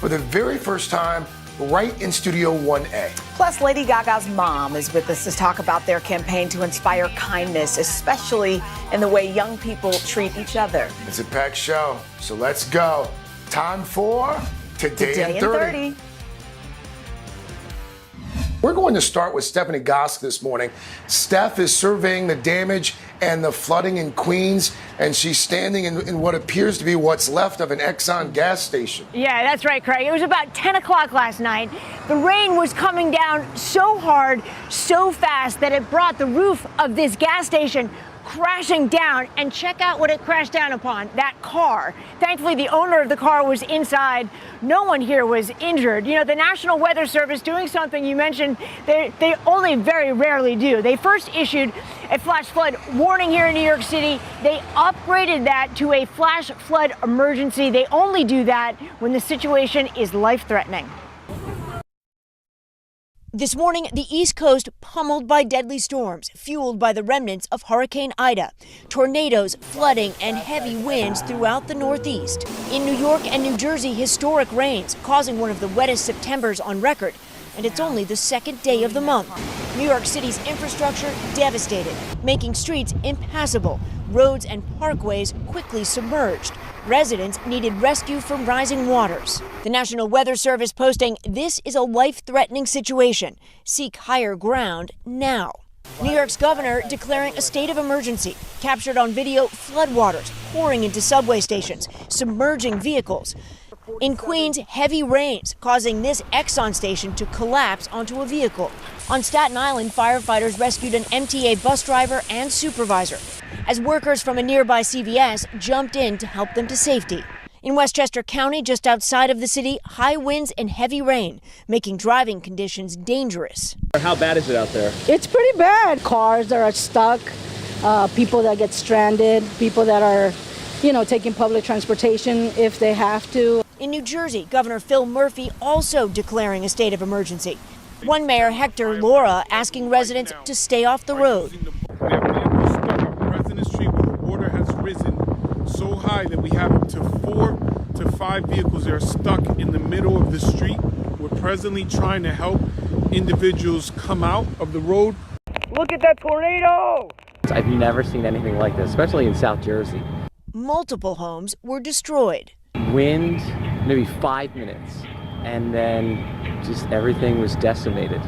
for the very first time right in Studio 1A. Plus, Lady Gaga's mom is with us to talk about their campaign to inspire kindness, especially in the way young people treat each other. It's a packed show, so let's go. Time for Today in 30. We're going to start with Stephanie Goss this morning. Steph is surveying the damage and the flooding in Queens, and she's standing in what appears to be what's left of an Exxon gas station. Yeah, that's right, Craig. It was about 10 o'clock last night. The rain was coming down so hard, so fast, that it brought the roof of this gas station crashing down. And check out what it crashed down upon, that car. Thankfully, the owner of the car was inside. No one here was injured. You know, the National Weather Service doing something you mentioned they only very rarely do. They first issued a flash flood warning here in New York City. They upgraded that to a flash flood emergency. They only do that when the situation is life-threatening. This morning, the East Coast pummeled by deadly storms, fueled by the remnants of Hurricane Ida. Tornadoes, flooding, and heavy winds throughout the Northeast. In New York and New Jersey, historic rains, causing one of the wettest Septembers on record. And it's only the second day of the month. New York City's infrastructure devastated, making streets impassable. Roads and parkways quickly submerged. Residents needed rescue from rising waters. The National Weather Service posting, "This is a life-threatening situation. Seek higher ground now." New York's governor declaring a state of emergency. Captured on video, floodwaters pouring into subway stations, submerging vehicles. In Queens, heavy rains causing this Exxon station to collapse onto a vehicle. On Staten Island, firefighters rescued an MTA bus driver and supervisor as workers from a nearby CVS jumped in to help them to safety. In Westchester County, just outside of the city, high winds and heavy rain, making driving conditions dangerous. How bad is it out there? It's pretty bad. Cars that are stuck, people that get stranded, people that are, taking public transportation if they have to. In New Jersey, Governor Phil Murphy also declaring a state of emergency. One mayor, Hector Laura, asking residents to stay off the road. We have vehicles stuck on President Street where the water has risen so high that we have up to 4 to 5 vehicles that are stuck in the middle of the street. We're presently trying to help individuals come out of the road. Look at that tornado! I've never seen anything like this, especially in South Jersey. Multiple homes were destroyed. Wind, maybe 5 minutes, and then just everything was decimated.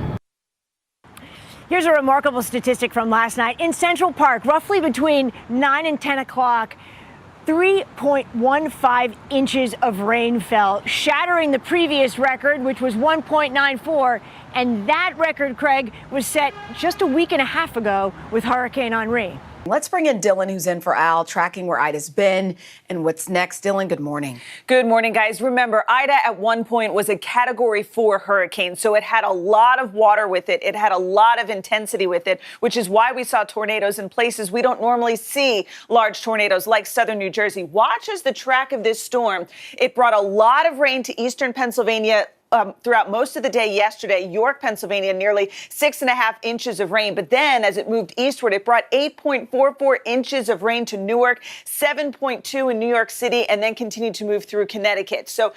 Here's a remarkable statistic from last night. In Central Park, roughly between 9 and 10 o'clock, 3.15 inches of rain fell, shattering the previous record, which was 1.94. And that record, Craig, was set just a week and a half ago with Hurricane Henri. Let's bring in Dylan, who's in for Al, tracking where Ida's been and what's next. Dylan, good morning. Good morning, guys. Remember, Ida at one point was a Category 4 hurricane, so it had a lot of water with it. It had a lot of intensity with it, which is why we saw tornadoes in places we don't normally see large tornadoes like southern New Jersey. Watch as the track of this storm. It brought a lot of rain to eastern Pennsylvania throughout most of the day yesterday. York, Pennsylvania, nearly 6.5 inches of rain. But then as it moved eastward, it brought 8.44 inches of rain to Newark, 7.2 in New York City, and then continued to move through Connecticut. So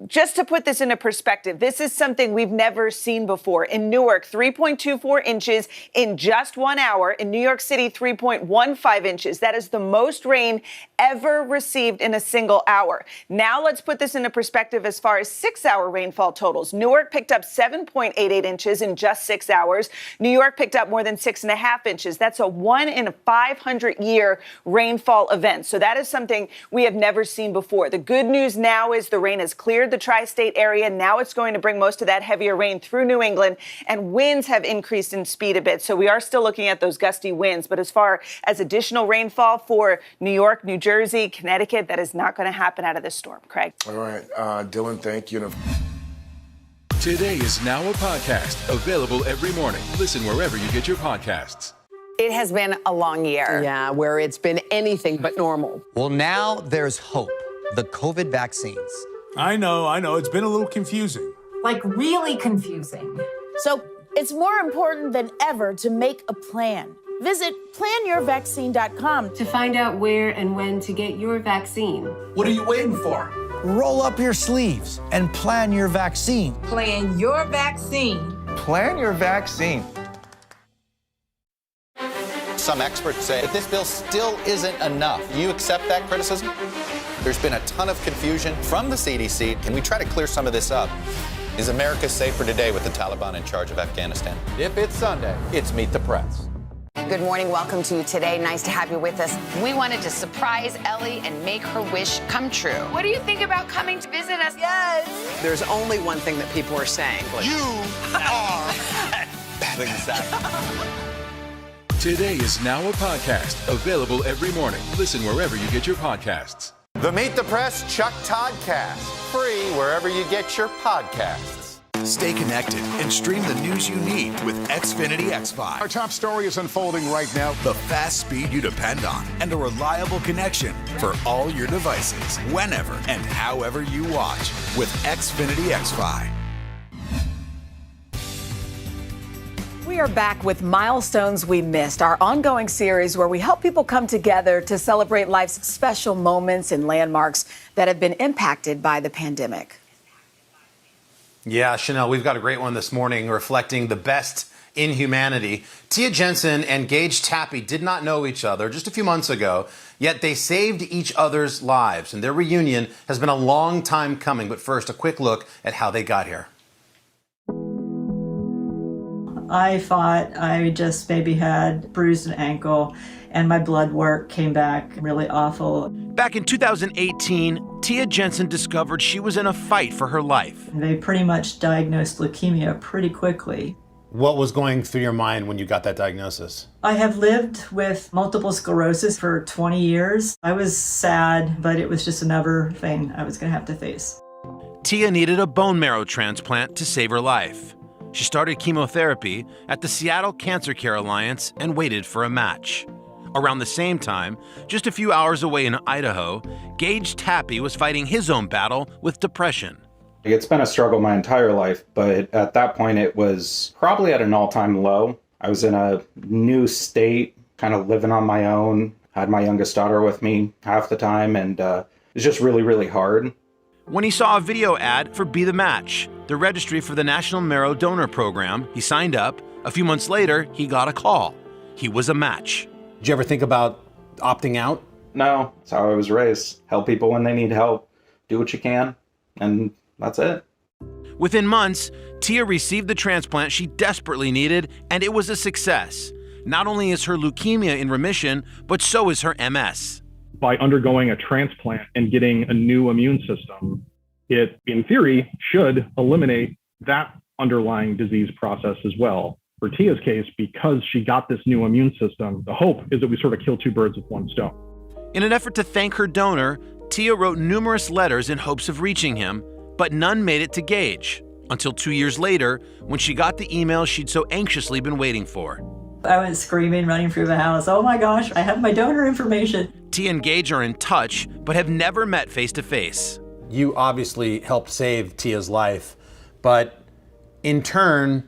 just to put this into perspective, this is something we've never seen before. In Newark, 3.24 inches in just 1 hour. In New York City, 3.15 inches. That is the most rain ever received in a single hour. Now let's put this into perspective as far as 6-hour rainfall totals. Newark picked up 7.88 inches in just 6 hours. New York picked up more than 6.5 inches. That's a 1 in a 500-year rainfall event. So that is something we have never seen before. The good news now is the rain has cleared the tri-state area. Now it's going to bring most of that heavier rain through New England, and winds have increased in speed a bit. So we are still looking at those gusty winds. But as far as additional rainfall for New York, New Jersey, Connecticut, that is not going to happen out of this storm. Craig. All right. Dylan, thank you. Today is now a podcast available every morning. Listen wherever you get your podcasts. It has been a long year. Yeah, where it's been anything but normal. Well, now there's hope. The COVID vaccines. I know. It's been a little confusing. Like really confusing. So it's more important than ever to make a plan. Visit planyourvaccine.com to find out where and when to get your vaccine. What are you waiting for? Roll up your sleeves and plan your vaccine. Plan your vaccine. Plan your vaccine. Some experts say that this bill still isn't enough. Do you accept that criticism? There's been a ton of confusion from the CDC. Can we try to clear some of this up? Is America safer today with the Taliban in charge of Afghanistan? If it's Sunday, it's Meet the Press. Good morning. Welcome to Today. Nice to have you with us. We wanted to surprise Ellie and make her wish come true. What do you think about coming to visit us? Yes. There's only one thing that people are saying. You are. Exactly. Today is now a podcast, available every morning. Listen wherever you get your podcasts. The Meet the Press Chuck Todd Cast, free wherever you get your podcasts. Stay connected and stream the news you need with Xfinity X5. Our top story is unfolding right now. The fast speed you depend on and a reliable connection for all your devices, whenever and however you watch with Xfinity X5. We are back with Milestones We Missed, our ongoing series where we help people come together to celebrate life's special moments and landmarks that have been impacted by the pandemic. Yeah, Chanel, we've got a great one this morning reflecting the best in humanity. Tia Jensen and Gage Tappy did not know each other just a few months ago, yet they saved each other's lives, and their reunion has been a long time coming. But first, a quick look at how they got here. I thought I just maybe had bruised an ankle, and my blood work came back really awful. Back in 2018, Tia Jensen discovered she was in a fight for her life. They pretty much diagnosed leukemia pretty quickly. What was going through your mind when you got that diagnosis? I have lived with multiple sclerosis for 20 years. I was sad, but it was just another thing I was going to have to face. Tia needed a bone marrow transplant to save her life. She started chemotherapy at the Seattle Cancer Care Alliance and waited for a match. Around the same time, just a few hours away in Idaho, Gage Tappy was fighting his own battle with depression. It's been a struggle my entire life, but at that point it was probably at an all-time low. I was in a new state, kind of living on my own, had my youngest daughter with me half the time, and it was just really, really hard. When he saw a video ad for Be the Match, the registry for the National Marrow Donor Program, he signed up. A few months later, he got a call. He was a match. Did you ever think about opting out? No, that's how I was raised. Help people when they need help. Do what you can, and that's it. Within months, Tia received the transplant she desperately needed, and it was a success. Not only is her leukemia in remission, but so is her MS. By undergoing a transplant and getting a new immune system, it, in theory, should eliminate that underlying disease process as well. For Tia's case, because she got this new immune system, the hope is that we sort of kill two birds with one stone. In an effort to thank her donor, Tia wrote numerous letters in hopes of reaching him, but none made it to Gage, until 2 years later, when she got the email she'd so anxiously been waiting for. I was screaming, running through the house, oh my gosh, I have my donor information. Tia and Gage are in touch, but have never met face to face. You obviously helped save Tia's life, but in turn,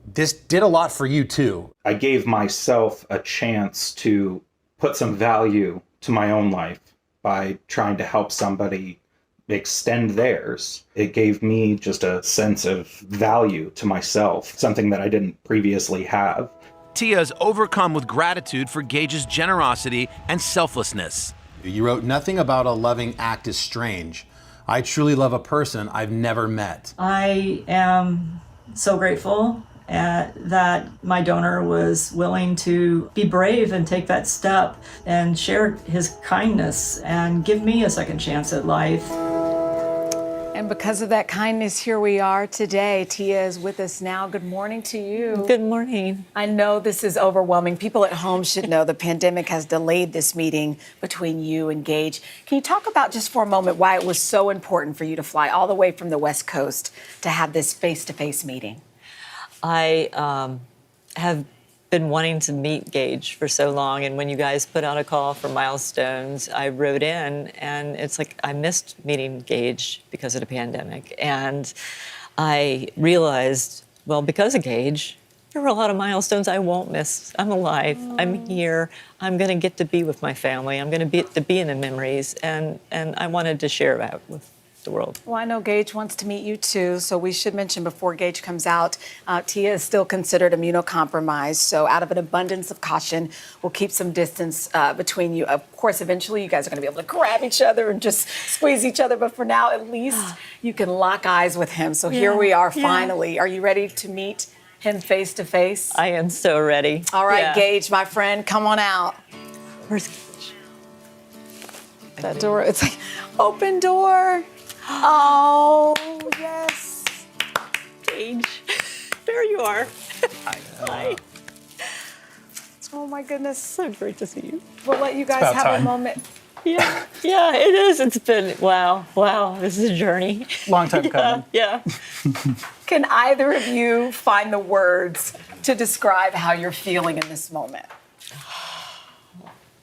this did a lot for you too. I gave myself a chance to put some value to my own life by trying to help somebody extend theirs. It gave me just a sense of value to myself, something that I didn't previously have. Tia is overcome with gratitude for Gage's generosity and selflessness. You wrote, "Nothing about a loving act is strange. I truly love a person I've never met." I am so grateful that my donor was willing to be brave and take that step and share his kindness and give me a second chance at life. And because of that kindness, here we are today. Tia is with us now. Good morning to you. Good morning. I know this is overwhelming. People at home should know the pandemic has delayed this meeting between you and Gage. Can you talk about just for a moment why it was so important for you to fly all the way from the West Coast to have this face-to-face meeting? I have been wanting to meet Gage for so long, and when you guys put out a call for Milestones, I wrote in, and it's like I missed meeting Gage because of the pandemic. And I realized, well, because of Gage, there are a lot of milestones I won't miss. I'm alive. I'm here. I'm going to get to be with my family. I'm going to get to be in the memories, and I wanted to share that the world. Well, I know Gage wants to meet you too, so we should mention before Gage comes out, Tia is still considered immunocompromised. So out of an abundance of caution, we'll keep some distance between you. Of course, eventually you guys are going to be able to grab each other and just squeeze each other. But for now, at least you can lock eyes with him. So here we are finally. Are you ready to meet him face to face? I am so ready. All right, Gage, my friend, come on out. Where's Gage? That door, it's like, open door. Oh, yes. Gage, there you are. Hi. Oh my goodness. So great to see you. We'll let you guys have a moment. Yeah, it is. It's been, wow, this is a journey. Long time coming. Yeah. Can either of you find the words to describe how you're feeling in this moment?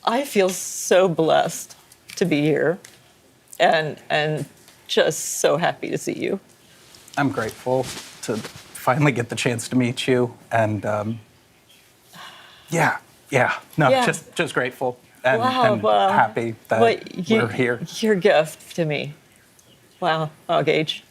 I feel so blessed to be here and just so happy to see you. I'm grateful to finally get the chance to meet you, and just grateful and happy that we're here. Your gift to me. Wow, Gage.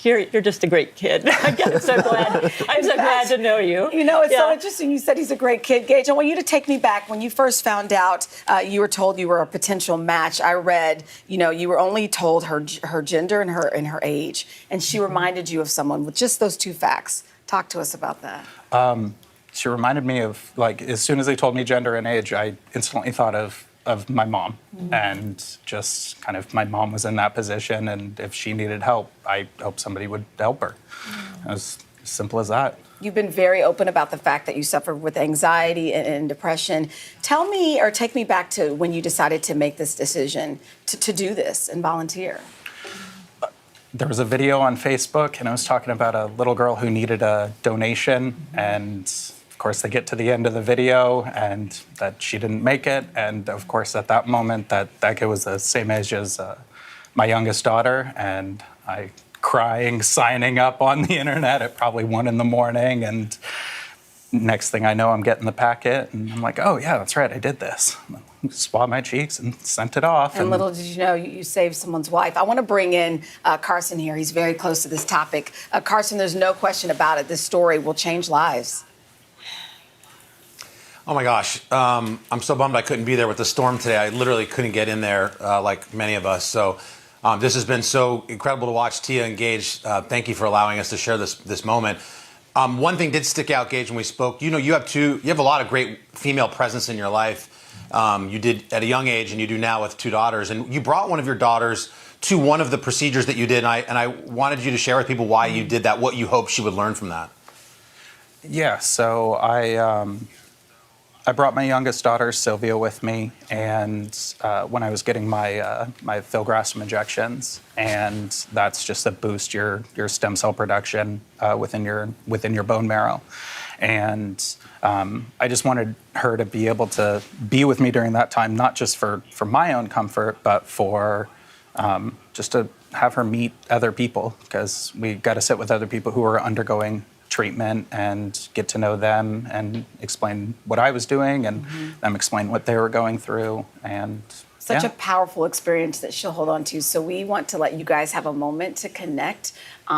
You're just a great kid. I'm so glad. I'm so glad to know you. You know, it's so interesting. You said he's a great kid, Gage. I want you to take me back. When you first found out you were told you were a potential match, I read, you were only told her gender and her age, and she reminded you of someone with just those two facts. Talk to us about that. She reminded me of, as soon as they told me gender and age, I instantly thought of my mom, and just kind of my mom was in that position, and if she needed help, I hope somebody would help her. It was as simple as that. You've been very open about the fact that you suffer with anxiety and depression. Tell me, or take me back to when you decided to make this decision to do this and volunteer. There was a video on Facebook, and I was talking about a little girl who needed a donation, and of course, they get to the end of the video and that she didn't make it. And of course, at that moment, that kid was the same age as my youngest daughter. And I crying, signing up on the internet at probably 1 a.m. And next thing I know, I'm getting the packet. And I'm like, oh, yeah, that's right. I did this. Swab my cheeks and sent it off. And little did you know, you saved someone's wife. I want to bring in Carson here. He's very close to this topic. Carson, there's no question about it. This story will change lives. Oh my gosh, I'm so bummed I couldn't be there with the storm today. I literally couldn't get in there like many of us. So this has been so incredible to watch. Tia and Gage, thank you for allowing us to share this moment. One thing did stick out, Gage, when we spoke. You have a lot of great female presence in your life. You did at a young age, and you do now with 2 daughters. And you brought one of your daughters to one of the procedures that you did. And I wanted you to share with people why you did that, what you hoped she would learn from that. Yeah, so I brought my youngest daughter, Sylvia, with me, and when I was getting my filgrastim injections, and that's just to boost your stem cell production within your bone marrow. And I just wanted her to be able to be with me during that time, not just for my own comfort, but for just to have her meet other people, because we got to sit with other people who are undergoing treatment and get to know them and explain what I was doing and them explain what they were going through. And such a powerful experience that she'll hold on to. So we want to let you guys have a moment to connect.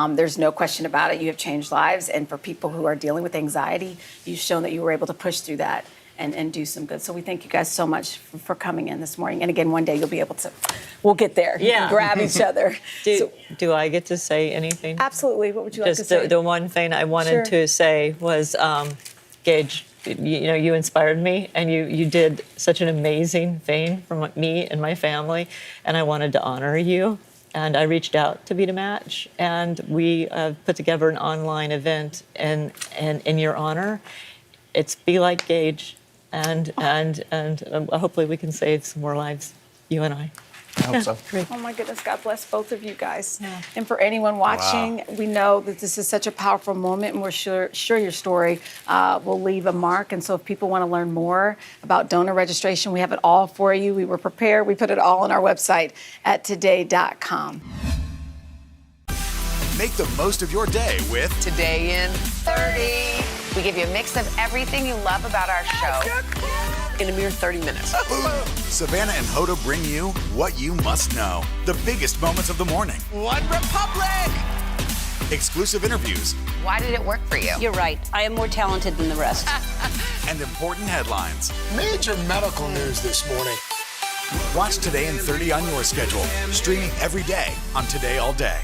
There's no question about it. You have changed lives. And for people who are dealing with anxiety, you've shown that you were able to push through that and do some good. So we thank you guys so much for coming in this morning. And again, one day you'll be able to, we'll get there. You can grab each other. Do I get to say anything? Absolutely. What would you like to say? Just the one thing I wanted to say was, Gage, you inspired me, and you did such an amazing thing for me and my family, and I wanted to honor you. And I reached out to Be a Match, and we put together an online event and in your honor. It's Be Like Gage, and hopefully we can save some more lives, you and I. I hope so. Great. Oh my goodness, God bless both of you guys. Yeah. And for anyone watching, we know that this is such a powerful moment, and we're sure your story will leave a mark. And so if people want to learn more about donor registration, we have it all for you. We were prepared. We put it all on our website at today.com. Make the most of your day with Today in 30. We give you a mix of everything you love about our show. in a mere 30 minutes. Savannah and Hoda bring you what you must know. The biggest moments of the morning. One Republic! Exclusive interviews. Why did it work for you? You're right. I am more talented than the rest. And important headlines. Major medical news this morning. Watch Today in 30 on your schedule. Streaming every day on Today All Day.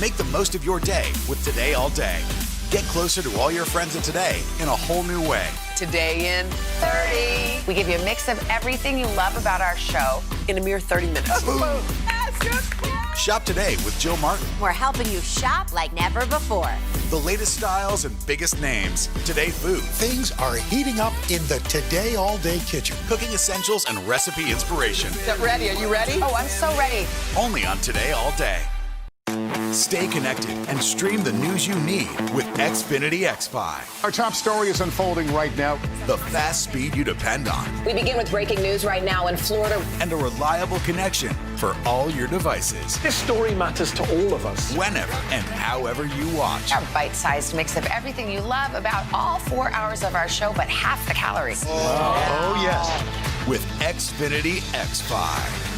Make the most of your day with Today All Day. Get closer to all your friends at Today in a whole new way. Today in 30. We give you a mix of everything you love about our show in a mere 30 minutes. Shop today with Jill Martin. We're helping you shop like never before. The latest styles and biggest names. Today food. Things are heating up in the Today All Day kitchen. Cooking essentials and recipe inspiration. Get ready. Are you ready? Oh, I'm so ready. Only on Today All Day. Stay connected and stream the news you need with Xfinity X5. Our top story is unfolding right now. The fast speed you depend on. We begin with breaking news right now in Florida. And a reliable connection for all your devices. This story matters to all of us. Whenever and however you watch. Our bite-sized mix of everything you love about all 4 hours of our show, but half the calories. Oh yes. With Xfinity X5.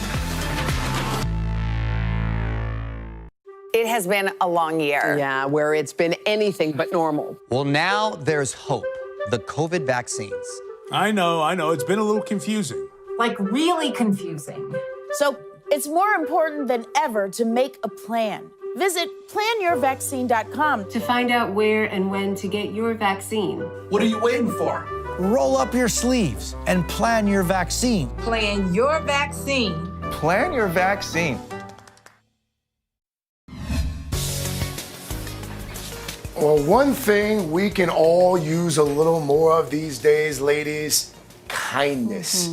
It has been a long year. Yeah, where it's been anything but normal. Well, now there's hope. The COVID vaccines. I know. It's been a little confusing. Like really confusing. So it's more important than ever to make a plan. Visit planyourvaccine.com To find out where and when to get your vaccine. What are you waiting for? Roll up your sleeves and plan your vaccine. Plan your vaccine. Plan your vaccine. Well, one thing we can all use a little more of these days, ladies, kindness.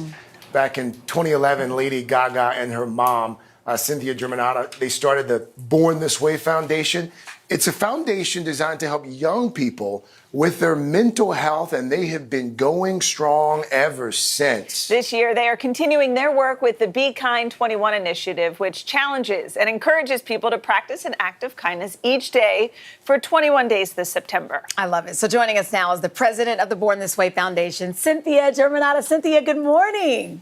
Back in 2011, Lady Gaga and her mom, Cynthia Germanotta, they started the Born This Way Foundation. It's a foundation designed to help young people with their mental health, and they have been going strong ever since. This year, they are continuing their work with the Be Kind 21 initiative, which challenges and encourages people to practice an act of kindness each day for 21 days this September. I love it. So joining us now is the president of the Born This Way Foundation, Cynthia Germanotta. Cynthia, good morning.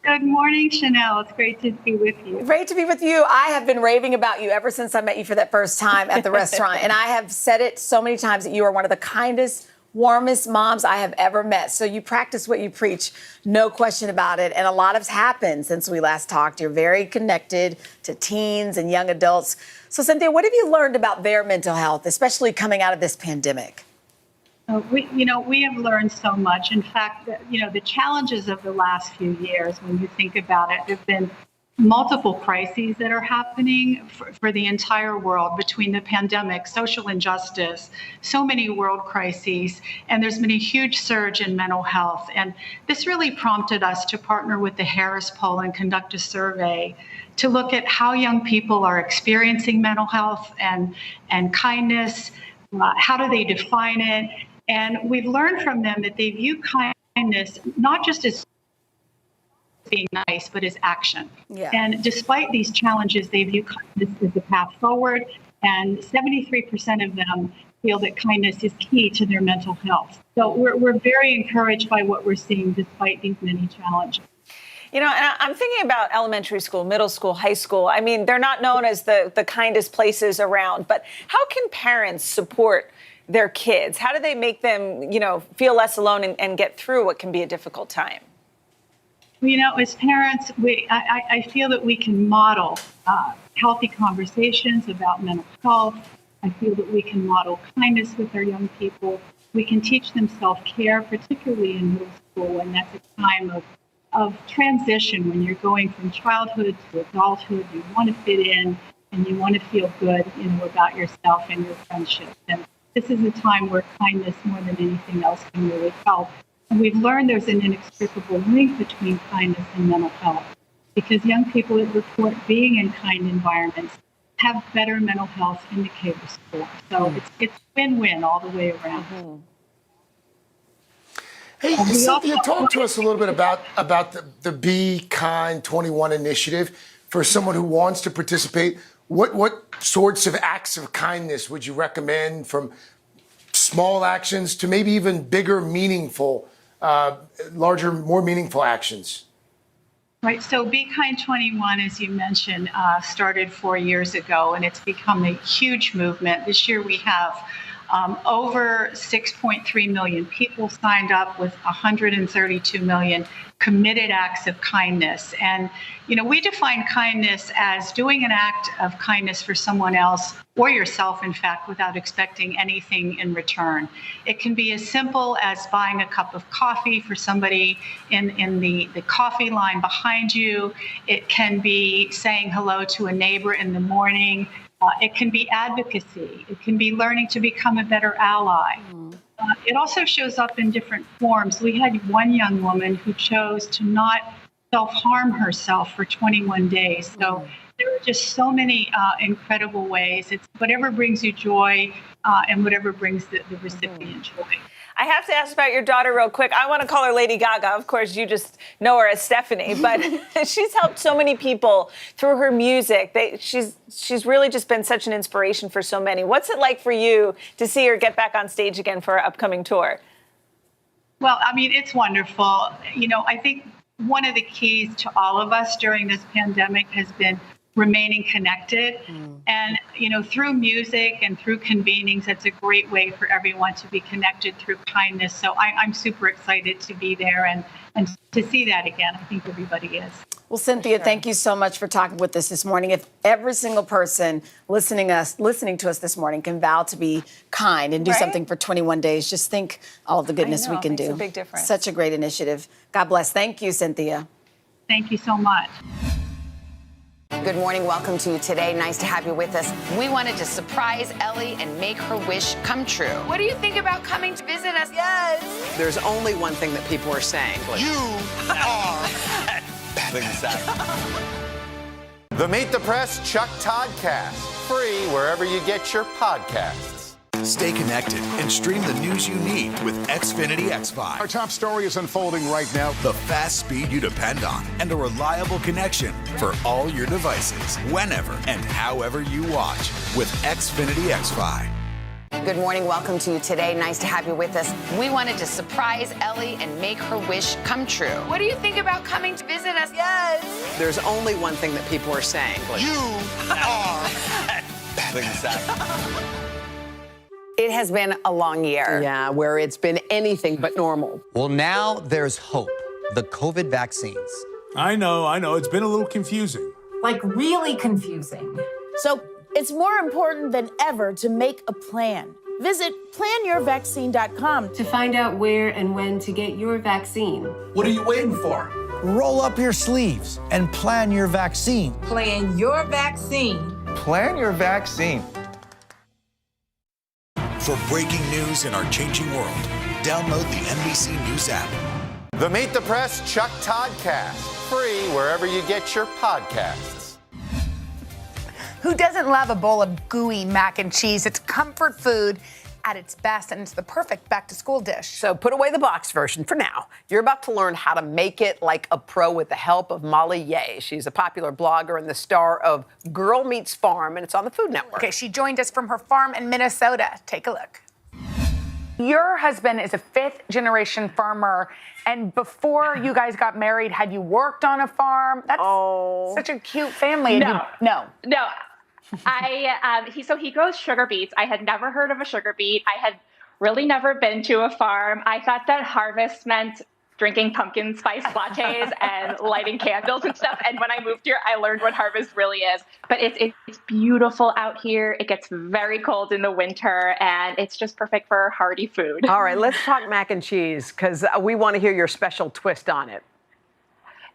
Good morning, Chanel. It's great to be with you. Great to be with you. I have been raving about you ever since I met you for that first time at the restaurant. And I have said it so many times that you are one of the kindest, warmest moms I have ever met. So you practice what you preach, no question about it. And a lot has happened since we last talked. You're very connected to teens and young adults. So Cynthia, what have you learned about their mental health, especially coming out of this pandemic? We have learned so much. In fact, the challenges of the last few years, when you think about it, have been multiple crises that are happening for the entire world between the pandemic, social injustice, so many world crises, and there's been a huge surge in mental health. And this really prompted us to partner with the Harris Poll and conduct a survey to look at how young people are experiencing mental health and kindness. How do they define it? And we've learned from them that they view kindness not just as being nice, but as action. Yeah. And despite these challenges, they view kindness as the path forward. And 73% of them feel that kindness is key to their mental health. So we're very encouraged by what we're seeing despite these many challenges. And I'm thinking about elementary school, middle school, high school. I mean, they're not known as the kindest places around, but how can parents support their kids? How do they make them, feel less alone and get through what can be a difficult time? As parents, I feel that we can model healthy conversations about mental health. I feel that we can model kindness with our young people. We can teach them self-care, particularly in middle school, and that's a time of transition when you're going from childhood to adulthood. You want to fit in and you want to feel good, about yourself and your friendships. And this is a time where kindness, more than anything else, can really help. And we've learned there's an inextricable link between kindness and mental health, because young people that report being in kind environments have better mental health indicators score. So it's win-win all the way around. Mm-hmm. Hey, Cynthia, talk to us a little bit about the Be Kind 21 initiative for someone who wants to participate. What sorts of acts of kindness would you recommend, from small actions to maybe even bigger, meaningful larger, more meaningful actions? Right. So Be Kind 21, as you mentioned, started 4 years ago, and it's become a huge movement. This year we have over 6.3 million people signed up with 132 million committed acts of kindness. And, you know, we define kindness as doing an act of kindness for someone else or yourself, in fact, without expecting anything in return. It can be as simple as buying a cup of coffee for somebody in the coffee line behind you. It can be saying hello to a neighbor in the morning. It can be advocacy. It can be learning to become a better ally. It also shows up in different forms. We had one young woman who chose to not self-harm herself for 21 days. So there are just so many incredible ways. It's whatever brings you joy and whatever brings the recipient joy. I have to ask about your daughter real quick. I want to call her Lady Gaga. Of course, you just know her as Stephanie, but she's helped so many people through her music. She's really just been such an inspiration for so many. What's it like for you to see her get back on stage again for her upcoming tour? Well, I mean, it's wonderful. You know, I think one of the keys to all of us during this pandemic has been remaining connected. And, you know, through music and through convenings, it's a great way for everyone to be connected through kindness. So I'm super excited to be there and to see that again. I think everybody is. Well, Cynthia, thank you so much for talking with us this morning. If every single person listening to us this morning can vow to be kind and do something for 21 days, just think all of the goodness we can do. Makes a big difference. Such a great initiative. God bless. Thank you, Cynthia. Thank you so much. Good morning. Welcome to Today. Nice to have you with us. We wanted to surprise Ellie and make her wish come true. What do you think about coming to visit us? Yes. There's only one thing that people are saying. You are the Meet the Press Chuck Todd Cast. Free wherever you get your podcasts. Stay connected and stream the news you need with Xfinity X5. Our top story is unfolding right now. The fast speed you depend on and a reliable connection for all your devices, whenever and however you watch with Xfinity X5. Good morning. Welcome to Today. Nice to have you with us. We wanted to surprise Ellie and make her wish come true. What do you think about coming to visit us? Yes. There's only one thing that people are saying. You are It has been a long year. Yeah, where it's been anything but normal. Well, now there's hope. The COVID vaccines. I know. It's been a little confusing. Like really confusing. So it's more important than ever to make a plan. Visit planyourvaccine.com to find out where and when to get your vaccine. What are you waiting for? Roll up your sleeves and plan your vaccine. Plan your vaccine. Plan your vaccine. For breaking news in our changing world, download the Nbc News App. The Meet the Press Chuck Todd Cast. Free wherever you get your podcasts. Who doesn't love a bowl of gooey mac and cheese? It's comfort food at its best, and it's the perfect back-to-school dish. So put away the box version for now. You're about to learn how to make it like a pro with the help of Molly Ye. She's a popular blogger and the star of Girl Meets Farm, and it's on the Food Network. Okay, she joined us from her farm in Minnesota. Take a look. Your husband is a fifth-generation farmer, and before you guys got married, had you worked on a farm? That's such a cute family. No. He grows sugar beets. I had never heard of a sugar beet. I had really never been to a farm. I thought that harvest meant drinking pumpkin spice lattes and lighting candles and stuff. And when I moved here, I learned what harvest really is. But it's beautiful out here. It gets very cold in the winter, and it's just perfect for hearty food. All right, let's talk mac and cheese, because we want to hear your special twist on it.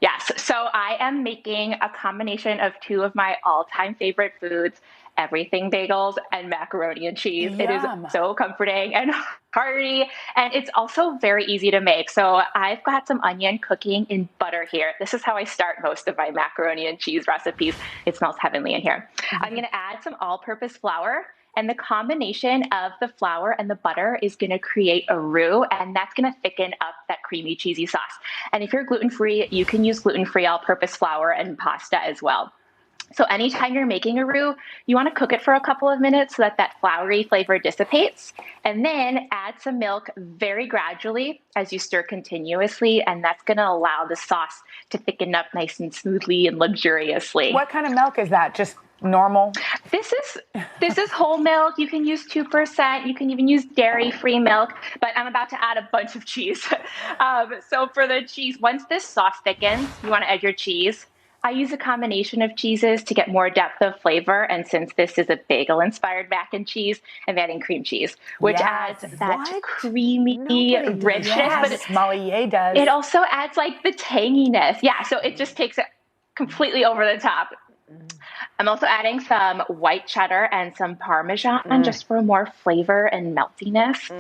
Yes, so I am making a combination of two of my all-time favorite foods, everything bagels and macaroni and cheese. Yum. It is so comforting and hearty, and it's also very easy to make. So I've got some onion cooking in butter here. This is how I start most of my macaroni and cheese recipes. It smells heavenly in here. I'm going to add some all-purpose flour. And the combination of the flour and the butter is going to create a roux, and that's going to thicken up that creamy, cheesy sauce. And if you're gluten-free, you can use gluten-free all-purpose flour and pasta as well. So anytime you're making a roux, you want to cook it for a couple of minutes so that floury flavor dissipates, and then add some milk very gradually as you stir continuously, and that's going to allow the sauce to thicken up nice and smoothly and luxuriously. What kind of milk is that? Just normal? This is whole milk. You can use 2%. You can even use dairy-free milk, but I'm about to add a bunch of cheese. So for the cheese, once this sauce thickens, you want to add your cheese. I use a combination of cheeses to get more depth of flavor, and since this is a bagel-inspired mac and cheese, I'm adding cream cheese, which adds that creamy richness. Yes, but Molly does. it also adds like the tanginess. Yeah, so it just takes it completely over the top. I'm also adding some white cheddar and some Parmesan just for more flavor and meltiness.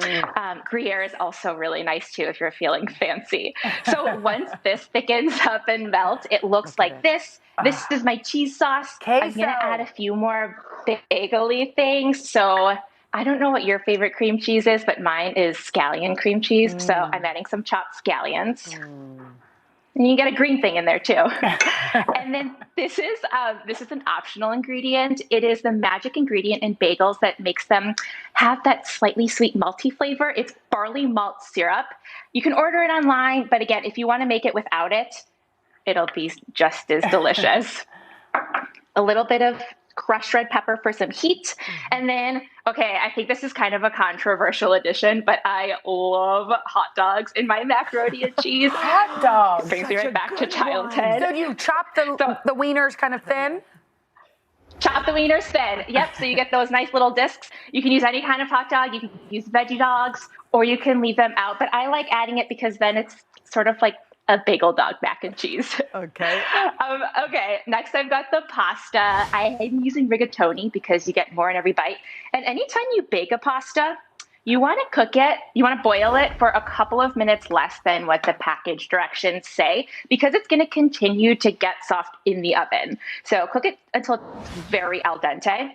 Gruyere is also really nice too if you're feeling fancy. So once this thickens up and melts, it looks like this. This is my cheese sauce. I'm going to add a few more bagel-y things. So I don't know what your favorite cream cheese is, but mine is scallion cream cheese. So I'm adding some chopped scallions. And you get a green thing in there too. And then this is an optional ingredient. It is the magic ingredient in bagels that makes them have that slightly sweet malty flavor. It's barley malt syrup. You can order it online, but again, if you want to make it without it, it'll be just as delicious. A little bit of crushed red pepper for some heat. And then, I think this is kind of a controversial addition, but I love hot dogs in my macaroni and cheese. Hot dogs. It brings me right back to childhood. So you chop the wieners kind of thin? Chop the wieners thin. Yep. So you get those nice little discs. You can use any kind of hot dog. You can use veggie dogs, or you can leave them out. But I like adding it because then it's sort of like a bagel dog mac and cheese. Okay. Next I've got the pasta. I am using rigatoni because you get more in every bite. And anytime you bake a pasta, you want to cook it, you want to boil it for a couple of minutes less than what the package directions say, because it's going to continue to get soft in the oven. So cook it until it's very al dente.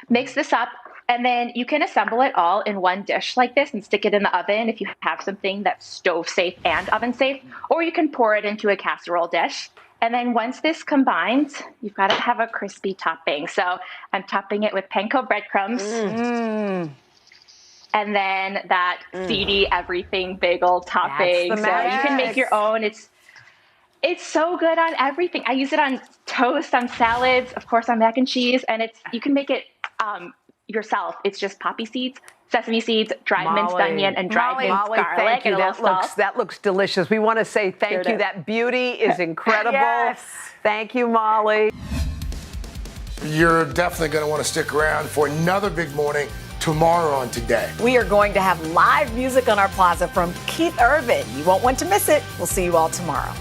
Mix this up. And then you can assemble it all in one dish like this and stick it in the oven if you have something that's stove safe and oven safe, or you can pour it into a casserole dish. And then once this combines, you've got to have a crispy topping. So I'm topping it with panko breadcrumbs. And then that seedy everything bagel topping. So you can make your own. It's so good on everything. I use it on toast, on salads, of course on mac and cheese, and you can make it yourself. It's just poppy seeds, sesame seeds, dried minced onion, and dried minced garlic. Thank you. That looks delicious. We want to say thank you. That beauty is incredible. Yes. Thank you, Molly. You're definitely going to want to stick around for another big morning tomorrow on Today. We are going to have live music on our plaza from Keith Urban. You won't want to miss it. We'll see you all tomorrow.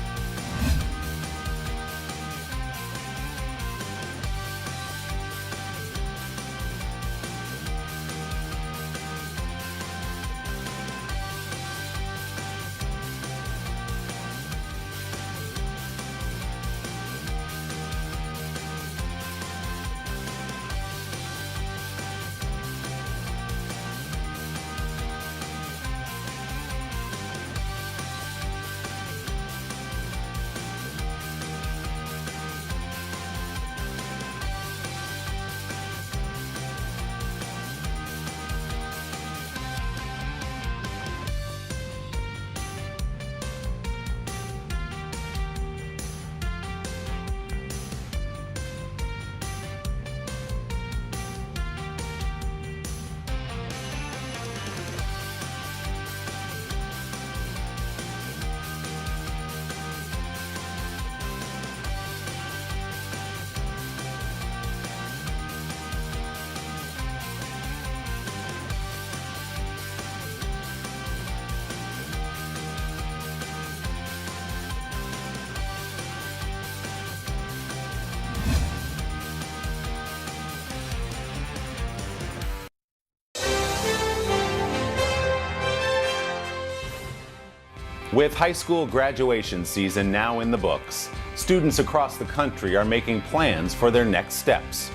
With high school graduation season now in the books, students across the country are making plans for their next steps.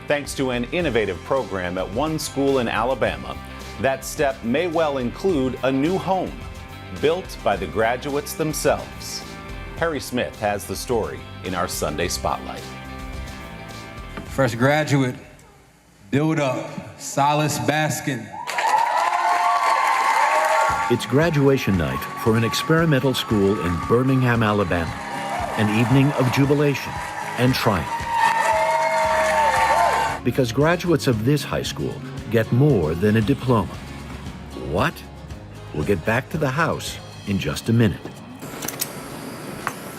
Thanks to an innovative program at one school in Alabama, that step may well include a new home, built by the graduates themselves. Harry Smith has the story in our Sunday Spotlight. Fresh graduate, build up, Silas Baskin. It's graduation night for an experimental school in Birmingham, Alabama. An evening of jubilation and triumph. Because graduates of this high school get more than a diploma. What? We'll get back to the house in just a minute.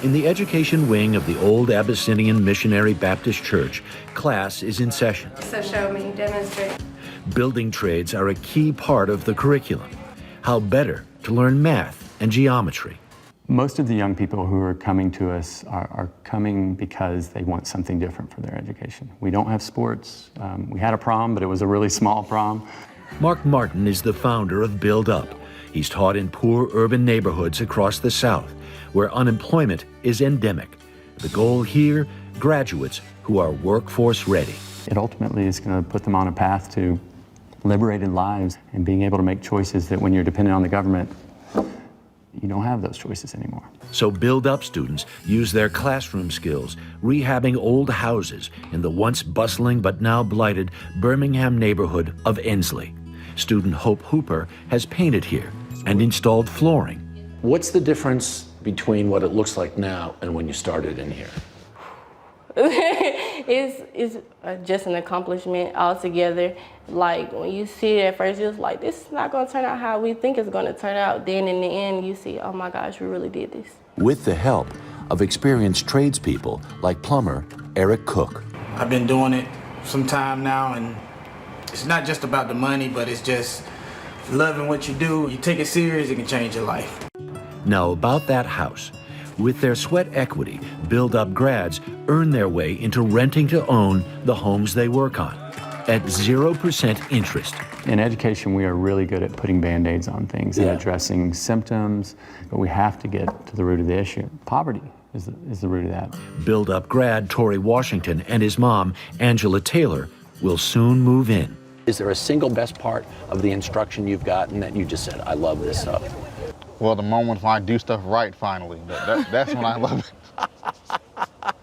In the education wing of the old Abyssinian Missionary Baptist Church, class is in session. So show me, demonstrate. Building trades are a key part of the curriculum. How better to learn math and geometry? Most of the young people who are coming to us are coming because they want something different for their education. We don't have sports. We had a prom, but it was a really small prom. Mark Martin is the founder of Build Up. He's taught in poor urban neighborhoods across the South, where unemployment is endemic. The goal here, graduates who are workforce ready. It ultimately is going to put them on a path to liberated lives and being able to make choices that when you're dependent on the government, you don't have those choices anymore. So Build Up students use their classroom skills, rehabbing old houses in the once bustling but now blighted Birmingham neighborhood of Ensley. Student Hope Hooper has painted here and installed flooring. What's the difference between what it looks like now and when you started in here? It's just an accomplishment altogether. Like, when you see it at first, you're like, this is not going to turn out how we think it's going to turn out. Then in the end, you see, oh my gosh, we really did this. With the help of experienced tradespeople like plumber Eric Cook. I've been doing it some time now, and it's not just about the money, but it's just loving what you do. You take it serious, it can change your life. Now about that house. With their sweat equity, Build Up grads earn their way into renting to own the homes they work on at 0% interest. In education, we are really good at putting Band-Aids on things and addressing symptoms, but we have to get to the root of the issue. Poverty is the root of that. Build Up grad Torrey Washington and his mom, Angela Taylor, will soon move in. Is there a single best part of the instruction you've gotten that you just said, I love this stuff? Well, the moment when I do stuff right, finally. That's when I love it.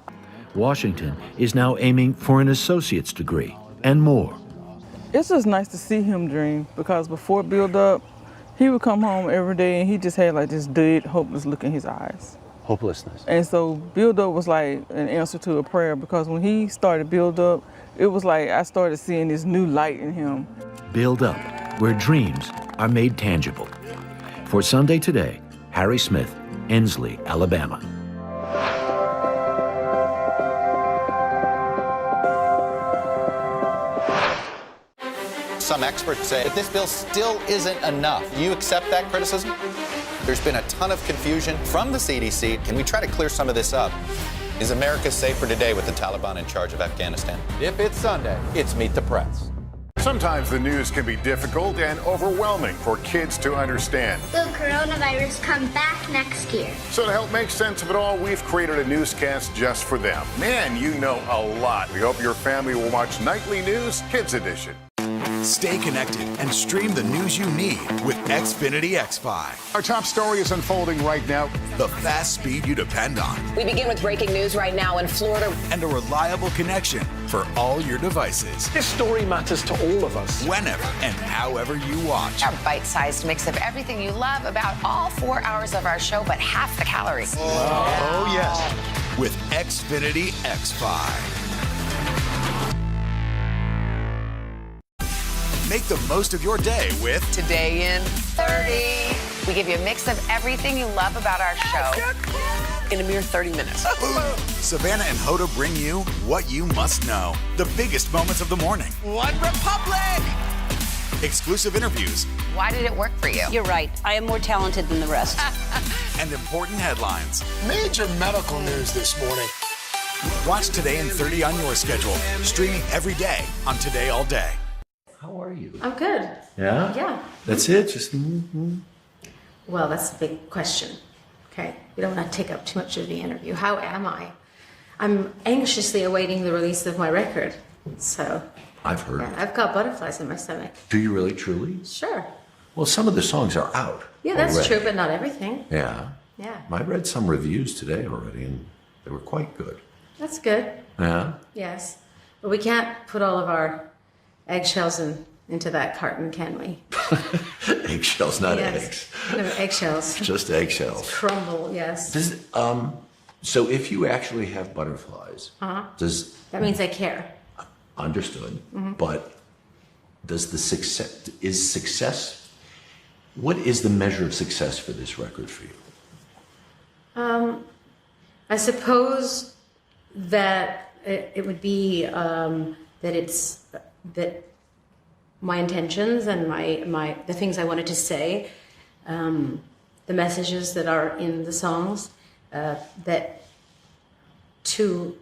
Washington is now aiming for an associate's degree and more. It's just nice to see him dream, because before Build Up, he would come home every day and he just had like this dead, hopeless look in his eyes. Hopelessness. And so Build Up was like an answer to a prayer, because when he started Build Up, it was like I started seeing this new light in him. Build Up, where dreams are made tangible. For Sunday Today, Harry Smith, Ensley, Alabama. Some experts say that this bill still isn't enough. Do you accept that criticism? There's been a ton of confusion from the CDC. Can we try to clear some of this up? Is America safer today with the Taliban in charge of Afghanistan? If it's Sunday, it's Meet the Press. Sometimes the news can be difficult and overwhelming for kids to understand. Will coronavirus come back next year? So to help make sense of it all, we've created a newscast just for them. Man, you know a lot. We hope your family will watch Nightly News Kids Edition. Stay connected and stream the news you need with Xfinity X5. Our top story is unfolding right now. The fast speed you depend on. We begin with breaking news right now in Florida. And a reliable connection for all your devices. This story matters to all of us. Whenever and however you watch. Our bite-sized mix of everything you love about all 4 hours of our show, but half the calories. Oh, yes. With Xfinity X5. Make the most of your day with Today in 30. We give you a mix of everything you love about our show in a mere 30 minutes. Savannah and Hoda bring you what you must know. The biggest moments of the morning. One Republic! Exclusive interviews. Why did it work for you? You're right. I am more talented than the rest. And important headlines. Major medical news this morning. Watch Today in 30 on your schedule. Streaming every day on Today All Day. How are you? I'm good. Yeah? Yeah. That's it? Just Well, that's the big question. Okay. We don't want to take up too much of the interview. How am I? I'm anxiously awaiting the release of my record. So I've heard. yeah, I've got butterflies in my stomach. Do you really, truly? Sure. Well, some of the songs are out. Yeah, that's already. true, but not everything. Yeah. Yeah. I read some reviews today already, and they were quite good. That's good. Yeah? Yes. We can't put all of our eggshells into that carton, can we? Eggshells, not Yes. eggs. No, eggshells. Just eggshells. Crumble, yes. So if you actually have butterflies, does That means I care. understood? Mhm. But does success? What is the measure of success for this record for you? I suppose that it would be that my intentions and the things I wanted to say, the messages that are in the songs, that to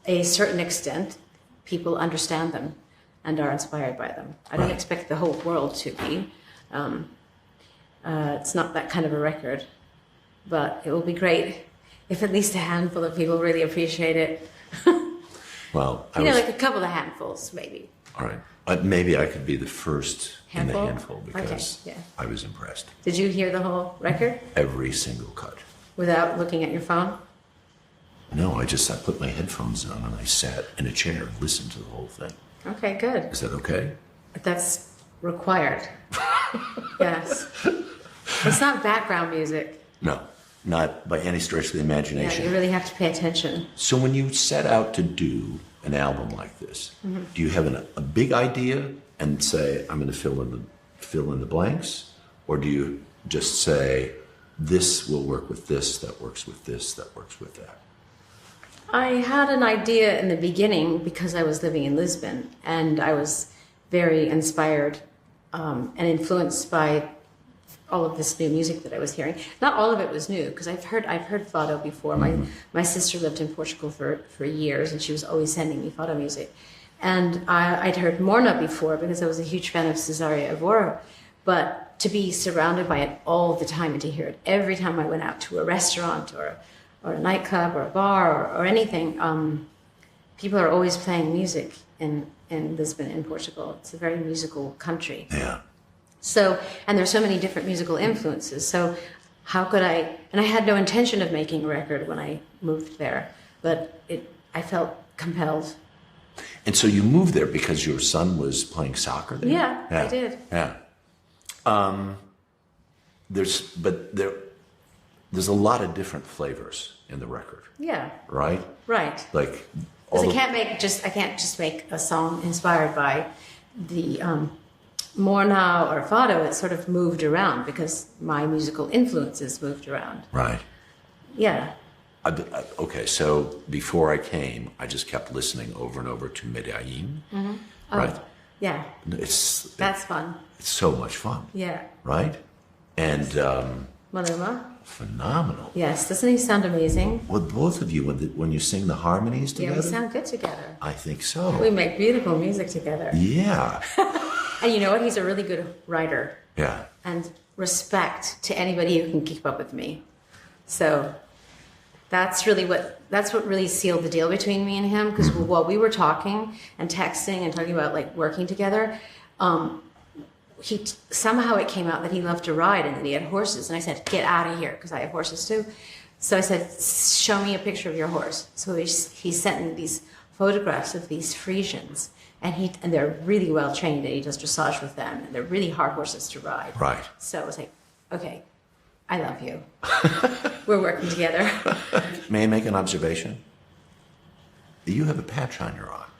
a certain extent, people understand them and are inspired by them. I don't expect the whole world to be. It's not that kind of a record, but it will be great if at least a handful of people really appreciate it. Well, Like a couple of handfuls, maybe. all right. Maybe I could be the first in the Handful? handful because Okay, yeah. I was impressed. Did you hear the whole record Every single cut. without looking at your phone? No, I put my headphones on and I sat in a chair and listened to the whole thing. Okay, good. Is that okay? That's required. Yes. It's not background music. No, not by any stretch of the Yeah, imagination. you really have to pay attention. So when you set out to do an album like this, Mhm. do you have a big idea and say, I'm going to fill in the blanks? Or do you just say, this will work with this, that works with this, that works with that? I had an idea in the beginning because I was living in Lisbon and I was very inspired and influenced by all of this new music that I was hearing. Not all of it was new because I've heard fado before. My sister lived in Portugal for years and she was always sending me fado music. And I'd heard Morna before because I was a huge fan of Cesaria Evora. But to be surrounded by it all the time and to hear it every time I went out to a restaurant or a nightclub or a bar or anything, people are always playing music in Lisbon, in Portugal. It's a very musical country. Yeah. So, and there's so many different musical influences. So how could and I had no intention of making a record when I moved there, but I felt compelled. And so you moved there because your son was playing soccer there? Yeah, I did. Yeah. There's a lot of different flavors in the record, Yeah, right? right. Like Because I can't just make a song inspired by the Morna or fado. It sort of moved around because my musical influences moved around. Right. Yeah. Okay, so before I came, I just kept listening over and over to Medellin. Mm-hmm. Right. Yeah. That's fun. It's so much fun. Yeah. Right? And Maluma. phenomenal. Yes. Doesn't he sound amazing? Well, both of you, when you sing the harmonies Yeah, together, we sound good together. I think so. We make beautiful music together. Yeah. And you know what? He's a really good writer. Yeah. And respect to anybody who can keep up with me. So that's what really sealed the deal between me and him. Because while we were talking and texting and talking about like working together, somehow it came out that he loved to ride and that he had horses. And I said, get out of here, because I have horses too. So I said, show me a picture of your horse. So he sent me these photographs of these Frisians. And they're really well trained, and he does dressage with them. And they're really hard horses to ride. Right. So I was like, okay, I love you. We're working together. May I make an observation? You have a patch on your arm,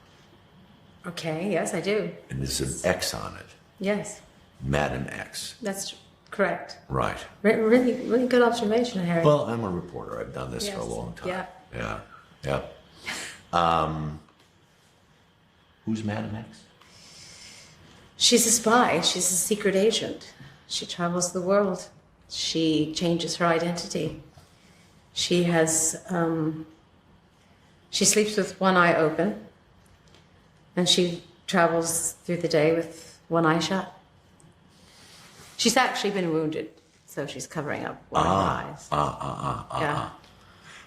Okay, yes, I do. and there's an X on it. Yes, Madam X. that's correct. Right. Really, really good observation, Harry. Well, I'm a reporter. I've done this for a Yes. long time. Yeah. Yeah. Yeah. Who's Madam X? She's a spy. She's a secret agent. She travels the world. She changes her identity. She has, she sleeps with one eye open, and she travels through the day with one eye shut. She's actually been wounded, so she's covering up one of her eyes. Yeah.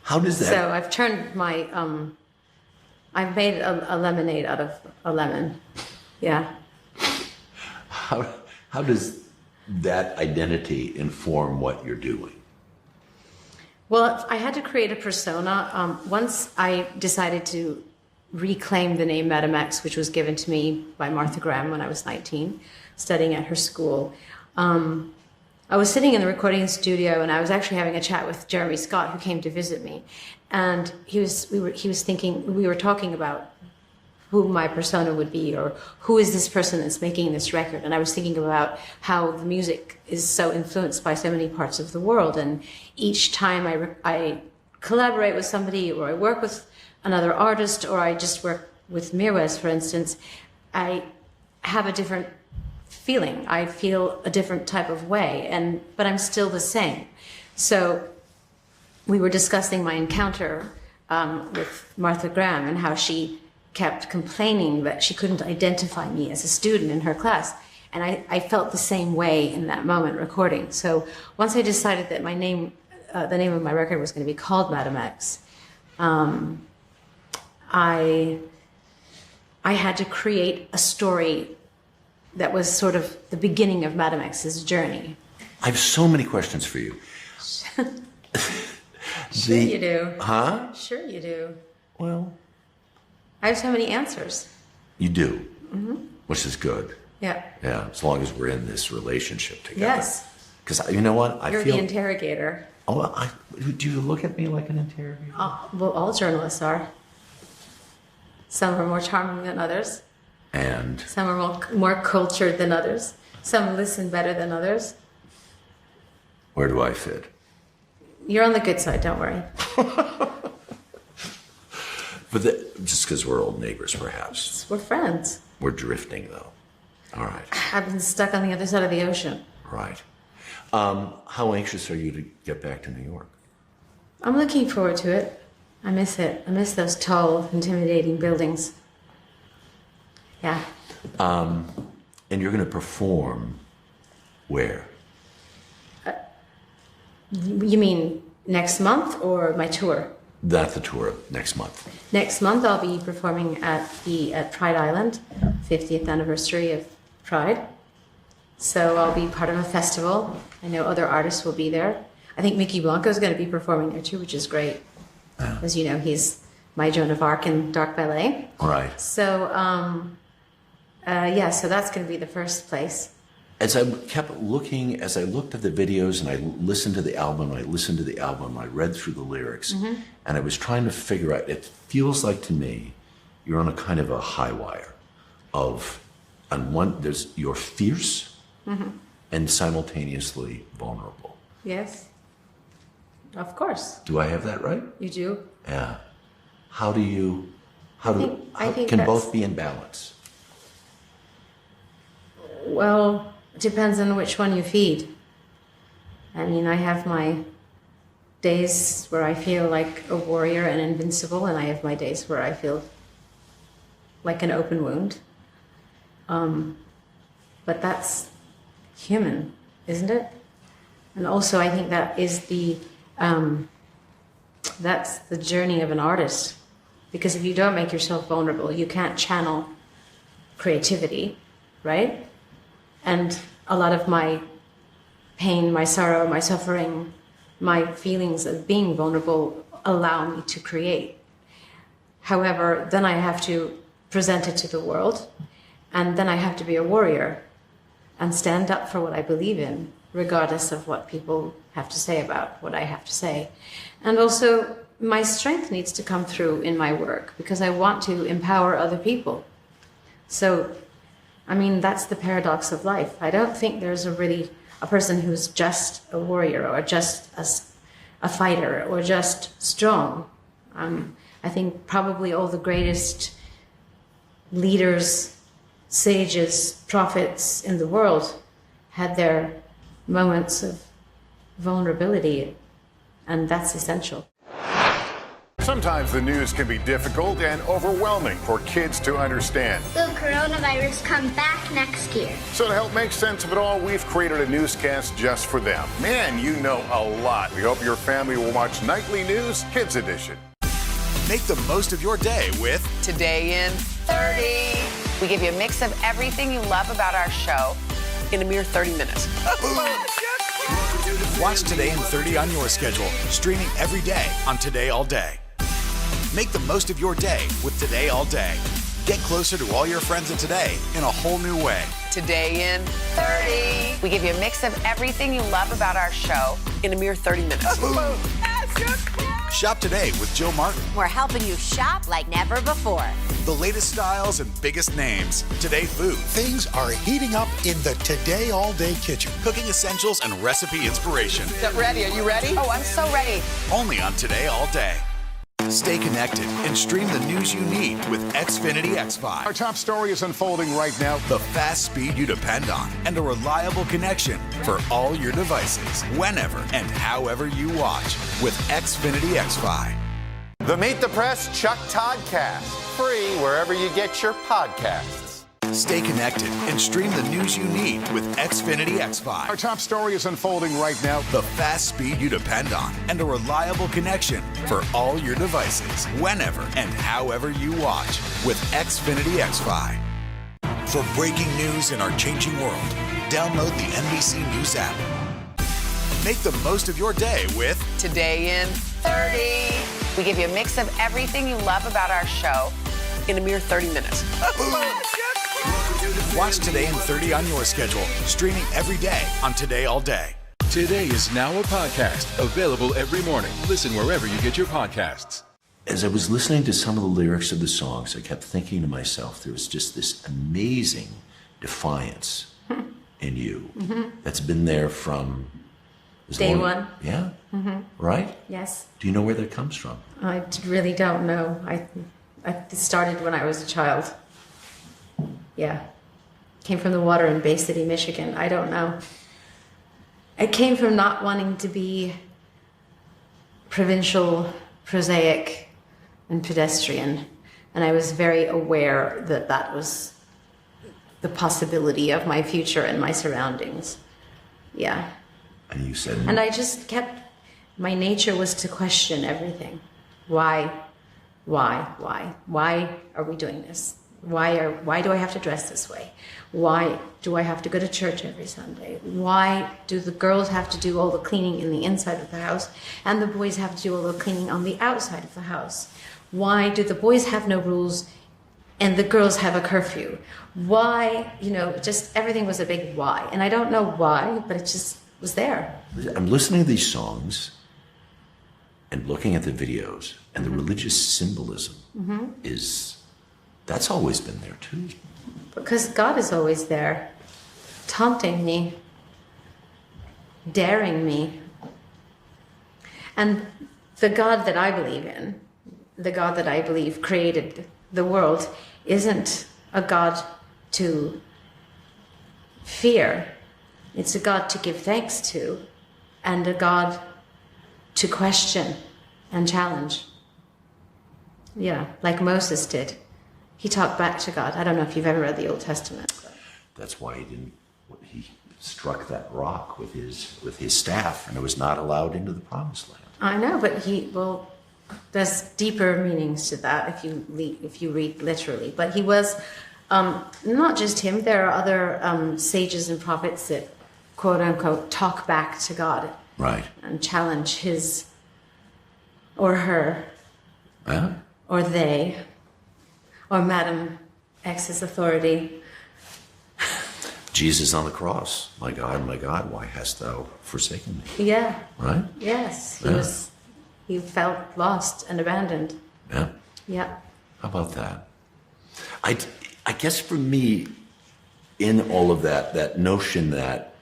How does that? So I've turned my, I've made a lemonade out of a lemon. Yeah. How does that identity inform what you're doing? Well, I had to create a persona. Once I decided to reclaim the name Madam X, which was given to me by Martha Graham when I was 19, studying at her school. I was sitting in the recording studio, and I was actually having a chat with Jeremy Scott, who came to visit me, and we were talking about who my persona would be, or who is this person that's making this record. And I was thinking about how the music is so influenced by so many parts of the world, and each time I collaborate with somebody, or I work with another artist, or I just work with Mirwais, for instance, I have a different feeling. I feel a different type of way, but I'm still the same. So we were discussing my encounter with Martha Graham and how she kept complaining that she couldn't identify me as a student in her class. And I felt the same way in that moment recording. So once I decided that my name, the name of my record was going to be called Madam X, I had to create a story that was sort of the beginning of Madam X's journey. I have so many questions for you. Sure you do. Huh? Sure you do. Well, I have so many answers. you do, Mm-hmm. which is good. Yeah. Yeah, as long as we're in this relationship together. Yes. Because you know what? You're the interrogator. Oh, do you look at me like an interrogator? Well, all journalists are. Some are more charming than others. And Some are more cultured than others. Some listen better than others. where do I fit? You're on the good side, don't worry. But just because we're old neighbors, perhaps. We're friends. We're drifting, though. All right. I've been stuck on the other side of the ocean. Right. How anxious are you to get back to New York? I'm looking forward to it. I miss it. I miss those tall, intimidating buildings. Yeah. And you're going to perform where? You mean next month or my tour? Not the tour, next month. Next month I'll be performing at Pride Island, 50th anniversary of Pride. So I'll be part of a festival. I know other artists will be there. I think Mickey Blanco is going to be performing there too, which is great. As you know, he's my Joan of Arc in Dark Ballet. Right. So, so that's going to be the first place. As I kept looking, as I looked at the videos and I listened to the album, I read through the lyrics, and I was trying to figure out, it feels like to me, you're on a kind of a high wire of, on one, you're fierce and simultaneously vulnerable. Yes. Of course. Do I have that right? You do. Yeah. How can that's- both be in balance? Well, it depends on which one you feed. I mean, I have my days where I feel like a warrior and invincible, and I have my days where I feel like an open wound. But that's human, isn't it? And also, I think that is that's the journey of an artist. Because if you don't make yourself vulnerable, you can't channel creativity, right? And a lot of my pain, my sorrow, my suffering, my feelings of being vulnerable allow me to create. However, then I have to present it to the world, and then I have to be a warrior and stand up for what I believe in, regardless of what people have to say about what I have to say. And also, my strength needs to come through in my work because I want to empower other people. So, I mean, that's the paradox of life. I don't think there's a person who's just a warrior or just a fighter or just strong. I think probably all the greatest leaders, sages, prophets in the world had their moments of vulnerability, and that's essential. Sometimes the news can be difficult and overwhelming for kids to understand. Will coronavirus come back next year? So to help make sense of it all, we've created a newscast just for them. Man, you know a lot. We hope your family will watch Nightly News Kids Edition. Make the most of your day with Today in 30. We give you a mix of everything you love about our show in a mere 30 minutes. Watch Today in 30 on your schedule, streaming every day on Today All Day. Make the most of your day with Today All Day. Get closer to all your friends at Today in a whole new way. Today in 30. We give you a mix of everything you love about our show in a mere 30 minutes. Shop today with Jill Martin. We're helping you shop like never before. The latest styles and biggest names. Today Food. Things are heating up in the Today All Day kitchen. Cooking essentials and recipe inspiration. Get ready. Are you ready? Oh, I'm so ready. Only on Today All Day. Stay connected and stream the news you need with Xfinity X5. Our top story is unfolding right now. The fast speed you depend on and a reliable connection for all your devices, whenever and however you watch with Xfinity X5. The Meet the Press Chuck Toddcast, free wherever you get your podcasts. Stay connected and stream the news you need with Xfinity X5. Our top story is unfolding right now. The fast speed you depend on and a reliable connection for all your devices, whenever and however you watch with Xfinity X5. For breaking news in our changing world, download the Nbc News App. Make the most of your day with Today in 30. We give you a mix of everything you love about our show in a mere 30 minutes. Watch Today in 30 on your schedule, streaming every day on Today All Day. Today is now a podcast, available every morning. Listen wherever you get your podcasts. As I was listening to some of the lyrics of the songs, I kept thinking to myself, there was just this amazing defiance in you that's been there from Day one. Yeah. Right? Yes. Do you know where that comes from? I really don't know. I started when I was a child. Yeah. Came from the water in Bay City, Michigan. I don't know. It came from not wanting to be provincial, prosaic, and pedestrian. And I was very aware that that was the possibility of my future and my surroundings. Yeah. And you said... And I just kept... My nature was to question everything. Why? Why are we doing this? Why do I have to dress this way? Why do I have to go to church every Sunday? Why do the girls have to do all the cleaning in the inside of the house and the boys have to do all the cleaning on the outside of the house? Why do the boys have no rules and the girls have a curfew? Why, just everything was a big why. And I don't know why, but it just was there. I'm listening to these songs and looking at the videos, and the religious symbolism that's always been there too. Because God is always there, taunting me, daring me. And the God that I believe in, the God that I believe created the world, isn't a God to fear. It's a God to give thanks to, and a God to question and challenge. Yeah, like Moses did. He talked back to God. I don't know if you've ever read the Old Testament. That's why he struck that rock with his staff, and it was not allowed into the promised land. I know, but there's deeper meanings to that if you read literally. But he was, not just him, there are other sages and prophets that, quote unquote, talk back to God. Right. And challenge his or her Yeah. or they or Madam X's authority. Jesus on the cross. My God, why hast thou forsaken me? Yeah. Right? Yes. Yeah. He felt lost and abandoned. Yeah. Yeah. How about that? I guess for me, in all of that notion that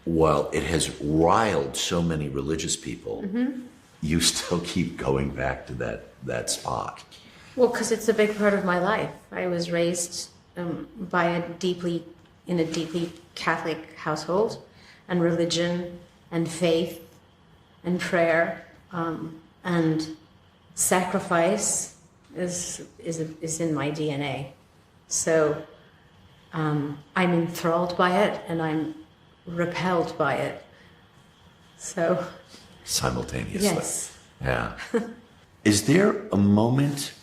while it has riled so many religious people, you still keep going back to that spot. Well, because it's a big part of my life. I was raised in a deeply Catholic household, and religion and faith and prayer and sacrifice is in my DNA. So I'm enthralled by it and I'm repelled by it. So Simultaneously. yes. Yeah. Is there a moment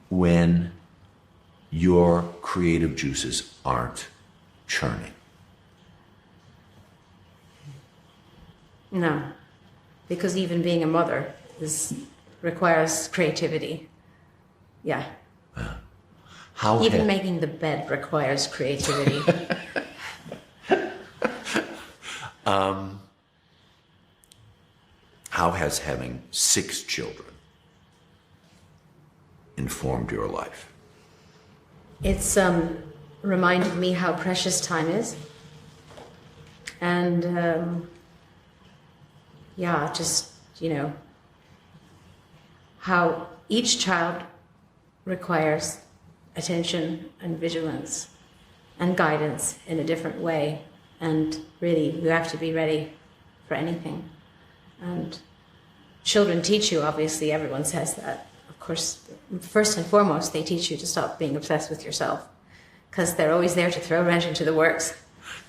when your creative juices aren't churning? No, because even being a mother is requires creativity. Yeah. How Even making the bed requires creativity. How has having 6 children informed your life? It's reminded me how precious time is. And just, how each child requires attention and vigilance and guidance in a different way. And really, you have to be ready for anything. And children teach you, obviously, everyone says that. Of course, first and foremost, they teach you to stop being obsessed with yourself, because they're always there to throw a wrench into the works.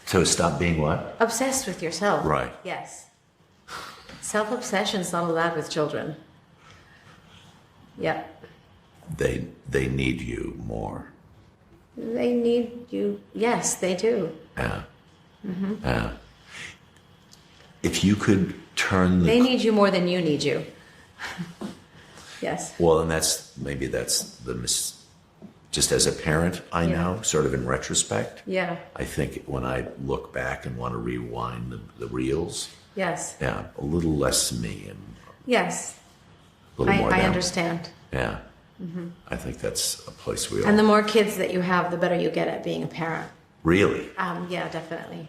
So stop being what? Obsessed with yourself. Right. Yes. Self-obsession's not allowed with children. Yeah. They need you more. They need you. Yes, they do. Yeah. Mm-hmm. Yeah. If you could turn They need you more than you need you. Yes. Well, and that's just as a parent, I know, sort of in retrospect. Yeah. I think when I look back and want to rewind the reels, Yes. yeah, a little less me and Yes. a little more I them. understand. Yeah. Mm-hmm. I think that's a place we all. And the more kids that you have, the better you get at being a parent. Really? Yeah, definitely.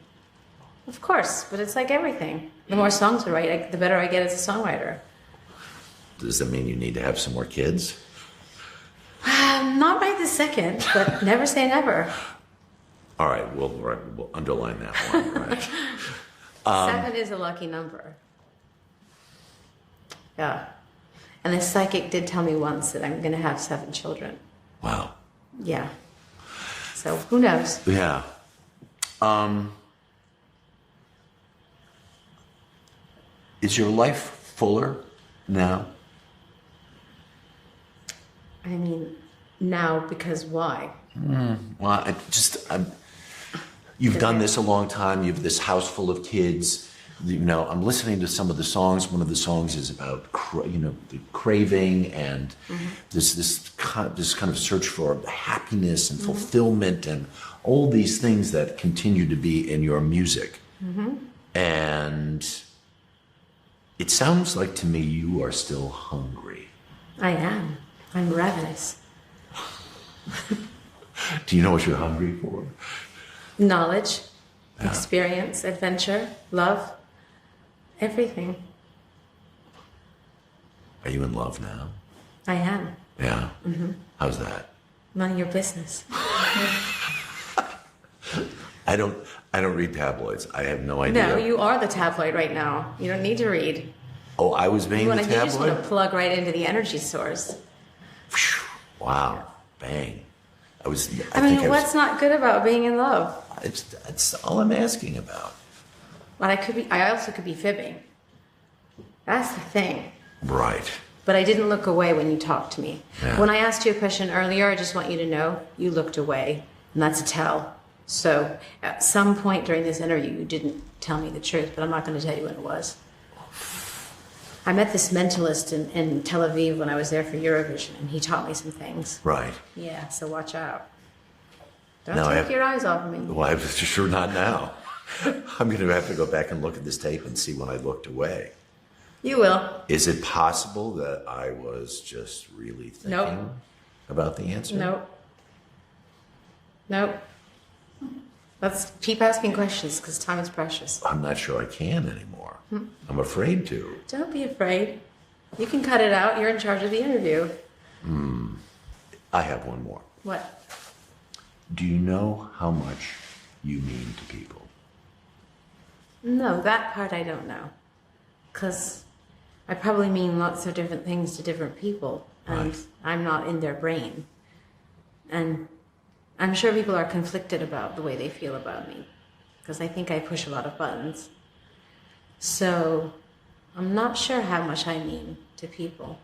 Of course, but it's like everything. The more songs I write, the better I get as a songwriter. Does that mean you need to have some more kids? Not right this second, but never say never. All right, we'll underline that one. Right. 7 is a lucky number. Yeah. And the psychic did tell me once that I'm going to have 7 children. Wow. Yeah. So who knows? Yeah. Is your life fuller now? I mean, now, because why? Well, you've done this a long time. You have this house full of kids. I'm listening to some of the songs. One of the songs is about, the craving and this kind of search for happiness and fulfillment and all these things that continue to be in your music. And it sounds like to me you are still hungry. I am. I'm ravenous. Do you know what you're hungry for? Knowledge, experience, adventure, love, everything. Are you in love now? I am. Yeah. How's that? None of your business. I don't read tabloids. I have no idea. No, you are the tabloid right now. You don't need to read. Oh, I was being the You just tabloid? want to plug right into the energy source. Wow. Bang. I mean, what's not good about being in love? It's all I'm asking about. But I also could be fibbing. That's the thing. Right. But I didn't look away when you talked to me. Yeah. When I asked you a question earlier, I just want you to know you looked away, and that's a tell. So at some point during this interview, you didn't tell me the truth, but I'm not going to tell you when it was. I met this mentalist in Tel Aviv when I was there for Eurovision, and he taught me some things. Right. Yeah, so watch out. Don't Now take your eyes off of me. Well, I'm sure not now. I'm going to have to go back and look at this tape and see when I looked away. You will. Is it possible that I was just really thinking about the answer? Nope. Let's keep asking questions because time is precious. I'm not sure I can anymore. I'm afraid to. Don't be afraid. You can cut it out. You're in charge of the interview. I have one more. What? Do you know how much you mean to people? No, that part I don't know. Because I probably mean lots of different things to different people. And I'm not in their brain. And I'm sure people are conflicted about the way they feel about me. Because I think I push a lot of buttons. So I'm not sure how much I mean to people.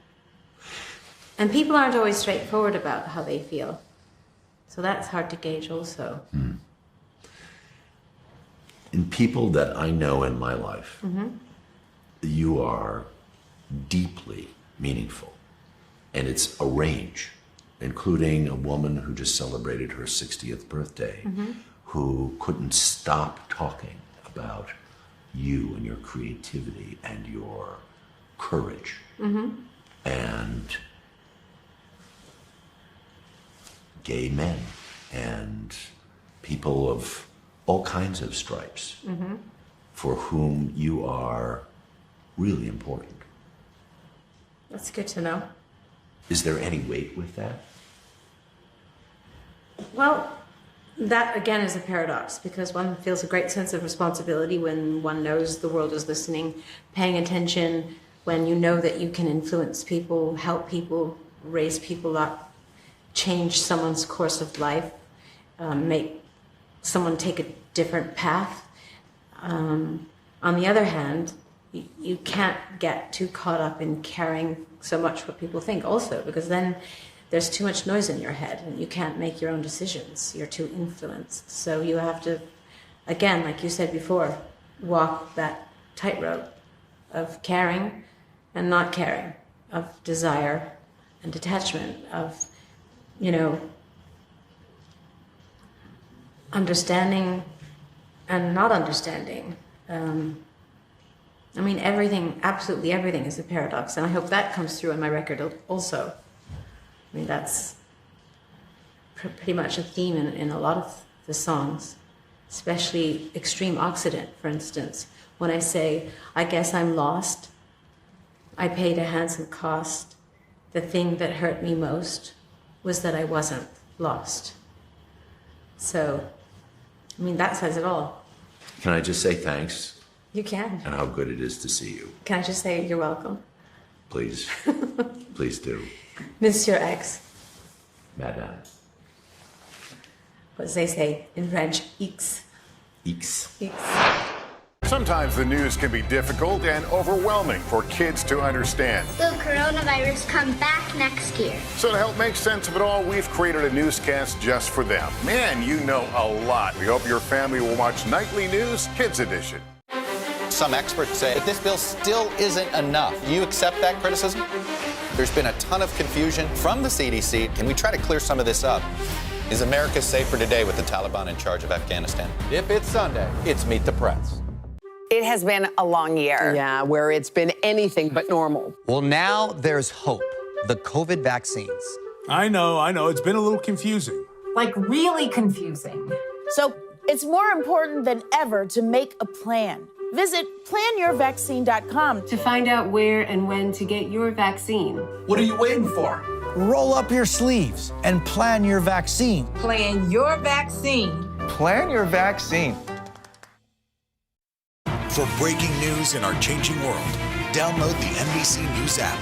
And people aren't always straightforward about how they feel. So that's hard to gauge also. In people that I know in my life, you are deeply meaningful. And it's a range, including a woman who just celebrated her 60th birthday, who couldn't stop talking about you and your creativity and your courage. And gay men and people of all kinds of stripes for whom you are really important. That's good to know. Is there any weight with that? Well, that again is a paradox because one feels a great sense of responsibility when one knows the world is listening, paying attention, when you know that you can influence people, help people, raise people up, change someone's course of life, make someone take a different path. On the other hand, you can't get too caught up in caring so much what people think also, because then there's too much noise in your head and you can't make your own decisions. You're too influenced. So you have to, again, like you said before, walk that tightrope of caring and not caring, of desire and detachment, of, you know, understanding and not understanding. I mean, everything, absolutely everything is a paradox, and I hope that comes through in my record also. I mean, that's pretty much a theme in a lot of the songs, especially Extreme Occident, for instance. When I say, I guess I'm lost, I paid a handsome cost. The thing that hurt me most was that I wasn't lost. So, I mean, that says it all. Can I just say thanks? You can. And how good it is to see you. Can I just say you're welcome? Please. Please do. Monsieur X. Madame. What they say in French, X. X. X. Sometimes the news can be difficult and overwhelming for kids to understand. Will coronavirus come back next year? So to help make sense of it all, we've created a newscast just for them. Man, you know a lot. We hope your family will watch Nightly News Kids Edition. Some experts say that this bill still isn't enough. Do you accept that criticism? There's been a ton of confusion from the CDC. Can we try to clear some of this up? Is America safer today with the Taliban in charge of Afghanistan? If it's Sunday, it's Meet the Press. It has been a long year. Yeah, where it's been anything but normal. Well, now there's hope. The COVID vaccines. I know. It's been a little confusing. Like, really confusing. So it's more important than ever to make a plan. Visit planyourvaccine.com to find out where and when to get your vaccine. What are you waiting for? Roll up your sleeves and plan your vaccine. Plan your vaccine. Plan your vaccine. For breaking news in our changing world, download the NBC News App.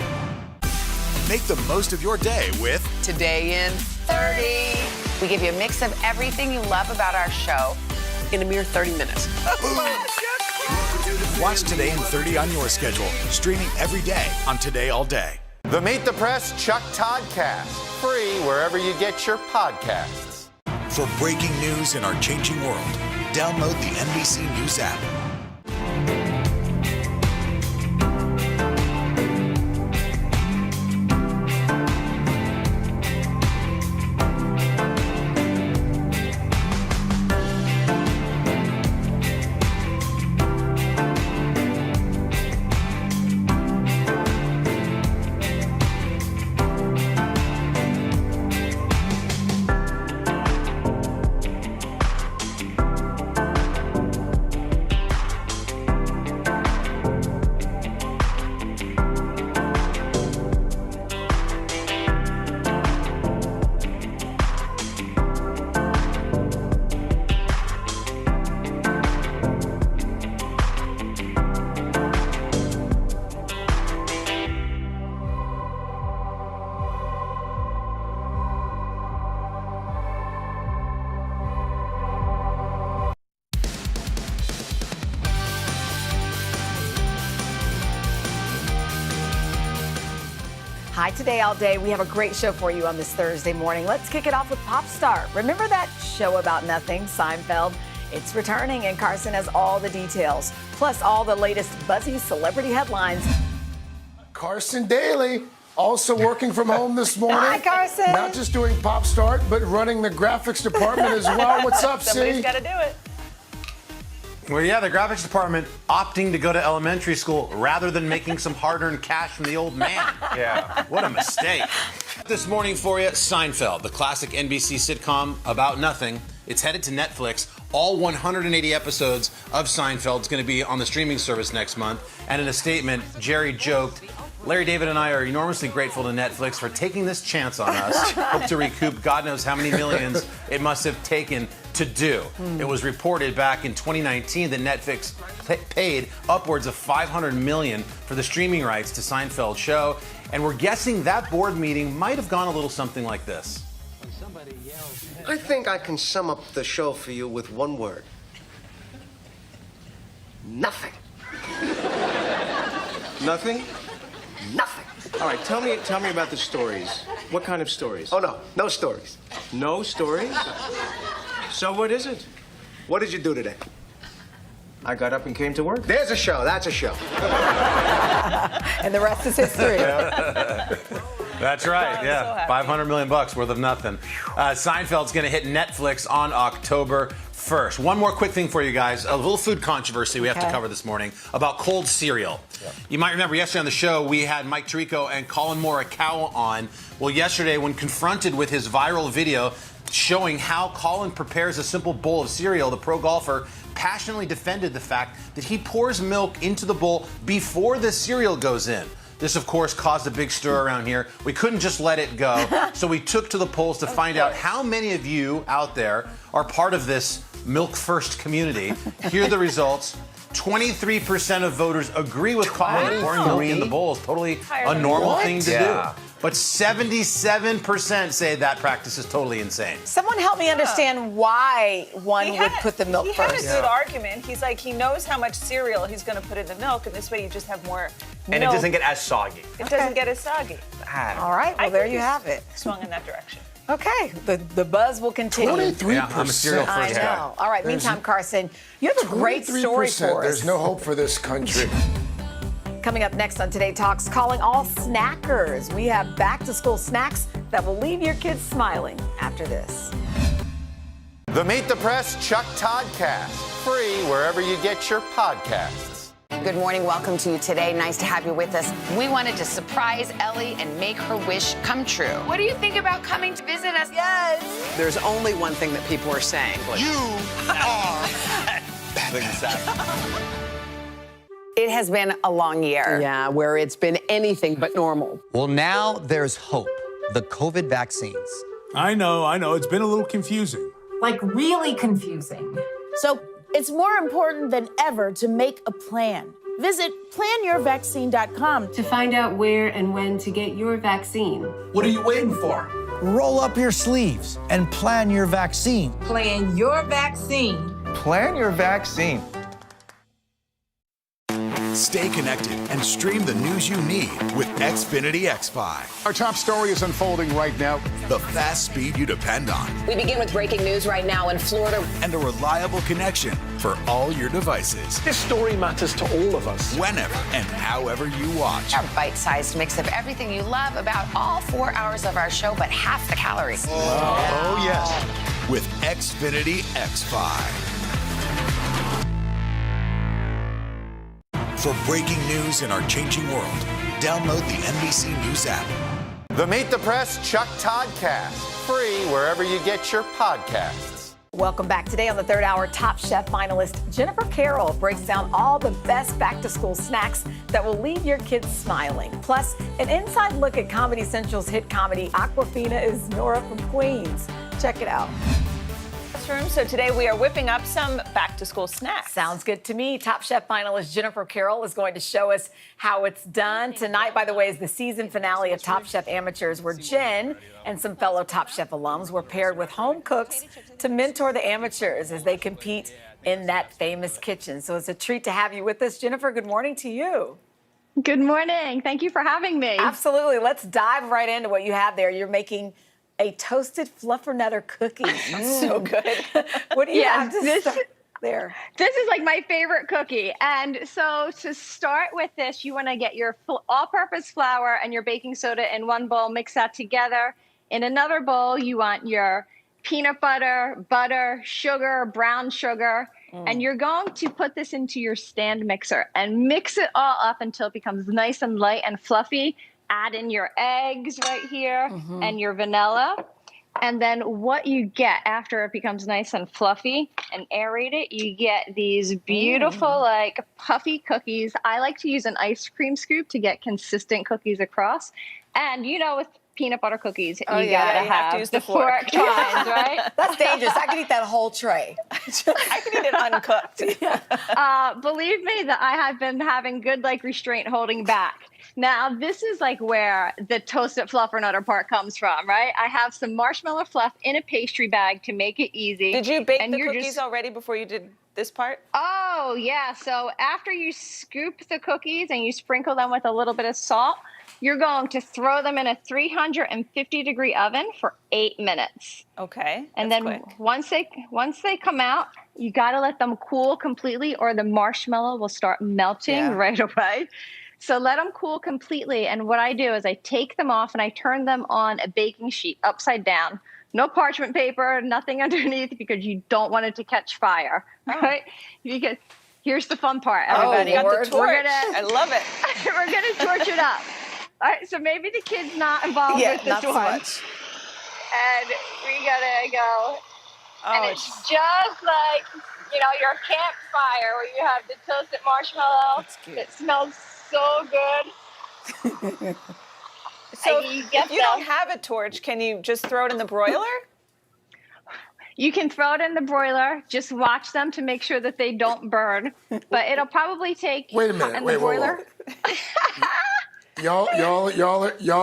Make the most of your day with Today in 30. We give you a mix of everything you love about our show in a mere 30 minutes. Watch Today in 30 on your schedule, streaming every day on Today All Day. The Meet the Press Chuck Toddcast, free wherever you get your podcasts. For breaking news in our changing world, download the NBC News App. Hi, Today All Day. We have a great show for you on this Thursday morning. Let's kick it off with Pop Star. Remember that show about nothing, Seinfeld? It's returning, and Carson has all the details, plus all the latest buzzy celebrity headlines. Carson Daly, also working from home this morning. Hi, Carson. Not just doing Pop Start, but running the graphics department as well. What's up, Somebody's C? got to do it. Well, yeah, the graphics department opting to go to elementary school rather than making some hard-earned cash from the old man. Yeah. What a mistake. This morning for you, Seinfeld, the classic NBC sitcom about nothing. It's headed to Netflix. All 180 episodes of Seinfeld is going to be on the streaming service next month. And in a statement, Jerry joked, Larry David and I are enormously grateful to Netflix for taking this chance on us. Hope to recoup God knows how many millions it must have taken to do. It was reported back in 2019 that Netflix paid upwards of $500 million for the streaming rights to Seinfeld show. And we're guessing that board meeting might have gone a little something like this. I think I can sum up the show for you with one word. Nothing. Nothing? Nothing. All right, tell me about the stories. What kind of stories? Oh, no stories. No stories? So what is it? What did you do today? I got up and came to work. There's a show. That's a show. And the rest is history. That's right, yeah. $500 million worth of nothing. Seinfeld's going to hit Netflix on October 1st. One more quick thing for you guys. A little food controversy we have to cover this morning about cold cereal. Yep. You might remember yesterday on the show, we had Mike Tirico and Colin Morikawa on. Well, yesterday, when confronted with his viral video showing how Colin prepares a simple bowl of cereal, the pro golfer passionately defended the fact that he pours milk into the bowl before the cereal goes in. This, of course, caused a big stir around here. We couldn't just let it go. So we took to the polls to find out how many of you out there are part of this milk first community. Here are the results. 23% of voters agree with Colin. Pouring milk in the bowl is totally a normal thing to do. But 77% say that practice is totally insane. Someone help me understand why one would put the milk He first. had a good argument. He's like, he knows how much cereal he's going to put in the milk, and this way you just have more milk. And it doesn't get as soggy. It doesn't get as soggy. All right, well, there you have it. Swung in that direction. Okay, the buzz will continue. 23%. Yeah, I'm a cereal I first guy. know. All right, meantime, Carson, you have a great story for us. There's no hope for this country. Coming up next on Today Talks, calling all snackers. We have back-to-school snacks that will leave your kids smiling after this. The Meet the Press Chuck Toddcast, free wherever you get your podcasts. Good morning. Welcome to Today. Nice to have you with us. We wanted to surprise Ellie and make her wish come true. What do you think about coming to visit us? Yes. There's only one thing that people are saying. You are It has been a long year. Yeah, where it's been anything but normal. Well, now there's hope. The COVID vaccines. I know. It's been a little confusing. Like really confusing. So it's more important than ever to make a plan. Visit planyourvaccine.com To find out where and when to get your vaccine. What are you waiting for? Roll up your sleeves and plan your vaccine. Plan your vaccine. Plan your vaccine. Stay connected and stream the news you need with Xfinity XFi. Our top story is unfolding right now. The fast speed you depend on. We begin with breaking news right now in Florida. And a reliable connection for all your devices. This story matters to all of us. Whenever and however you watch. Our bite-sized mix of everything you love about all 4 hours of our show, but half the calories. Oh yes. With Xfinity XFi. For breaking news in our changing world, download the Nbc News App. The Meet the Press Chuck Toddcast, free wherever you get your podcasts. Welcome back. Today on the third hour, Top Chef finalist Jennifer Carroll breaks down all the best back-to-school snacks that will leave your kids smiling. Plus, an inside look at Comedy Central's hit comedy Aquafina is Nora from Queens. Check it out. So today we are whipping up some back-to-school snacks. Sounds good to me. Top Chef finalist Jennifer Carroll is going to show us how it's done. Tonight, by the way, is the season finale of Top Chef Amateurs, where Jen and some fellow Top Chef alums were paired with home cooks to mentor the amateurs as they compete in that famous kitchen. So it's a treat to have you with us. Jennifer, good morning to you. Good morning. Thank you for having me. Absolutely. Let's dive right into what you have there. You're making a toasted fluffernutter cookie. So good. What do you have to start? There. This is like my favorite cookie. And so to start with this, you want to get your all-purpose flour and your baking soda in one bowl, mix that together. In another bowl, you want your peanut butter, sugar, brown sugar, and you're going to put this into your stand mixer and mix it all up until it becomes nice and light and fluffy. Add in your eggs right here and your vanilla. And then what you get after it becomes nice and fluffy and aerated, you get these beautiful, like, puffy cookies. I like to use an ice cream scoop to get consistent cookies across. And, you know, with peanut butter cookies, you gotta have to use the fork kinds, right? That's dangerous. I could eat that whole tray. I could eat it uncooked. Believe me that I have been having good, like, restraint holding back. Now, this is like where the toasted fluffernutter part comes from, right? I have some marshmallow fluff in a pastry bag to make it easy. Did you bake the cookies already before you did this part? Oh, yeah. So after you scoop the cookies and you sprinkle them with a little bit of salt, you're going to throw them in a 350-degree oven for 8 minutes. Okay. And then once they come out, you got to let them cool completely or the marshmallow will start melting right away. So let them cool completely. And what I do is I take them off and I turn them on a baking sheet upside down. No parchment paper, nothing underneath because you don't want it to catch fire, right? Because here's the fun part, everybody. Oh, got the torch. I love it. We're going to torch it up. All right, so maybe the kid's not involved with this not so one. much. And we got to go. And it's just like, you know, your campfire where you have the toasted marshmallow. That's cute. It smells so good. So if you don't have a torch, can you just throw it in the broiler? You can throw it in the broiler. Just watch them to make sure that they don't burn. But it'll probably take. Wait a minute. Wait. Y'all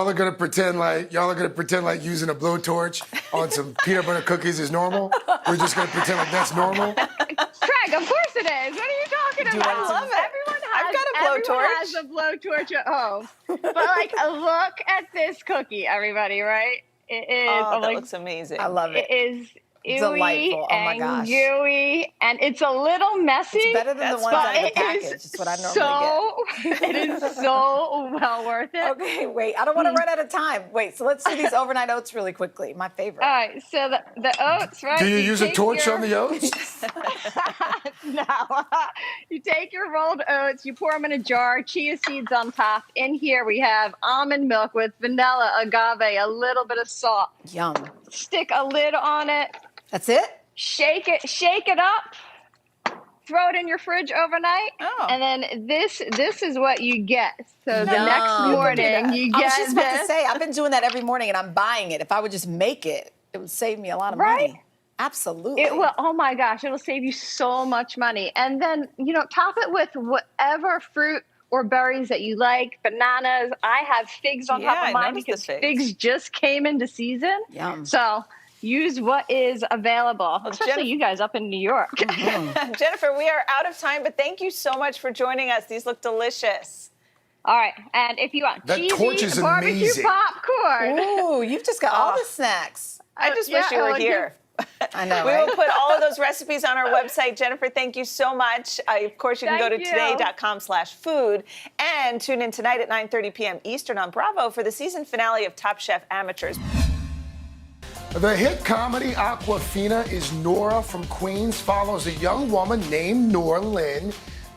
are gonna pretend like using a blowtorch on some peanut butter cookies is normal. We're just gonna pretend like that's normal. Craig, of course it is. What are you talking about? I love it. I've got a blowtorch. Everyone has a blowtorch at home. But like, look at this cookie, everybody. Right? It is. Oh, that looks amazing. I love it. It is. Delightful. Oh my gosh. Gooey, and it's a little messy. It's better than the ones out of the package. It's what I normally get. It is so well worth it. Okay, wait. I don't want to run out of time. Wait, so let's do these overnight oats really quickly. My favorite. All right, so the oats, right? Do you use a torch on the oats? No. You take your rolled oats, you pour them in a jar, chia seeds on top. In here we have almond milk with vanilla, agave, a little bit of salt. Yum. Stick a lid on it. That's it? Shake it up. Throw it in your fridge overnight. Oh. And then this is what you get. So the next morning you get I was just about to say, I've been doing that every morning and I'm buying it. If I would just make it, it would save me a lot of money. Absolutely. It will. Oh my gosh, it'll save you so much money. And then, you know, top it with whatever fruit or berries that you like, bananas. I have figs on top of mine because figs just came into season. Yum. So use what is available, especially you guys up in New York. Jennifer, we are out of time, but thank you so much for joining us. These look delicious. All right, and if you want cheesy barbecue popcorn. Ooh, you've just got all the snacks. I just wish you were here. I know, We will put all of those recipes on our website. Jennifer, thank you so much. Of course, you can go to today.com/food and tune in tonight at 9:30 p.m. Eastern on Bravo for the season finale of Top Chef Amateurs. The hit comedy Aquafina is Nora from Queens follows a young woman named Nora Lynn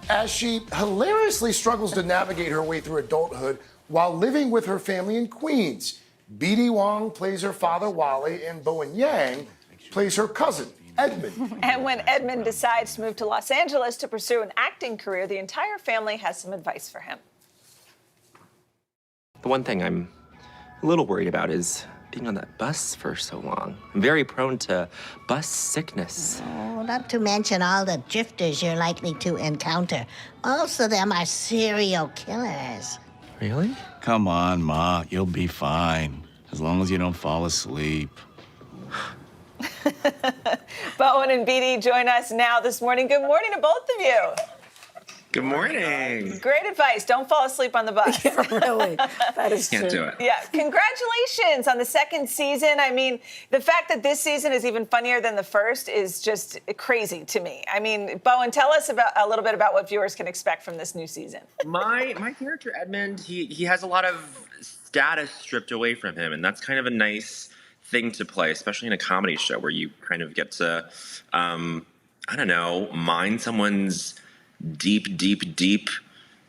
as she hilariously struggles to navigate her way through adulthood while living with her family in Queens. B.D. Wong plays her father, Wally, and Bowen Yang plays her cousin, Edmund. And when Edmund decides to move to Los Angeles to pursue an acting career, the entire family has some advice for him. The one thing I'm a little worried about is being on that bus for so long. I'm very prone to bus sickness. Oh, not to mention all the drifters you're likely to encounter. Most of them are serial killers. Really? Come on, Ma. You'll be fine. As long as you don't fall asleep. Bowen and BD join us now this morning. Good morning to both of you. Good morning. Great advice. Don't fall asleep on the bus. Yeah, really. That is Can't true. do it. Yeah, congratulations on the second season. I mean, the fact that this season is even funnier than the first is just crazy to me. I mean, Bowen, tell us a little bit about what viewers can expect from this new season. My character, Edmund, he has a lot of status stripped away from him, and that's kind of a nice thing to play, especially in a comedy show where you kind of get to, I don't know, mine someone's deep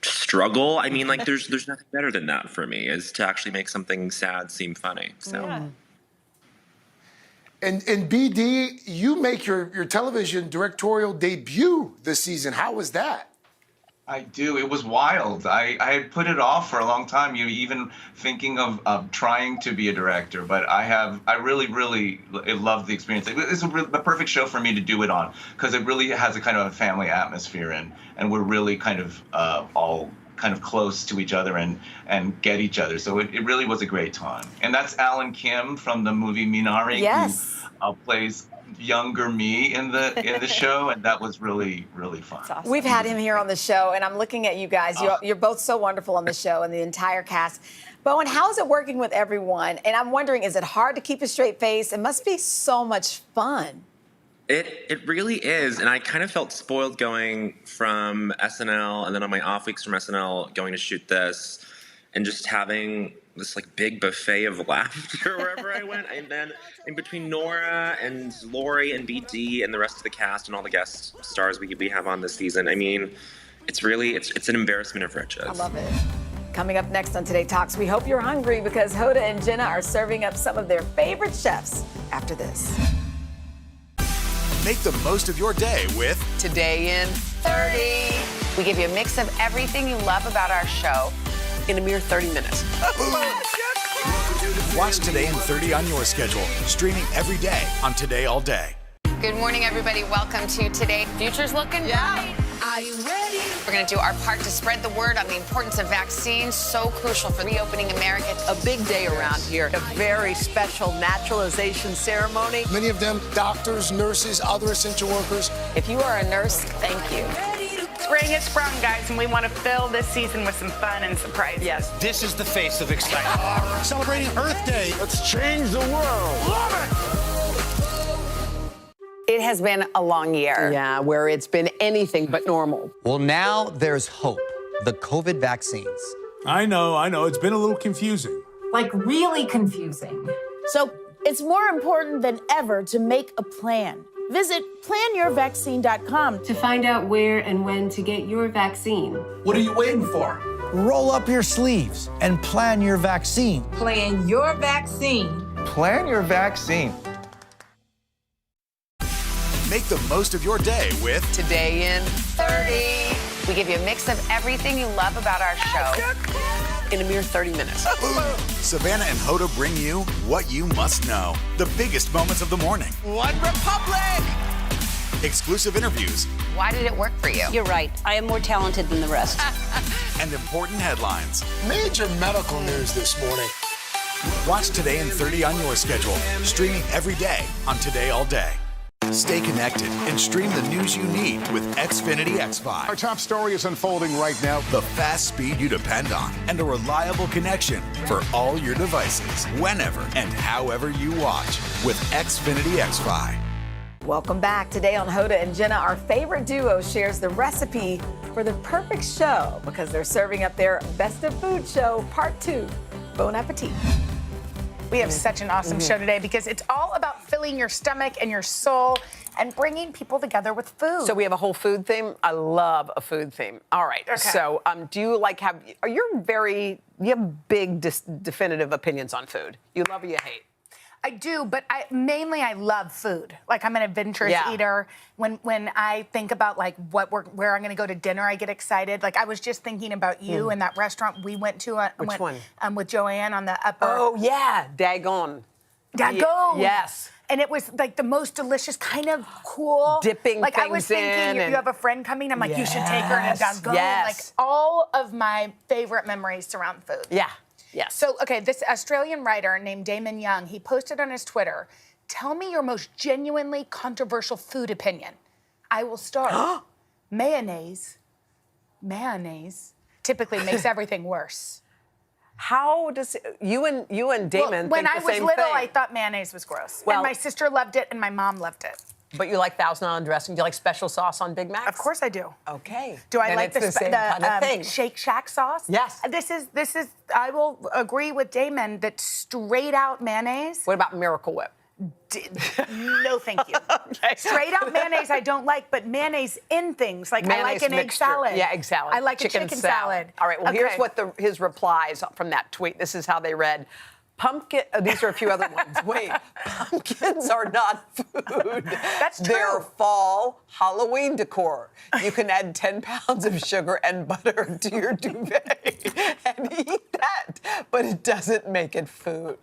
struggle. I mean, like, there's nothing better than that for me, is to actually make something sad seem funny. So. Yeah. And BD, you make your television directorial debut this season. How was that? I do. It was wild. I had put it off for a long time, even thinking of trying to be a director. But I really loved the experience. It's the perfect show for me to do it on, because it really has a kind of a family atmosphere, and we're really kind of all kind of close to each other and get each other. So it really was a great time. And that's Alan Kim from the movie Minari, yes, who plays younger me in the show, and that was really fun. Awesome. We've had him here on the show, and I'm looking at you guys. You're both so wonderful on the show, and the entire cast. Bowen, how is it working with everyone? And I'm wondering, is it hard to keep a straight face? It must be so much fun. It really is, and I kind of felt spoiled going from SNL, and then on my off weeks from SNL, going to shoot this, and just having this like big buffet of laughter wherever I went. And then in between Nora and Lori and BD and the rest of the cast and all the guest stars we have on this season, I mean, it's an embarrassment of riches. I love it. Coming up next on Today Talks, we hope you're hungry, because Hoda and Jenna are serving up some of their favorite chefs after this. Make the most of your day with Today in 30. We give you a mix of everything you love about our show in a mere 30 minutes. Watch Today in 30 on your schedule, streaming every day on Today All Day. Good morning, everybody. Welcome to Today. Future's looking bright. Are you ready? We're going to do our part to spread the word on the importance of vaccines, so crucial for reopening America. A big day around here, a very special naturalization ceremony. Many of them doctors, nurses, other essential workers. If you are a nurse, thank you. Spring has sprung, guys, and we want to fill this season with some fun and surprises. Yes. This is the face of excitement. Celebrating Earth Day. Let's change the world. Love It has been a long year. Yeah, where it's been anything but normal. Well, now there's hope. The COVID vaccines. I know. It's been a little confusing. Like, really confusing. So it's more important than ever to make a plan. Visit planyourvaccine.com To find out where and when to get your vaccine. What are you waiting for? Roll up your sleeves and plan your vaccine. Plan your vaccine. Plan your vaccine. Make the most of your day with Today in 30. We give you a mix of everything you love about our show in a mere 30 minutes. Savannah and Hoda bring you what you must know. The biggest moments of the morning. One Republic! Exclusive interviews. Why did it work for you? You're right. I am more talented than the rest. And important headlines. Major medical news this morning. Watch Today in 30 on your schedule, streaming every day on Today All Day. Stay connected and stream the news you need with Xfinity X5. Our top story is unfolding right now. The fast speed you depend on and a reliable connection for all your devices, whenever and however you watch with Xfinity X5. Welcome back. Today on Hoda and Jenna, our favorite duo shares the recipe for the perfect show, because they're serving up their Best of Food show, part 2. Bon appetit. We have such an awesome show today, because it's all about filling your stomach and your soul and bringing people together with food. So we have a whole food theme. I love a food theme. All right. Okay. So do you you have big definitive opinions on food? You love or you hate? I do, but mainly I love food. Like, I'm an adventurous eater. When I think about like where I'm going to go to dinner, I get excited. Like, I was just thinking about you and that restaurant we went to. Which one? With Joanne on the upper. Oh yeah, Dagon. Dagon. Yes. And it was like the most delicious, kind of cool. Dipping like things I was thinking, in you have a friend coming. I'm like, you should take her to Dagon. Yes. Like, all of my favorite memories surround food. Yeah. Yes. So, okay, this Australian writer named Damon Young, he posted on his Twitter, tell me your most genuinely controversial food opinion. I will start. Mayonnaise mayonnaise typically makes everything worse. How does you and Damon when think I the was same little, thing? I thought mayonnaise was gross. Well- And my sister loved it and my mom loved it. But you like Thousand Island dressing? Do you like special sauce on Big Macs? Of course I do. Okay. Do I Then like it's the same kind of thing. Shake Shack sauce? Yes. This is. I will agree with Damon that straight out mayonnaise. What about Miracle Whip? No, thank you. Okay. Straight out mayonnaise I don't like, but mayonnaise in things like I like an egg mixture. salad. Yeah, egg salad. I like a chicken salad. All right. Well, Okay. here's what his replies from that tweet. This is how they read. Pumpkin. These are a few other ones. Wait, pumpkins are not food. That's true. They're fall Halloween decor. You can add 10 pounds of sugar and butter to your duvet and eat that, but it doesn't make it food.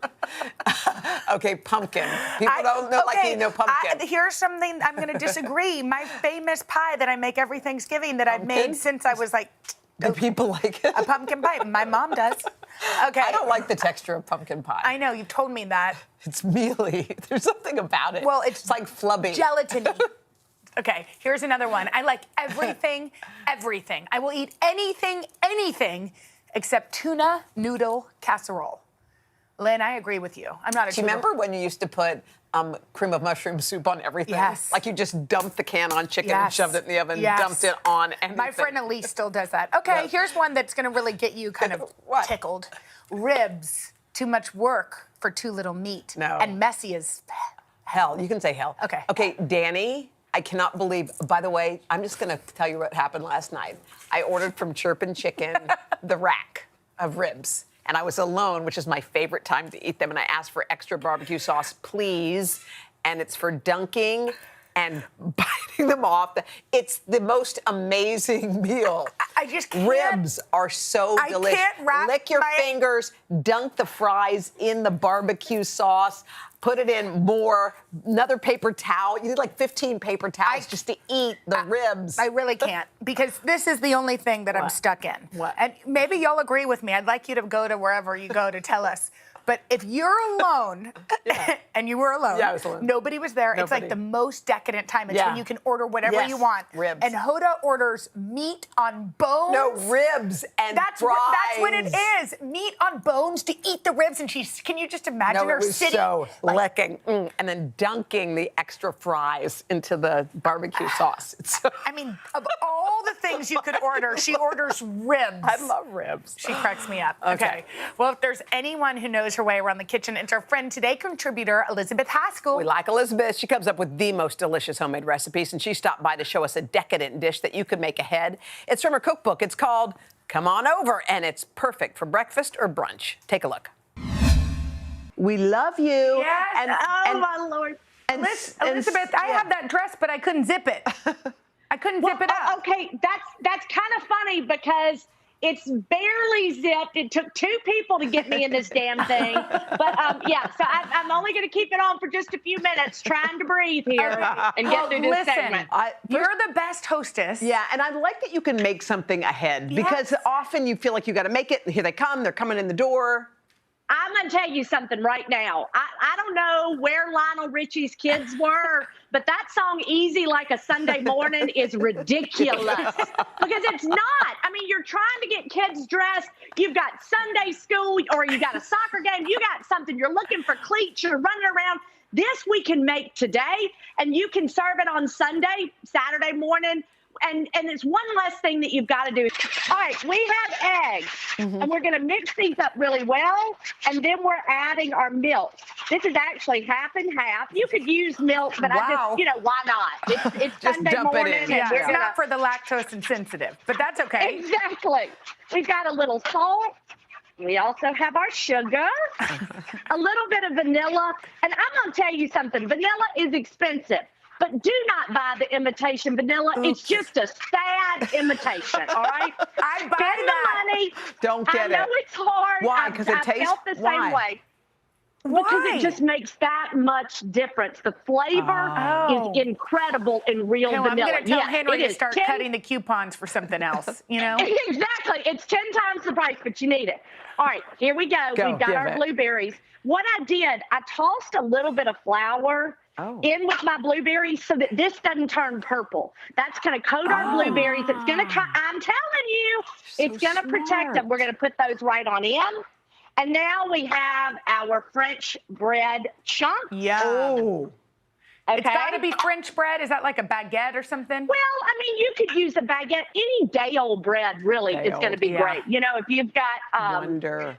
Okay, pumpkin. People don't know like you know pumpkin. Here's something I'm going to disagree. My famous pie that I make every Thanksgiving that I've made since I was like. Do people like it? A pumpkin pie. My mom does. Okay. I don't like the texture of pumpkin pie. I know, you've told me that. It's mealy. There's something about it. Well, it's like flubby. Gelatiny. Okay, here's another one. I like everything, everything. I will eat anything except tuna noodle casserole. Lynn, I agree with you. I'm not a Do you remember when you used to put cream of mushroom soup on everything? Yes. Like you just dumped the can on chicken and Yes. shoved it in the oven, Yes. dumped it on anything. My friend Elise still does that. Okay, Yes. here's one that's going to really get you kind of tickled. Ribs, too much work for too little meat. No. And messy as hell. You can say hell. Okay. Okay, Danny, I cannot believe. By the way, I'm just going to tell you what happened last night. I ordered from Chirpin Chicken the rack of ribs. And I was alone, which is my favorite time to eat them. And I asked for extra barbecue sauce, please. And it's for dunking and biting them off. It's the most amazing meal. I just can't. Ribs are so I delicious. can't wrap Lick your my- fingers, dunk the fries in the barbecue sauce, put it in more, another paper towel. You need like 15 paper towels just to eat the ribs. I really can't, because this is the only thing that I'm stuck in. What? And maybe you'll agree with me. I'd like you to go to wherever you go to tell us. But if you're alone, and you were alone, Yeah, I was alone. nobody was there, it's like Nobody. the most decadent time. It's Yeah. when you can order whatever Yes, you want. ribs. And Hoda orders meat on bones. No, ribs and That's what it is. Meat on bones to eat the ribs. And can you just imagine No, her it was sitting? so licking and then dunking the extra fries into the barbecue sauce. It's so, I mean, of all the things you could order, she orders ribs. I love ribs. She cracks me up. Okay. Well, if there's anyone who knows her way around the kitchen, it's our friend today, contributor Elizabeth Haskell. We like Elizabeth. She comes up with the most delicious homemade recipes, and she stopped by to show us a decadent dish that you could make ahead. It's from her cookbook. It's called Come On Over, and it's perfect for breakfast or brunch. Take a look. We love you. Yes. My Lord. Elizabeth, I have that dress, but I couldn't zip it. I couldn't zip it up. Okay, that's kind of funny because it's barely zipped. It took 2 people to get me in this damn thing. But yeah, so I'm only going to keep it on for just a few minutes, trying to breathe here and get through this segment. You're the best hostess. Yeah, and I like that you can make something ahead because often you feel like you got to make it. Here they come. They're coming in the door. I'm going to tell you something right now. I don't know where Lionel Richie's kids were, but that song Easy Like a Sunday Morning is ridiculous because it's not. I mean, you're trying to get kids dressed. You've got Sunday school or you got a soccer game. You got something. You're looking for cleats. You're running around. This we can make today, and you can serve it on Sunday, Saturday morning. And it's one less thing that you've got to do. All right, we have eggs, and we're going to mix these up really well, and then we're adding our milk. This is actually half and half. You could use milk, but I just, why not? It's Just Sunday dump it morning. in. And Yeah, we're it's not for the lactose insensitive, but that's okay. Exactly. We've got a little salt. We also have our sugar, a little bit of vanilla, and I'm going to tell you something. Vanilla is expensive. But do not buy the imitation vanilla. It's just a sad imitation, all right? I buy Spend that. the money. Don't get it. I know it's hard. Why? Because it tastes. I felt the why? same way. Because it just makes that much difference. The flavor is incredible in real No, vanilla. I'm going to tell Henry it to is start 10 cutting the coupons for something else, you know? Exactly. It's 10 times the price, but you need it. All right, here we go. We've got give our it. blueberries. What I did, I tossed a little bit of flour in with my blueberries so that this doesn't turn purple. That's going to coat our blueberries. It's going to, I'm telling you, it's going to protect them. We're going to put those right on in. And now we have our French bread chunks. Yeah. Okay. It's got to be French bread. Is that like a baguette or something? Well, I mean, you could use a baguette. Any day-old bread really is going to be great. You know, if you've got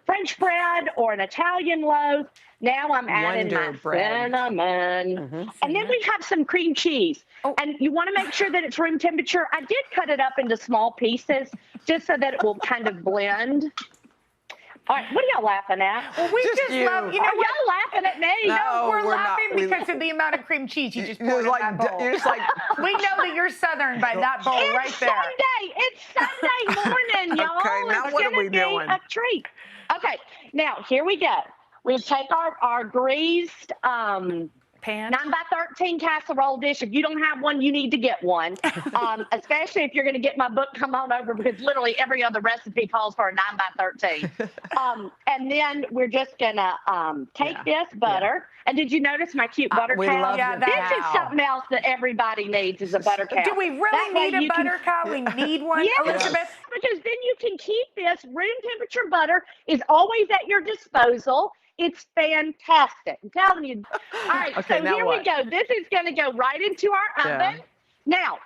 French bread or an Italian loaf. Now I'm adding my cinnamon. And then we have some cream cheese. And you want to make sure that it's room temperature. I did cut it up into small pieces just so that it will kind of blend. All right, what are y'all laughing at? Well, we just love, you know, y'all laughing at me? No, we're laughing because of the amount of cream cheese you just poured in that bowl. You're just like, we know that you're Southern by that bowl right there. It's Sunday morning, y'all. Okay, now it's what are we doing? A treat. Okay, now here we go. We take our greased pan 9x13 casserole dish. If you don't have one, you need to get one. Especially if you're going to get my book, come on over, because literally every other recipe calls for a 9x13. And then we're just going to take this butter. And did you notice my cute butter cow? This is something else that everybody needs is a butter cow. Do we really need a butter cow? We need one, Elizabeth? Because then you can keep this. Room temperature butter is always at your disposal. It's fantastic. I'm telling you. All right, so here we go. This is going to go right into our oven. Now,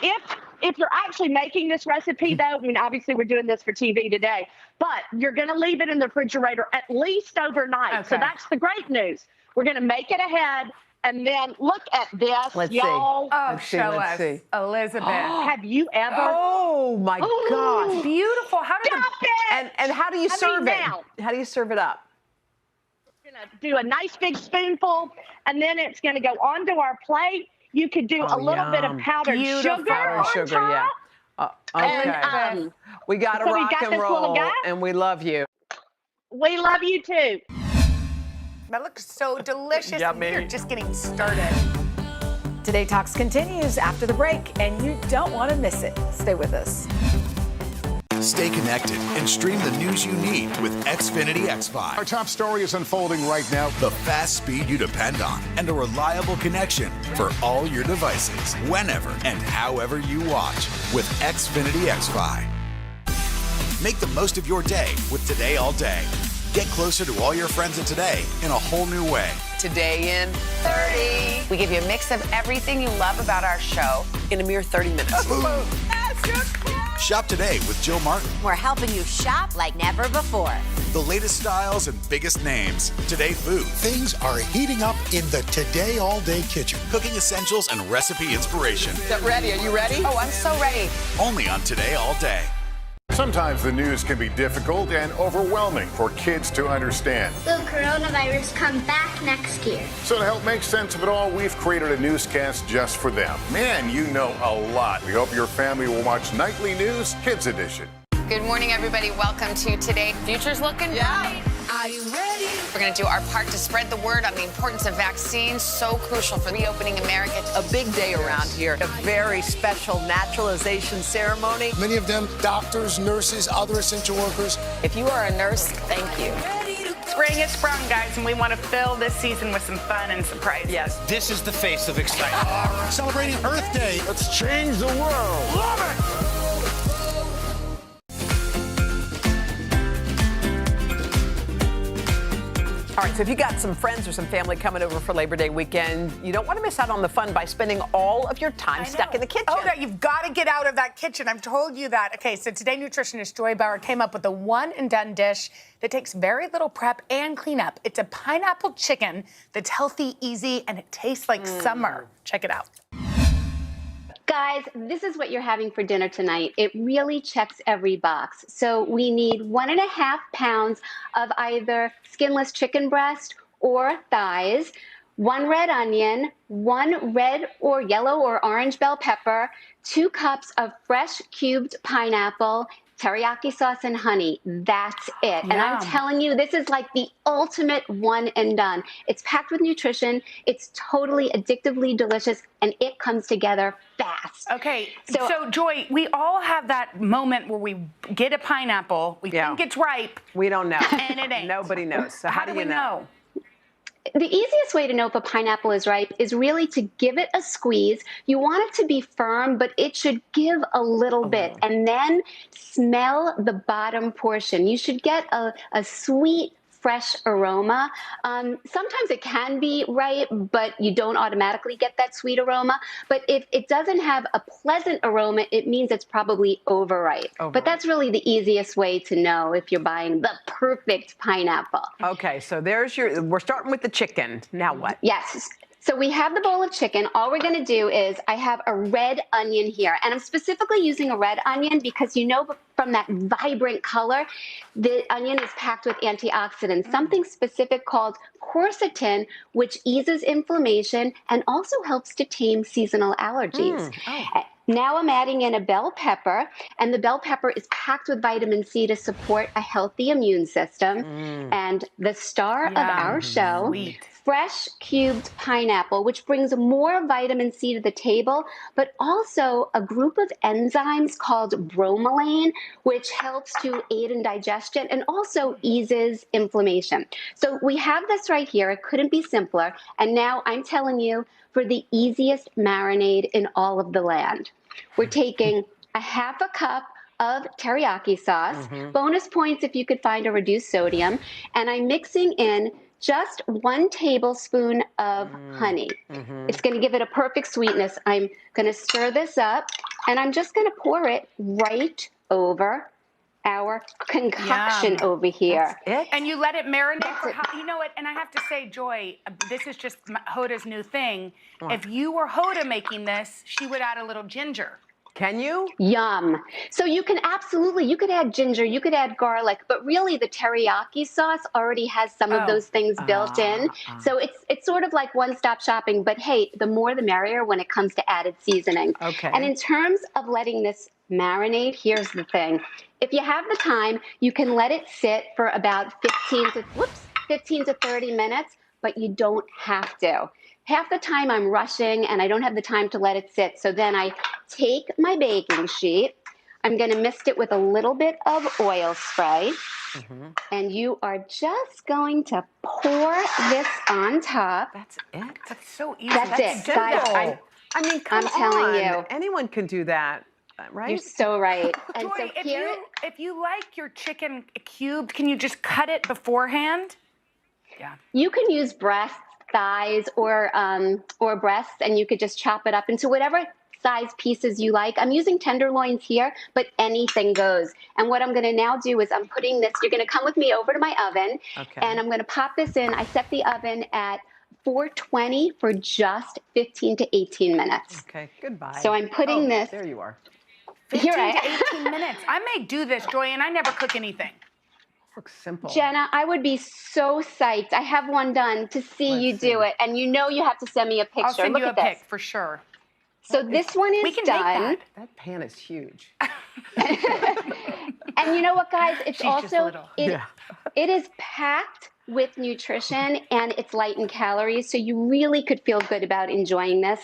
if you're actually making this recipe, though, I mean, obviously we're doing this for TV today, but you're going to leave it in the refrigerator at least overnight. So that's the great news. We're going to make it ahead. And then look at this, y'all. Oh, show us, Elizabeth. Have you ever? Oh my gosh, beautiful! How did and how do you serve it? How do you serve it up? Do a nice big spoonful, and then it's going to go onto our plate. You could do a little bit of powdered sugar on top. Okay. We got to rock and roll, and we love you. We love you too. That looks so delicious. Yummy. We're just getting started. Today Talks continues after the break, and you don't want to miss it. Stay with us. Stay connected and stream the news you need with Xfinity X5. Our top story is unfolding right now. The fast speed you depend on and a reliable connection for all your devices, whenever and however you watch with Xfinity X5. Make the most of your day with Today All Day. Get closer to all your friends at Today in a whole new way. Today in 30. We give you a mix of everything you love about our show in a mere 30 minutes. Shop today with Jill Martin. We're helping you shop like never before. The latest styles and biggest names. Today food. Things are heating up in the Today All Day kitchen. Cooking essentials and recipe inspiration. Is that ready? Are you ready? Oh, I'm so ready. Only on Today All Day. Sometimes the news can be difficult and overwhelming for kids to understand. Will coronavirus come back next year? So to help make sense of it all, we've created a newscast just for them. Man, you know a lot. We hope your family will watch Nightly News Kids Edition. Good morning, everybody. Welcome to Today. Future's looking bright. Are you ready? We're going to do our part to spread the word on the importance of vaccines, so crucial for reopening America. A big day around here. A very special naturalization ceremony. Many of them doctors, nurses, other essential workers. If you are a nurse, thank you. Spring has sprung, guys, and we want to fill this season with some fun and surprise. Yes. This is the face of excitement. Celebrating Earth Day. Let's change the world. Love it! All right, so if you got some friends or some family coming over for Labor Day weekend, you don't want to miss out on the fun by spending all of your time stuck in the kitchen. Oh, no, you've got to get out of that kitchen. I've told you that. Okay, so today nutritionist Joy Bauer came up with a one-and-done dish that takes very little prep and cleanup. It's a pineapple chicken that's healthy, easy, and it tastes like summer. Check it out. Guys, this is what you're having for dinner tonight. It really checks every box. So we need 1.5 pounds of either skinless chicken breast or thighs, 1 red onion, 1 red or yellow or orange bell pepper, 2 cups of fresh cubed pineapple, teriyaki sauce and honey. That's it. And I'm telling you, this is like the ultimate one and done. It's packed with nutrition. It's totally addictively delicious, and it comes together fast. Okay, so Joy, we all have that moment where we get a pineapple, we think it's ripe. We don't know. And it ain't. Nobody knows. So how do you know? The easiest way to know if a pineapple is ripe is really to give it a squeeze. You want it to be firm, but it should give a little bit. And then smell the bottom portion. You should get a sweet, fresh aroma. Sometimes it can be ripe, but you don't automatically get that sweet aroma. But if it doesn't have a pleasant aroma, it means it's probably overripe. But that's really the easiest way to know if you're buying the perfect pineapple. Okay, so we're starting with the chicken. Now what? Yes. So we have the bowl of chicken. All we're going to do is I have a red onion here. And I'm specifically using a red onion because you know from that vibrant color, the onion is packed with antioxidants, something specific called quercetin, which eases inflammation and also helps to tame seasonal allergies. Now I'm adding in a bell pepper, and the bell pepper is packed with vitamin C to support a healthy immune system. And the star of our show, fresh cubed pineapple, which brings more vitamin C to the table, but also a group of enzymes called bromelain, which helps to aid in digestion and also eases inflammation. So we have this right here. It couldn't be simpler. And now I'm telling you, for the easiest marinade in all of the land, we're taking a half a cup of teriyaki sauce, bonus points if you could find a reduced sodium, and I'm mixing in just 1 tablespoon of honey. It's going to give it a perfect sweetness. I'm going to stir this up, and I'm just going to pour it right over our concoction over here. That's it? And you let it marinate for how, you know what, and I have to say, Joy, this is just Hoda's new thing. If you were Hoda making this, she would add a little ginger. Can you? Yum. So you can absolutely, you could add ginger, you could add garlic, but really the teriyaki sauce already has some of those things built in. So it's sort of like one-stop shopping, but hey, the more the merrier when it comes to added seasoning. And in terms of letting this marinate, here's the thing. If you have the time, you can let it sit for about 15 to 30 minutes, but you don't have to. Half the time I'm rushing and I don't have the time to let it sit. So then I take my baking sheet. I'm going to mist it with a little bit of oil spray. And you are just going to pour this on top. That's it? That's so easy. That's it. Guys, I mean, come I'm telling you. Anyone can do that, right? You're so right. And Joy, so if you like your chicken cubed, can you just cut it beforehand? Yeah. You can use breasts, thighs, or breasts, and you could just chop it up into whatever size pieces you like. I'm using tenderloins here, but anything goes. And what I'm going to now do is I'm putting this, you're going to come with me over to my oven, and I'm going to pop this in. I set the oven at 420 for just 15 to 18 minutes. Okay, goodbye. So I'm putting this. There you are. 15 to 18 minutes. I may do this, Joy, and I never cook anything. Looks simple. Jenna, I would be so psyched. I have one done to see you do it, and you know you have to send me a picture. I'll send Look you at a this. pic for sure. So this one is we can done. Make that pan is huge. And you know what, guys? It's She's just also little. it is packed with nutrition and it's light in calories, so you really could feel good about enjoying this.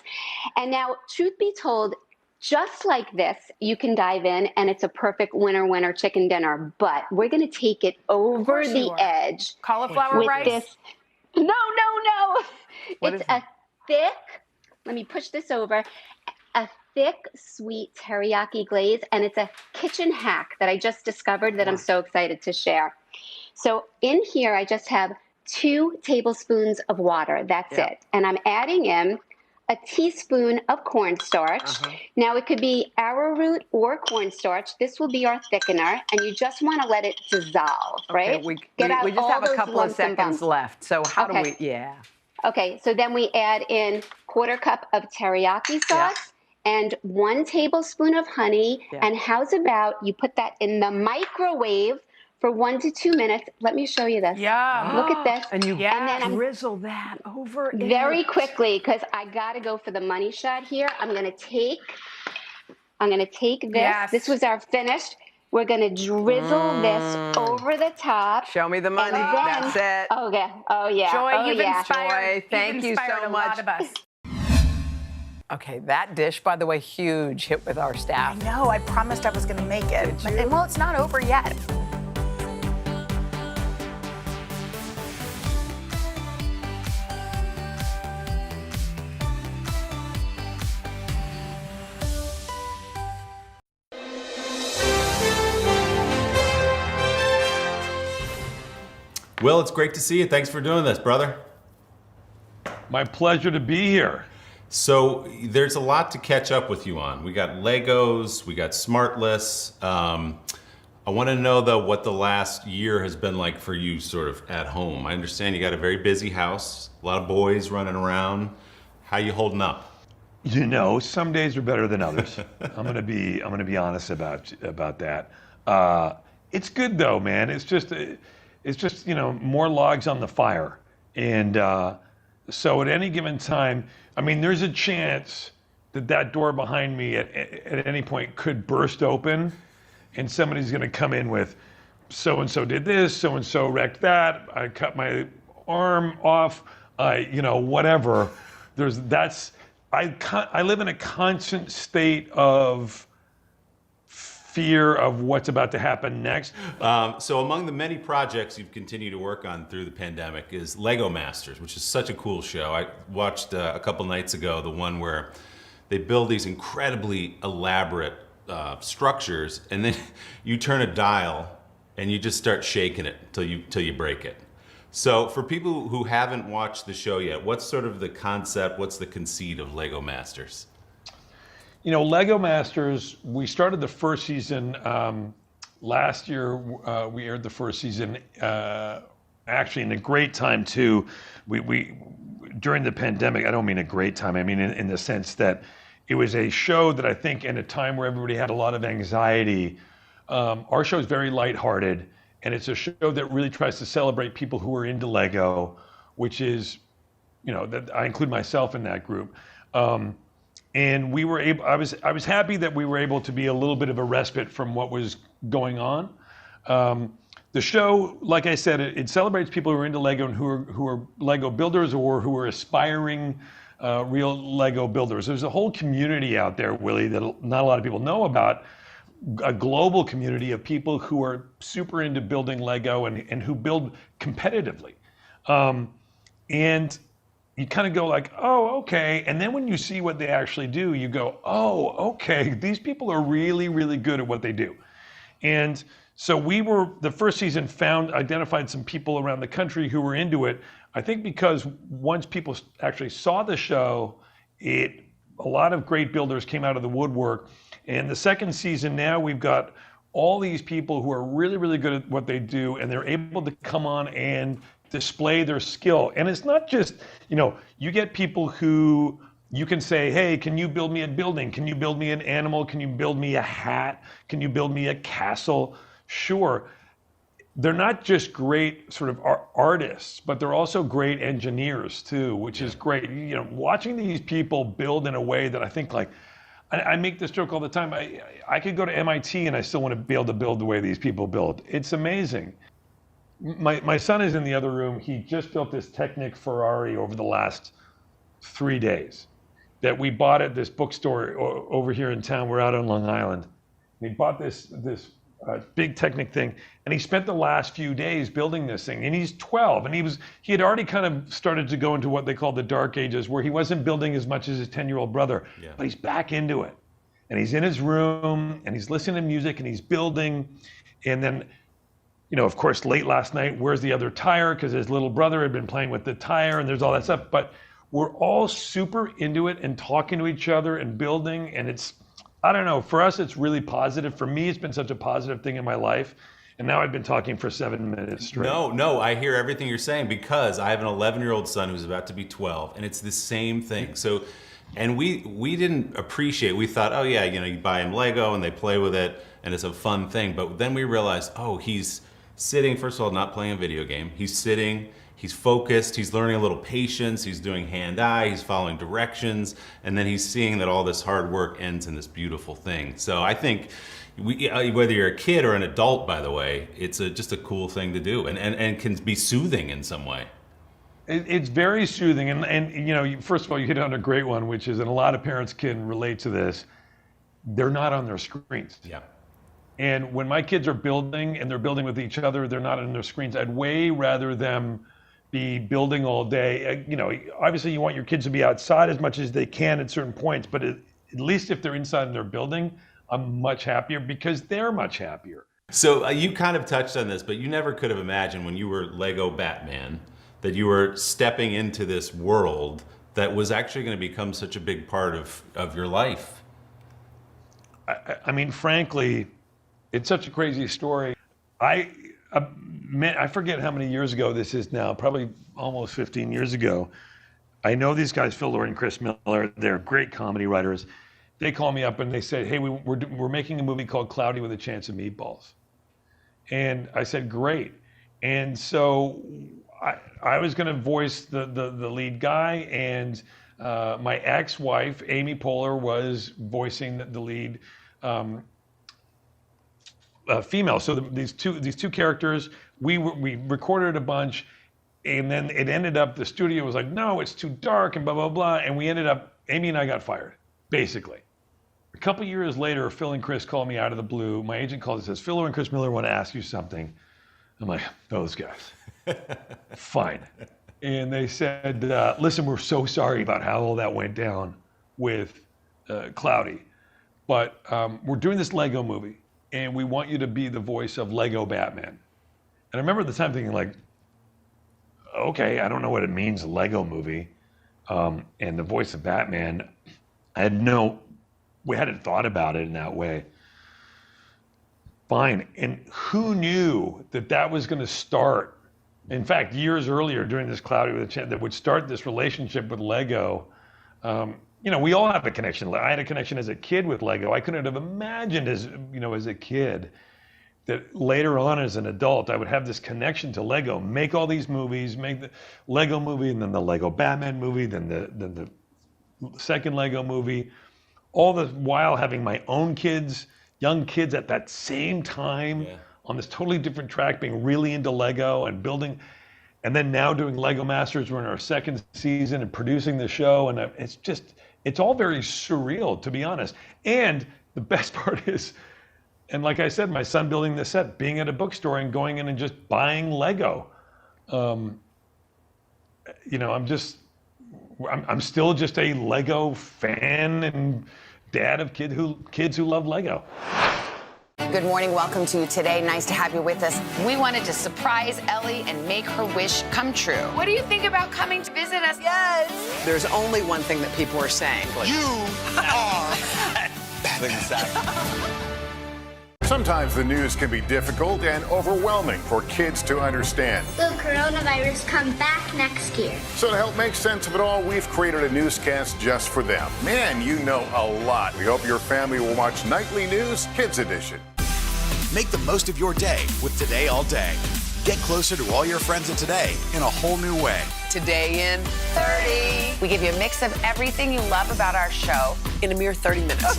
And now, truth be told, just like this, you can dive in and it's a perfect winner chicken dinner. But we're going to take it over the edge. Cauliflower with rice? This. No. It's a thick, let me push this over, a thick, sweet teriyaki glaze, and it's a kitchen hack that I just discovered that I'm so excited to share. So in here, I just have 2 tablespoons of water. That's it. And I'm adding in a teaspoon of cornstarch. Now it could be arrowroot or cornstarch. This will be our thickener, and you just want to let it dissolve, right? We just have a couple of seconds left. So how do we? Yeah. Okay, so then we add in 1/4 cup of teriyaki sauce and 1 tablespoon of honey. And how's about you put that in the microwave for 1 to 2 minutes. Let me show you this. Yeah. Look at this. And you and then drizzle that over very quickly, because I got to go for the money shot here. I'm going to take this. Yes. This was our finished. We're going to drizzle this over the top. Show me the money. That's it. Okay. Oh, yeah. Joy, you've inspired. Joy, thank you so much. A lot of us. Okay, that dish, by the way, huge hit with our staff. I know. I promised I was going to make it. Well, it's not over yet. Will, it's great to see you. Thanks for doing this, brother. My pleasure to be here. So there's a lot to catch up with you on. We got Legos, we got Smartless. I want to know, though, what the last year has been like for you sort of at home. I understand you got a very busy house, a lot of boys running around. How you holding up? You know, some days are better than others. I'm gonna be honest about that. It's good though, man. It's just you know, more logs on the fire. And so at any given time, I mean, there's a chance that door behind me at any point could burst open, and somebody's gonna come in with, so and so did this, so and so wrecked that. I cut my arm off. You know, whatever. I live in a constant state of fear of what's about to happen next. So among the many projects you've continued to work on through the pandemic is Lego Masters, which is such a cool show. I watched a couple nights ago the one where they build these incredibly elaborate structures, and then you turn a dial and you just start shaking it till you break it. So for people who haven't watched the show yet, what's sort of the concept, what's the conceit of Lego Masters? You know, Lego Masters, we started the first season last year. We aired the first season actually in a great time too. We during the pandemic, I don't mean a great time, I mean in the sense that it was a show that I think in a time where everybody had a lot of anxiety, our show is very lighthearted. And it's a show that really tries to celebrate people who are into Lego, which is, you know, that I include myself in that group. And we were able, I was happy that we were able to be a little bit of a respite from what was going on. The show, like I said, it celebrates people who are into Lego and who are Lego builders or who are aspiring real Lego builders. There's a whole community out there, Willie, that not a lot of people know about. A global community of people who are super into building Lego and who build competitively. And you kind of go like, oh, okay. And then when you see what they actually do, you go, oh, okay, these people are really, really good at what they do. And so the first season identified some people around the country who were into it. I think because once people actually saw the show, a lot of great builders came out of the woodwork. And the second season now, we've got all these people who are really, really good at what they do, and they're able to come on and display their skill. And it's not just, you know, you get people who you can say, hey, can you build me a building? Can you build me an animal? Can you build me a hat? Can you build me a castle? Sure. They're not just great sort of artists, but they're also great engineers too, which is great. You know, watching these people build in a way that I think like, I make this joke all the time. I could go to MIT and I still want to be able to build the way these people build. It's amazing. My son is in the other room. He just built this Technic Ferrari over the last 3 days that we bought at this bookstore over here in town. We're out on Long Island. We bought this big Technic thing, and he spent the last few days building this thing. And he's 12, and he had already kind of started to go into what they call the dark ages, where he wasn't building as much as his 10-year-old brother, but he's back into it. And he's in his room, and he's listening to music, and he's building. And then, you know, of course, late last night, where's the other tire? Because his little brother had been playing with the tire, and there's all that stuff. But we're all super into it and talking to each other and building, and it's, I don't know, for us, it's really positive. For me, it's been such a positive thing in my life. And now I've been talking for 7 minutes straight. No, I hear everything you're saying because I have an 11-year-old son who's about to be 12, and it's the same thing. So, and we didn't appreciate, we thought, oh yeah, you know, you buy him Lego and they play with it and it's a fun thing. But then we realized, oh, he's sitting, first of all, not playing a video game. He's sitting, he's focused, he's learning a little patience, he's doing hand-eye, he's following directions, and then he's seeing that all this hard work ends in this beautiful thing. So I think, whether you're a kid or an adult, by the way, it's just a cool thing to do and can be soothing in some way. It's very soothing. And you know, first of all, you hit on a great one, which is, and a lot of parents can relate to this, they're not on their screens. Yeah. And when my kids are building and they're building with each other, they're not on their screens. I'd way rather them be building all day. You know, obviously you want your kids to be outside as much as they can at certain points, but at least if they're inside and they're building, I'm much happier because they're much happier. So you kind of touched on this, but you never could have imagined when you were Lego Batman that you were stepping into this world that was actually going to become such a big part of your life. I mean, frankly, it's such a crazy story. I forget how many years ago this is now, probably almost 15 years ago. I know these guys, Phil Lord and Chris Miller, they're great comedy writers. They called me up and they said, hey, we're making a movie called Cloudy with a Chance of Meatballs. And I said, great. And so I was going to voice the lead guy, and my ex-wife, Amy Poehler, was voicing the lead female. So these two characters, we recorded a bunch, and then it ended up, the studio was like, no, it's too dark and blah, blah, blah. And we ended up, Amy and I got fired, basically. A couple years later, Phil and Chris called me out of the blue. My agent called and says, Phil and Chris Miller want to ask you something. I'm like, those guys. Fine. And they said, listen, we're so sorry about how all that went down with Cloudy, but we're doing this Lego movie, and we want you to be the voice of Lego Batman. And I remember at the time thinking, like, okay, I don't know what it means, a Lego movie, and the voice of Batman. We hadn't thought about it in that way. Fine. And who knew that was going to start? In fact, years earlier, during this Cloudy with a Chance, that would start this relationship with Lego. We all have a connection. I had a connection as a kid with Lego. I couldn't have imagined as a kid that later on as an adult, I would have this connection to Lego, make all these movies, make the Lego movie, and then the Lego Batman movie, then the second Lego movie, all the while having my own kids, young kids at that same time on this totally different track, being really into Lego and building, and then now doing Lego Masters. We're in our second season and producing the show, and it's all very surreal, to be honest. And the best part is, and like I said, my son building the set, being at a bookstore and going in and just buying Lego. I'm still just a Lego fan and dad of kids who love Lego. Good morning. Welcome to Today. Nice to have you with us. We wanted to surprise Ellie and make her wish come true. What do you think about coming to visit us? Yes. There's only one thing that people are saying. You are Sometimes the news can be difficult and overwhelming for kids to understand. Will coronavirus come back next year? So to help make sense of it all, we've created a newscast just for them. Man, you know a lot. We hope your family will watch Nightly News Kids Edition. Make the most of your day with Today All Day. Get closer to all your friends in today in a whole new way. Today in 30. We give you a mix of everything you love about our show in a mere 30 minutes.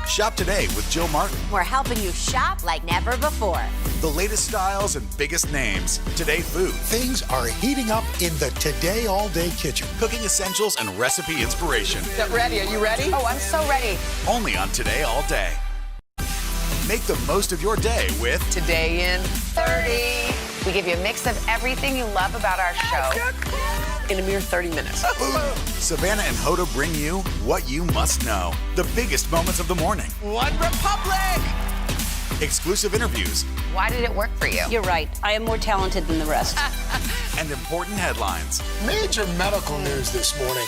Shop today with Jill Martin. We're helping you shop like never before. The latest styles and biggest names. Today food. Things are heating up in the Today All Day kitchen. Cooking essentials and recipe inspiration. Get ready. Are you ready? Oh, I'm so ready. Only on Today All Day. Make the most of your day with Today in 30. We give you a mix of everything you love about our show in a mere 30 minutes. Savannah and Hoda bring you what you must know. The biggest moments of the morning. One Republic! Exclusive interviews. Why did it work for you? You're right. I am more talented than the rest. And important headlines. Major medical news this morning.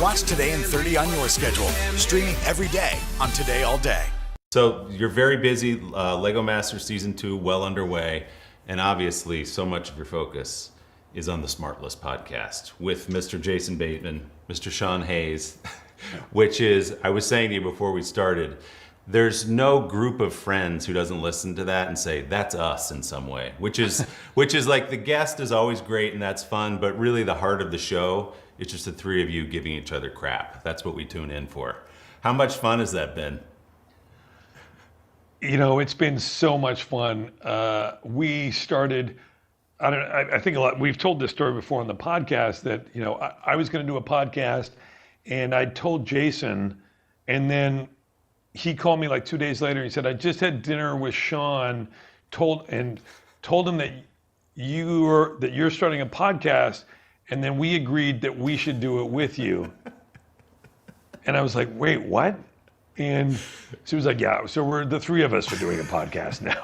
Watch Today in 30 on your schedule. Streaming every day on Today All Day. So you're very busy. Lego Masters Season 2 well underway. And obviously, so much of your focus is on the Smart List podcast with Mr. Jason Bateman, Mr. Sean Hayes, which is, I was saying to you before we started, there's no group of friends who doesn't listen to that and say, that's us in some way, which is like the guest is always great and that's fun, but really the heart of the show is just the three of you giving each other crap. That's what we tune in for. How much fun has that been? It's been so much fun. We started, I think a lot, we've told this story before on the podcast that, I was going to do a podcast and I told Jason, and then he called me like 2 days later. He said, I just had dinner with Sean, told him that you're starting a podcast, and then we agreed that we should do it with you. And I was like, wait, what? And she was like, yeah, so we're the three of us are doing a podcast now.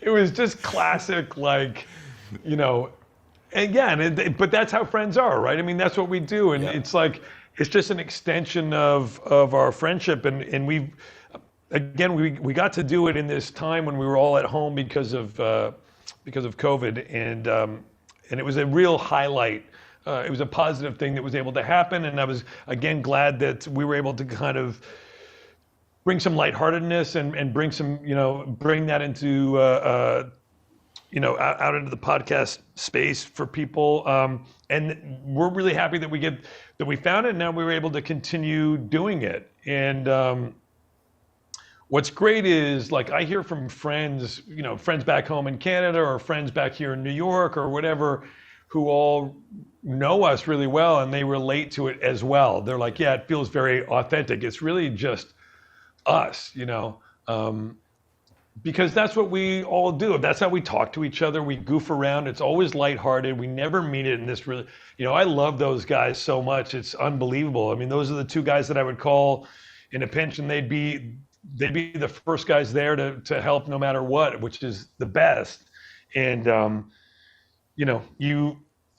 It was just classic, like, you know, again, but that's how friends are, right? I mean, that's what we do. And it's like, it's just an extension of our friendship. And we got to do it in this time when we were all at home because of COVID. And it was a real highlight. It was a positive thing that was able to happen. And I was, again, glad that we were able to kind of bring some lightheartedness and bring some, bring that into, out into the podcast space for people. And we're really happy that we found it. And now we were able to continue doing it. And what's great is, like, I hear from friends, friends back home in Canada or friends back here in New York or whatever, who all know us really well and they relate to it as well. They're like, yeah, it feels very authentic. It's really just us, because that's what we all do. That's how we talk to each other. We goof around. It's always lighthearted. We never mean it in this really, I love those guys so much. It's unbelievable. I mean, those are the two guys that I would call in a pinch, and they'd be the first guys there to help no matter what, which is the best. And,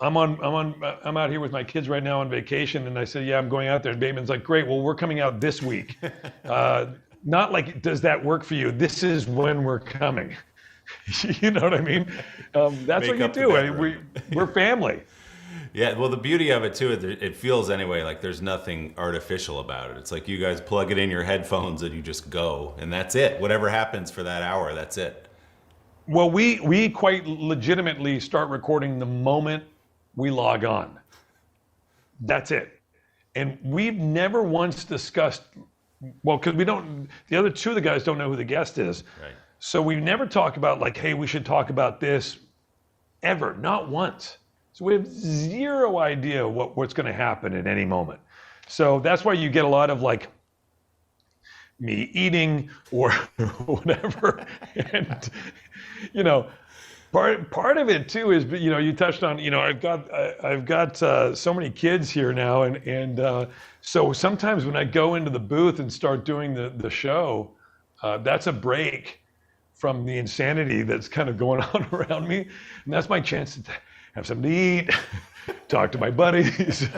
I'm out here with my kids right now on vacation, and I said, yeah, I'm going out there. And Bateman's like, great, well, we're coming out this week. Not like, does that work for you? This is when we're coming. You know what I mean? That's what you do. We're family. Yeah, well, the beauty of it, too, it feels anyway like there's nothing artificial about it. It's like you guys plug it in your headphones and you just go, and that's it. Whatever happens for that hour, that's it. Well, we quite legitimately start recording the moment we log on. That's it. And we've never once discussed, well, because the other two of the guys don't know who the guest is. Right. So we never talk about, like, hey, we should talk about this, ever, not once. So we have zero idea what's going to happen at any moment. So that's why you get a lot of, like, me eating or whatever. And, part of it too is, you touched on, I've got so many kids here now. And so sometimes when I go into the booth and start doing the show, that's a break from the insanity that's kind of going on around me. And that's my chance to have something to eat, talk to my buddies.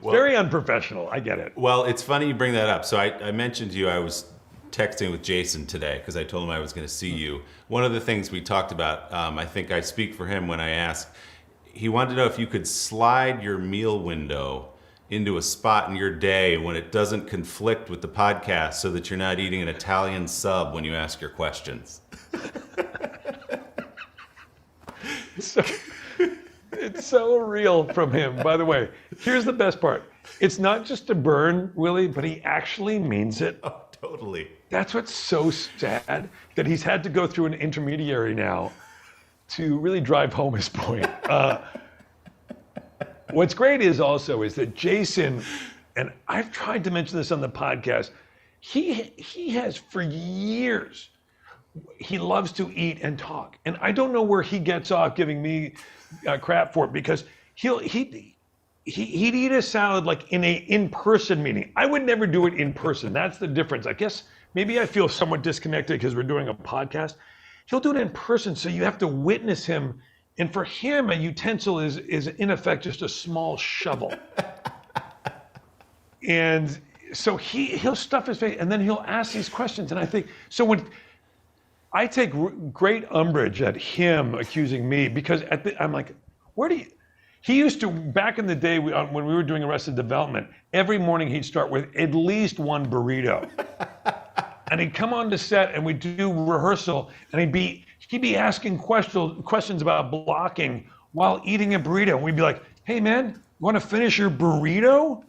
Well, very unprofessional. I get it. Well, it's funny you bring that up. So I mentioned to you I was texting with Jason today because I told him I was going to see you. One of the things we talked about, I think I speak for him when I asked, he wanted to know if you could slide your meal window into a spot in your day when it doesn't conflict with the podcast so that you're not eating an Italian sub when you ask your questions. It's so real from him. By the way, here's the best part. It's not just a burn, Willie, but he actually means it. Oh, totally. That's what's so sad, that he's had to go through an intermediary now to really drive home his point. What's great is that Jason, and I've tried to mention this on the podcast, he has for years, he loves to eat and talk. And I don't know where he gets off giving me crap for it, because he'd eat a salad like in a in-person meeting. I would never do it in person. That's the difference. I guess maybe I feel somewhat disconnected because we're doing a podcast. He'll do it in person, so you have to witness him. And for him, a utensil is in effect just a small shovel. And so he'll stuff his face, and then he'll ask these questions. And I think, so when I take great umbrage at him accusing me, because I'm like, he used to, back in the day when we were doing Arrested Development, every morning he'd start with at least one burrito. And he'd come on to set and we'd do rehearsal, and he'd be asking questions about blocking while eating a burrito. And we'd be like, hey man, you want to finish your burrito?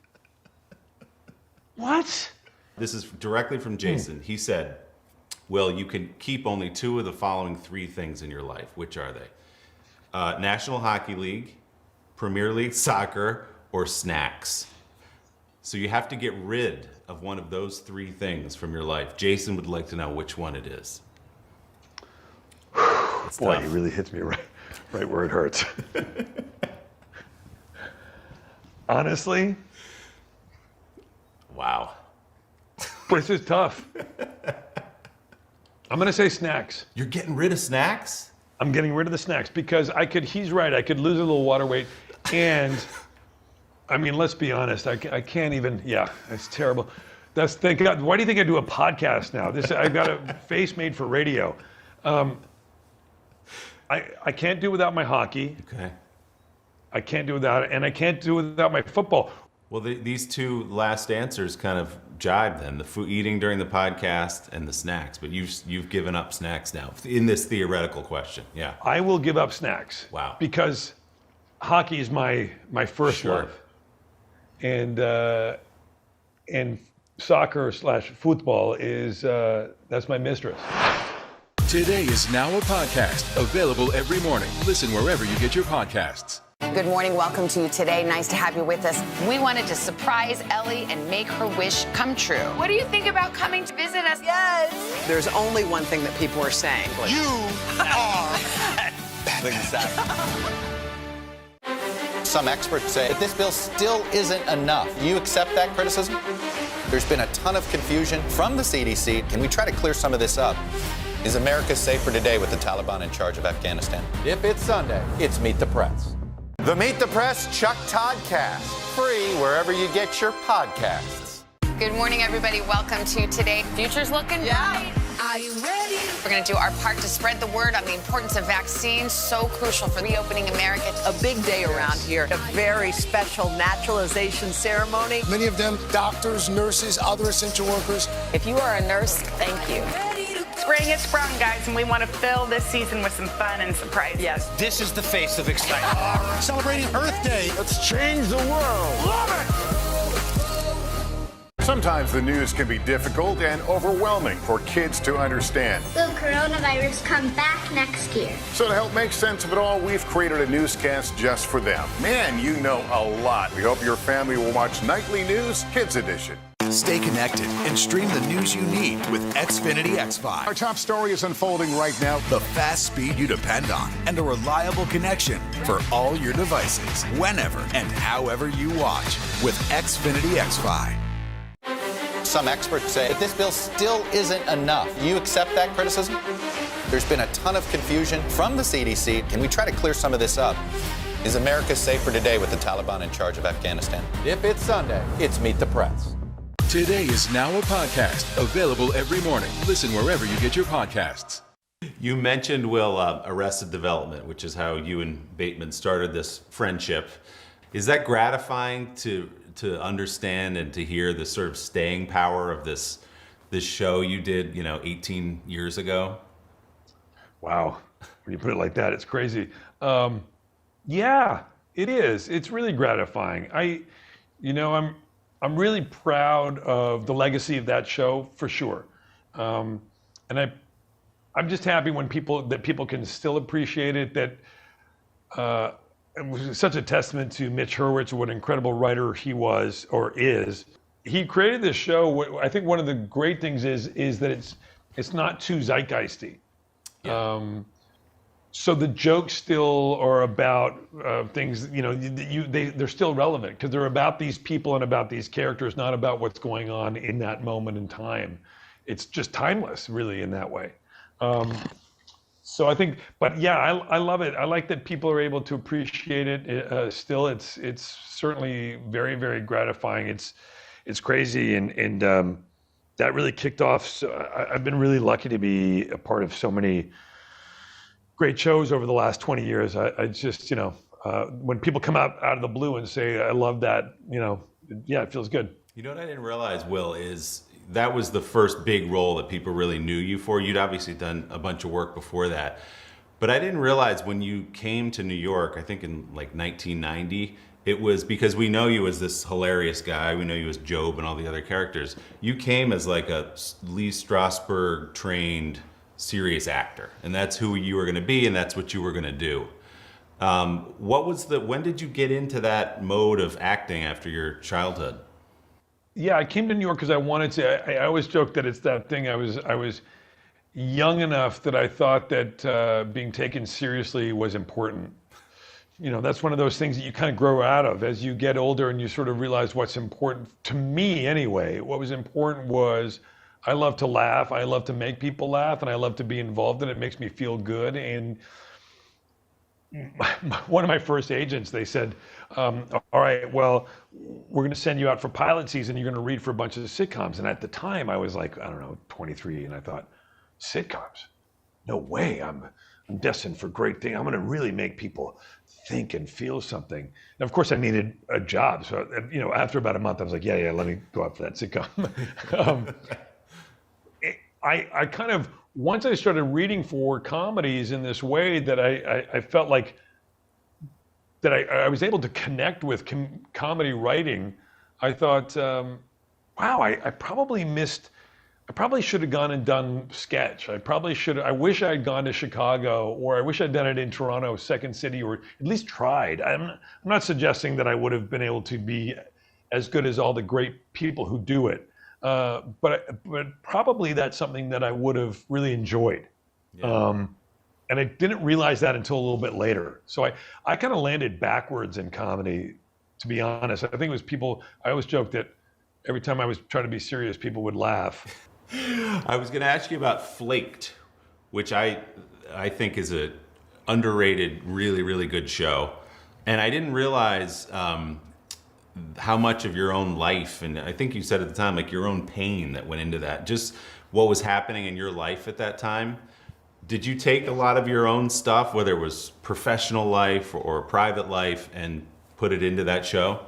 What? This is directly from Jason. He said, Will, you can keep only two of the following three things in your life. Which are they? National Hockey League, Premier League soccer, or snacks. So you have to get rid of one of those three things from your life. Jason would like to know which one it is. Boy, it really hits me right where it hurts. Honestly, Wow. This is tough. I'm going to say snacks. You're getting rid of snacks? I'm getting rid of the snacks because he's right, I could lose a little water weight. And, I mean, let's be honest, I can't even, it's terrible. Thank God. Why do you think I do a podcast now? I've got a face made for radio. I can't do without my hockey. Okay. I can't do without it, and I can't do without my football. Well, these two last answers kind of jibe then, the food eating during the podcast and the snacks, but you've given up snacks now in this theoretical question. Yeah. I will give up snacks. Wow. Because hockey is my first love. And soccer/football is that's my mistress. Today is now a podcast available every morning. Listen wherever you get your podcasts. Good morning. Welcome to Today. Nice to have you with us. We wanted to surprise Ellie and make her wish come true. What do you think about coming to visit us? Yes. There's only one thing that people are saying. You are. Some experts say that this bill still isn't enough. Do you accept that criticism? There's been a ton of confusion from the CDC. Can we try to clear some of this up? Is America safer today with the Taliban in charge of Afghanistan? If it's Sunday, it's Meet the Press. The Meet the Press Chuck Toddcast. Free wherever you get your podcasts. Good morning, everybody. Welcome to Today. Future's looking bright. Are you ready? We're going to do our part to spread the word on the importance of vaccines, so crucial for reopening America. A big day around here. A very special naturalization ceremony. Many of them doctors, nurses, other essential workers. If you are a nurse, thank you. Spring has sprung, guys, and we want to fill this season with some fun and surprises. Yes. This is the face of excitement. Celebrating Earth Day. Let's change the world. Love it! Sometimes the news can be difficult and overwhelming for kids to understand. Will coronavirus come back next year? So to help make sense of it all, we've created a newscast just for them. Man, you know a lot. We hope your family will watch Nightly News Kids Edition. Stay connected and stream the news you need with Xfinity X5. Our top story is unfolding right now. The fast speed you depend on and a reliable connection for all your devices, whenever and however you watch with Xfinity X5. Some experts say that this bill still isn't enough. Do you accept that criticism? There's been a ton of confusion from the CDC. Can we try to clear some of this up? Is America safer today with the Taliban in charge of Afghanistan? If it's Sunday, it's Meet the Press. Today is now a podcast available every morning. Listen wherever you get your podcasts. You mentioned, Will, Arrested Development, which is how you and Bateman started this friendship. Is that gratifying to understand and to hear the sort of staying power of this show you did, 18 years ago? Wow. When you put it like that, it's crazy. Yeah, it is. It's really gratifying. I'm really proud of the legacy of that show for sure. And I'm just happy when people can still appreciate it, that it was such a testament to Mitch Hurwitz, what an incredible writer he was or is. He created this show. I think one of the great things is that it's not too zeitgeisty. Yeah. So the jokes still are about things, they're still relevant because they're about these people and about these characters, not about what's going on in that moment in time. It's just timeless, really, in that way. So I think, but yeah, I love it. I like that people are able to appreciate it. Still, it's certainly very, very gratifying. It's crazy, and that really kicked off. So I've been really lucky to be a part of so many great shows over the last 20 years. I just, when people come out of the blue and say, I love that, yeah, it feels good. You know what I didn't realize, Will, is that was the first big role that people really knew you for. You'd obviously done a bunch of work before that. But I didn't realize when you came to New York, I think in like 1990, it was because we know you as this hilarious guy. We know you as Job and all the other characters. You came as like a Lee Strasberg trained serious actor, and that's who you were going to be, and that's what you were going to do. When did you get into that mode of acting after your childhood? Yeah, I came to New York because I wanted to. I always joke that it's that thing. I was young enough that I thought that being taken seriously was important, that's one of those things that you kind of grow out of as you get older and you sort of realize what's important. To me, anyway, what was important was I love to laugh. I love to make people laugh, and I love to be involved in it. It makes me feel good. And one of my first agents, they said, all right, well, we're going to send you out for pilot season. You're going to read for a bunch of sitcoms. And at the time, I was like, I don't know, 23. And I thought, sitcoms? No way. I'm destined for great things. I'm going to really make people think and feel something. And of course, I needed a job. So, after about a month, I was like, yeah, let me go out for that sitcom. I kind of, once I started reading for comedies in this way, that I felt like that I was able to connect with comedy writing, I thought, wow, I probably should have gone and done sketch. I wish I had gone to Chicago, or I wish I'd done it in Toronto, Second City, or at least tried. I'm not suggesting that I would have been able to be as good as all the great people who do it. But probably that's something that I would have really enjoyed. Yeah. And I didn't realize that until a little bit later. So I kind of landed backwards in comedy, to be honest. I think it was people, I always joke that every time I was trying to be serious, people would laugh. I was going to ask you about Flaked, which I think is a underrated, really, really good show. And I didn't realize how much of your own life, and I think you said at the time, like your own pain that went into that, just what was happening in your life at that time. Did you take a lot of your own stuff, whether it was professional life or private life, and put it into that show?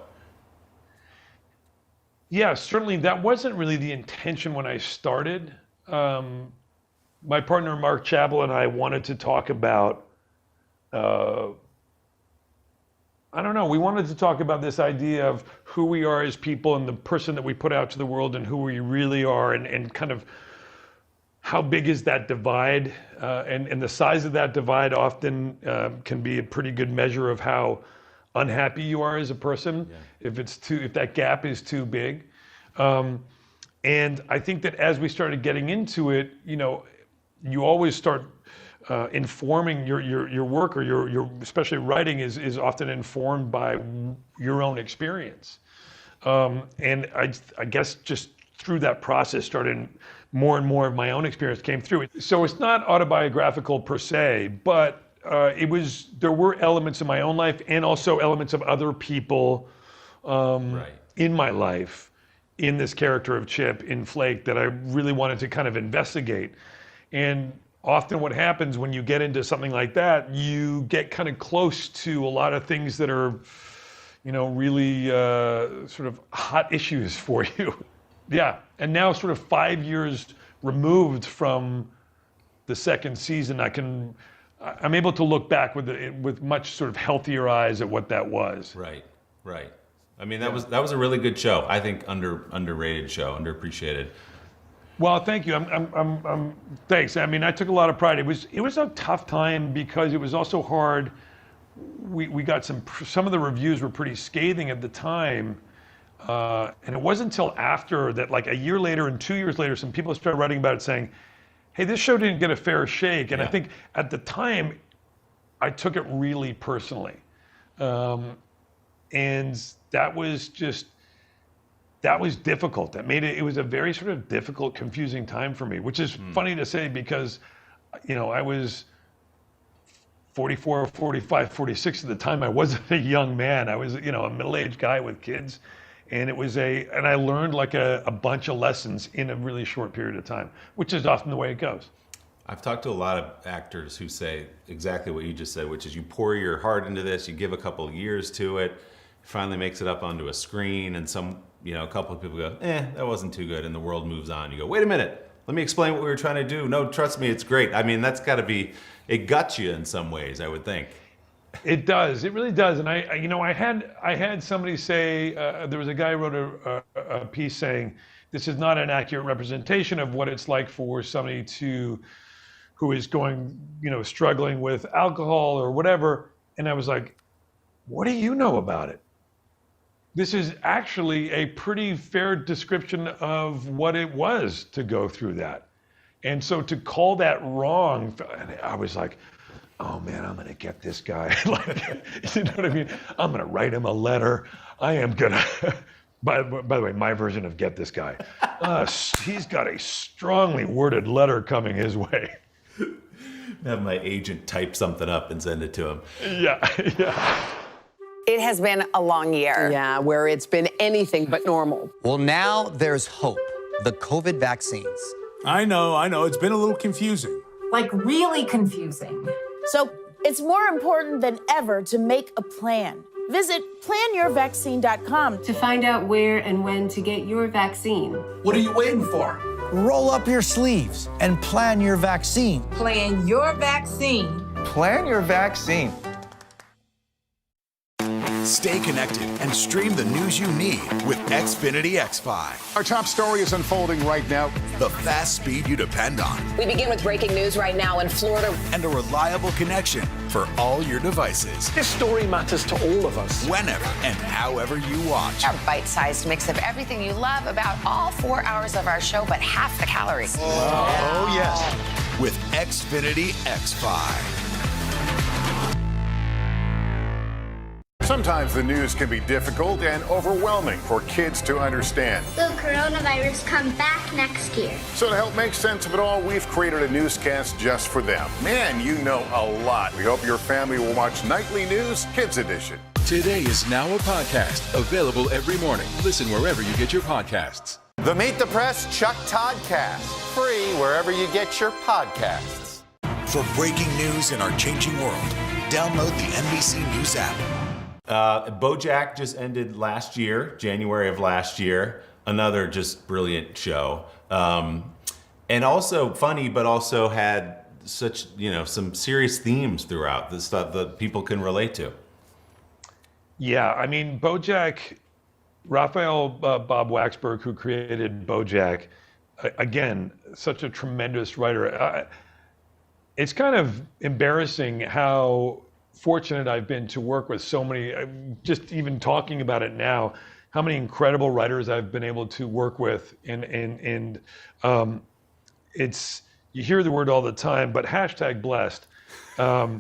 Yeah, certainly that wasn't really the intention when I started. My partner, Mark Chappell, and I wanted to talk about, we wanted to talk about this idea of who we are as people and the person that we put out to the world and who we really are, and kind of how big is that divide, and the size of that divide often can be a pretty good measure of how unhappy you are as a person, if that gap is too big. And I think that as we started getting into it, you always start informing your work, or your especially writing is often informed by your own experience. And I guess just through that process started more and more of my own experience came through it. So it's not autobiographical per se, but there were elements of my own life and also elements of other people in my life, in this character of Chip in Flake, that I really wanted to kind of investigate. And often what happens when you get into something like that, you get kind of close to a lot of things that are, really sort of hot issues for you. Yeah, and now sort of 5 years removed from the second season, I'm able to look back with much sort of healthier eyes at what that was. Right. I mean, that was a really good show. I think underrated show, underappreciated. Well, thank you. Thanks. I mean, I took a lot of pride. It was a tough time because it was also hard. We got some of the reviews were pretty scathing at the time. And it wasn't until after that, like a year later and 2 years later, some people started writing about it saying, hey, this show didn't get a fair shake. And I think at the time, I took it really personally. And that was difficult. It was a very sort of difficult, confusing time for me, which is funny to say because, I was 44, 45, 46 at the time. I wasn't a young man. I was, a middle-aged guy with kids. And I learned like a bunch of lessons in a really short period of time, which is often the way it goes. I've talked to a lot of actors who say exactly what you just said, which is you pour your heart into this, you give a couple of years to it, finally makes it up onto a screen, and a couple of people go, that wasn't too good, and the world moves on. You go, wait a minute, let me explain what we were trying to do. No, trust me, it's great. I mean, that's got to be, it guts you in some ways, I would think. It does. It really does. And I had somebody say, there was a guy who wrote a piece saying, this is not an accurate representation of what it's like for somebody who is going, struggling with alcohol or whatever. And I was like, what do you know about it? This is actually a pretty fair description of what it was to go through that. And so to call that wrong, I was like, oh man, I'm gonna get this guy. Like, you know what I mean? I'm gonna write him a letter. I am gonna, by the way, my version of get this guy. He's got a strongly worded letter coming his way. Have my agent type something up and send it to him. Yeah. It has been a long year. Yeah, where it's been anything but normal. Well, now there's hope. The COVID vaccines. I know. It's been a little confusing. Like really confusing. So it's more important than ever to make a plan. Visit planyourvaccine.com to find out where and when to get your vaccine. What are you waiting for? Roll up your sleeves and plan your vaccine. Plan your vaccine. Plan your vaccine. Stay connected and stream the news you need with Xfinity X5. Our top story is unfolding right now. The fast speed you depend on. We begin with breaking news right now in Florida. And a reliable connection for all your devices. This story matters to all of us. Whenever and however you watch. Our bite-sized mix of everything you love about all 4 hours of our show, but half the calories. Oh yes. With Xfinity X5. Sometimes the news can be difficult and overwhelming for kids to understand. Will coronavirus come back next year? So to help make sense of it all, we've created a newscast just for them. Man, you know a lot. We hope your family will watch Nightly News Kids Edition. Today is now a podcast available every morning. Listen wherever you get your podcasts. The Meet the Press Chuck Toddcast, free wherever you get your podcasts. For breaking news in our changing world, download the NBC News App. BoJack just ended last year, January of last year. Another just brilliant show. And also funny, but also had such, some serious themes throughout, the stuff that people can relate to. Yeah, I mean, BoJack, Raphael Bob Waxberg, who created BoJack, again, such a tremendous writer. It's kind of embarrassing how fortunate I've been to work with so many, just even talking about it now, how many incredible writers I've been able to work with. And it's, you hear the word all the time, but #blessed. I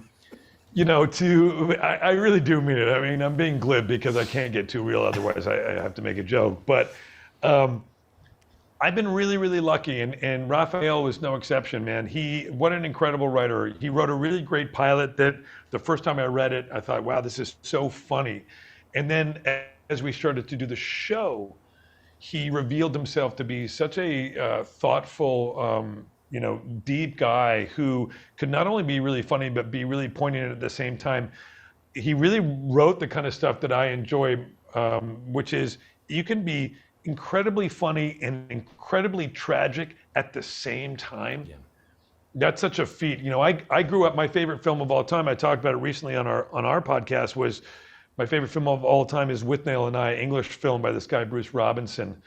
really do mean it. I mean, I'm being glib because I can't get too real, otherwise I have to make a joke. But I've been really, really lucky, and Raphael was no exception, man. What an incredible writer. He wrote a really great pilot that the first time I read it, I thought, wow, this is so funny. And then as we started to do the show, he revealed himself to be such a thoughtful, deep guy who could not only be really funny, but be really poignant at the same time. He really wrote the kind of stuff that I enjoy, which is you can be incredibly funny and incredibly tragic at the same time. Yeah. That's such a feat. I grew up, my favorite film of all time, I talked about it recently on our podcast, was my favorite film of all time is Withnail and I, English film by this guy, Bruce Robinson.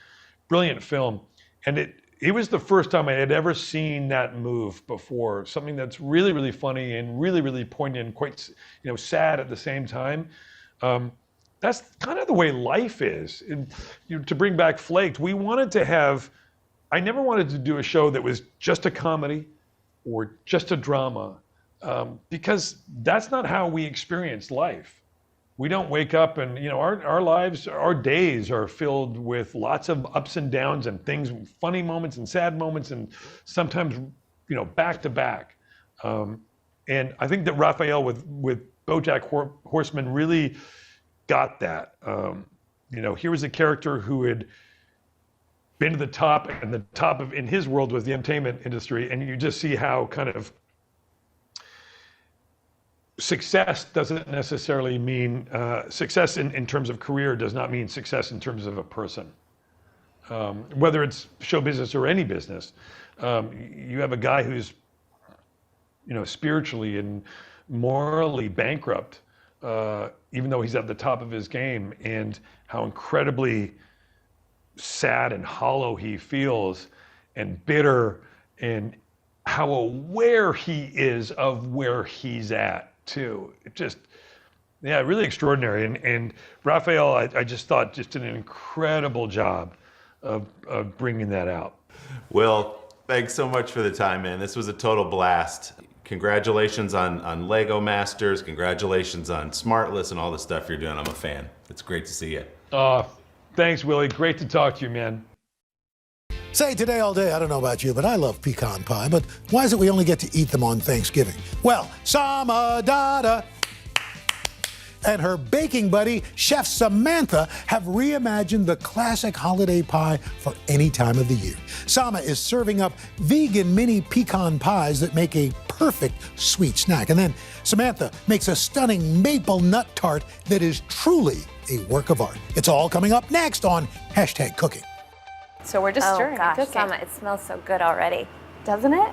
Brilliant film. And it was the first time I had ever seen that move before, something that's really, really funny and really, really poignant and quite, sad at the same time. That's kind of the way life is. And to bring back Flaked, I never wanted to do a show that was just a comedy or just a drama, because that's not how we experience life. We don't wake up and, our lives, our days are filled with lots of ups and downs and things, funny moments and sad moments, and sometimes, back to back. And I think that Raphael with BoJack Horseman really got that. Here was a character who had been to the top, and the top of, in his world, was the entertainment industry, and you just see how kind of success doesn't necessarily mean, success in terms of career does not mean success in terms of a person. Whether it's show business or any business, you have a guy who's, spiritually and morally bankrupt, even though he's at the top of his game, and how incredibly sad and hollow he feels and bitter, and how aware he is of where he's at too. It just, really extraordinary. And Raphael, I just thought just did an incredible job of bringing that out. Will, thanks so much for the time, man. This was a total blast. congratulations on Lego Masters. Congratulations on Smartless and all the stuff you're doing. I'm a fan. It's great to see you. Thanks, Willie. Great to talk to you, man. Say today all day, I don't know about you, but I love pecan pie. But why is it we only get to eat them on Thanksgiving? Well, Samadada and her baking buddy, Chef Samantha, have reimagined the classic holiday pie for any time of the year. Sama is serving up vegan mini pecan pies that make a perfect sweet snack. And then Samantha makes a stunning maple nut tart that is truly a work of art. It's all coming up next on #Cooking. So we're just stirring. Oh gosh, cooking. Sama, it smells so good already. Doesn't it?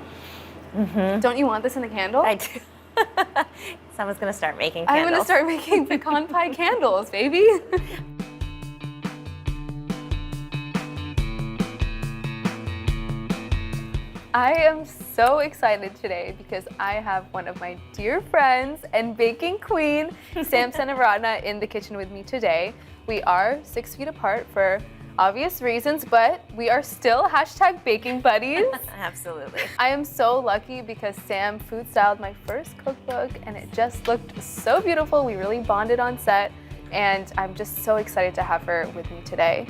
Mm-hmm. Don't you want this in a candle? I do. Sama's gonna start making I'm candles. gonna start making pecan pie candles, baby. I am so excited today because I have one of my dear friends and baking queen, Sam Senarana, in the kitchen with me today. We are 6 feet apart for obvious reasons, but we are still #baking buddies. Absolutely. I am so lucky because Sam food styled my first cookbook and it just looked so beautiful. We really bonded on set and I'm just so excited to have her with me today.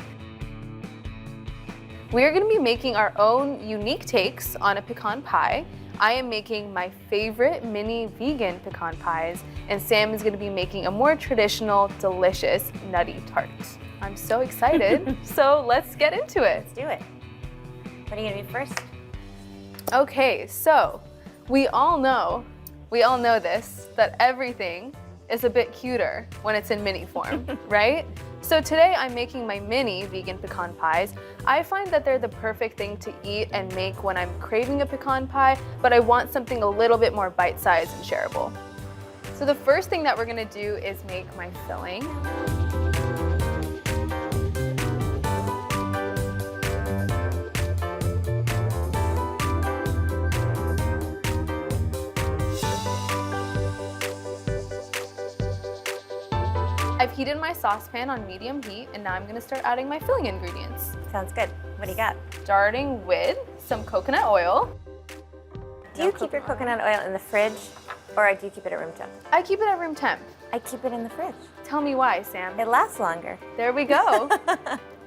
We are going to be making our own unique takes on a pecan pie. I am making my favorite mini vegan pecan pies, and Sam is going to be making a more traditional, delicious, nutty tart. I'm so excited. So let's get into it. Let's do it. What are you going to do first? Okay, so we all know this, that everything is a bit cuter when it's in mini form, right? So today I'm making my mini vegan pecan pies. I find that they're the perfect thing to eat and make when I'm craving a pecan pie, but I want something a little bit more bite-sized and shareable. So the first thing that we're gonna do is make my filling. I've heated my saucepan on medium heat, and now I'm gonna start adding my filling ingredients. Sounds good. What do you got? Starting with some coconut oil. Do you keep your coconut oil in the fridge, or do you keep it at room temp? I keep it at room temp. I keep it in the fridge. Tell me why, Sam. It lasts longer. There we go.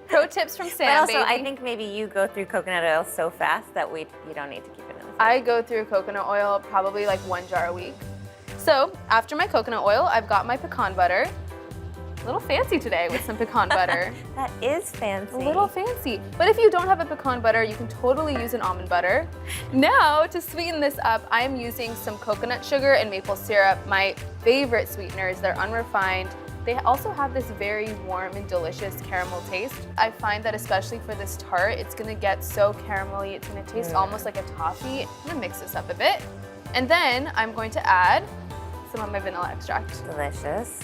Pro tips from Sam, But also, baby. I think maybe you go through coconut oil so fast that you don't need to keep it in the fridge. I go through coconut oil probably like 1 jar a week. So after my coconut oil, I've got my pecan butter. A little fancy today with some pecan butter. That is fancy. A little fancy. But if you don't have a pecan butter, you can totally use an almond butter. Now, to sweeten this up, I'm using some coconut sugar and maple syrup, my favorite sweeteners. They're unrefined. They also have this very warm and delicious caramel taste. I find that especially for this tart, it's gonna get so caramelly. It's gonna taste almost like a toffee. I'm gonna mix this up a bit. And then I'm going to add some of my vanilla extract. Delicious.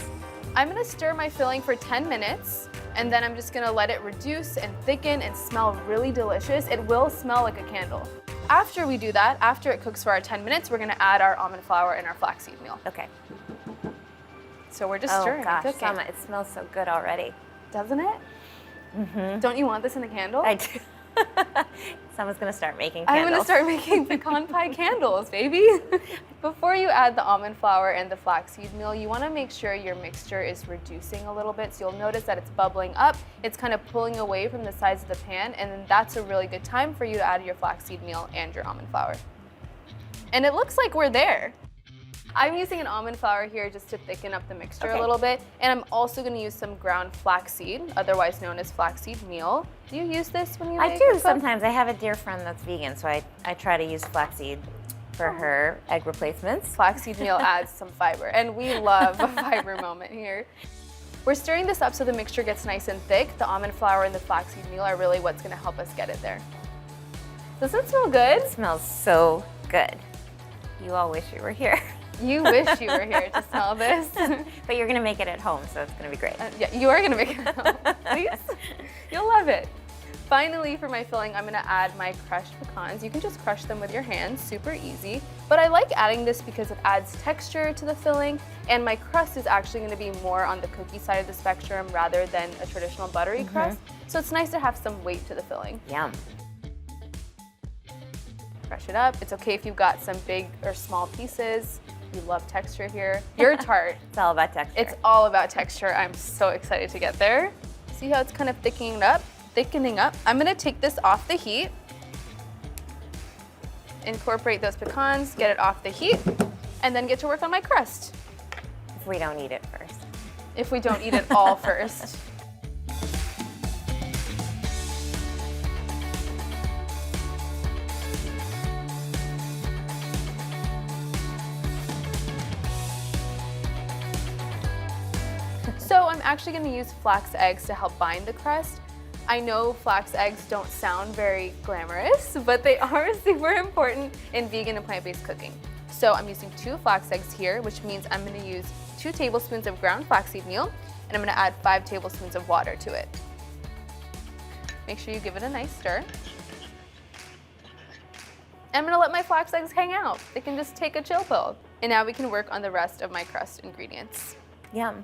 I'm gonna stir my filling for 10 minutes, and then I'm just gonna let it reduce and thicken and smell really delicious. It will smell like a candle. After we do that, after it cooks for our 10 minutes, we're gonna add our almond flour and our flaxseed meal. Okay. So we're just stirring Oh gosh, and cooking. Sama, it smells so good already. Doesn't it? Mm-hmm. Don't you want this in a candle? I do. Sama's gonna start making candles. I'm gonna start making pecan pie candles, baby. Before you add the almond flour and the flaxseed meal, you wanna make sure your mixture is reducing a little bit. So you'll notice that it's bubbling up. It's kind of pulling away from the sides of the pan, and then that's a really good time for you to add your flaxseed meal and your almond flour. And it looks like we're there. I'm using an almond flour here just to thicken up the mixture a little bit. And I'm also gonna use some ground flaxseed, otherwise known as flaxseed meal. Do you use this when you make I do your cook? sometimes. I have a dear friend that's vegan, so I try to use flaxseed for her egg replacements. Flaxseed meal adds some fiber, and we love a fiber moment here. We're stirring this up so the mixture gets nice and thick. The almond flour and the flaxseed meal are really what's gonna help us get it there. Does it smell good? It smells so good. You all wish you were here. You wish you were here to smell this. But you're gonna make it at home, so it's gonna be great. Yeah, you are gonna make it at home. Please? You'll love it. Finally, for my filling, I'm gonna add my crushed pecans. You can just crush them with your hands, super easy. But I like adding this because it adds texture to the filling, and my crust is actually gonna be more on the cookie side of the spectrum rather than a traditional buttery crust. So it's nice to have some weight to the filling. Yum. Crush it up. It's okay if you've got some big or small pieces. You love texture here. Your tart. It's all about texture. It's all about texture. I'm so excited to get there. See how it's kind of thickening up? I'm gonna take this off the heat. Incorporate those pecans, get it off the heat, and then get to work on my crust. If we don't eat it first. If we don't eat it all first. So I'm actually going to use flax eggs to help bind the crust. I know flax eggs don't sound very glamorous, but they are super important in vegan and plant-based cooking. So I'm using 2 flax eggs here, which means I'm going to use 2 tablespoons of ground flaxseed meal, and I'm going to add 5 tablespoons of water to it. Make sure you give it a nice stir. I'm going to let my flax eggs hang out. They can just take a chill pill. And now we can work on the rest of my crust ingredients. Yum.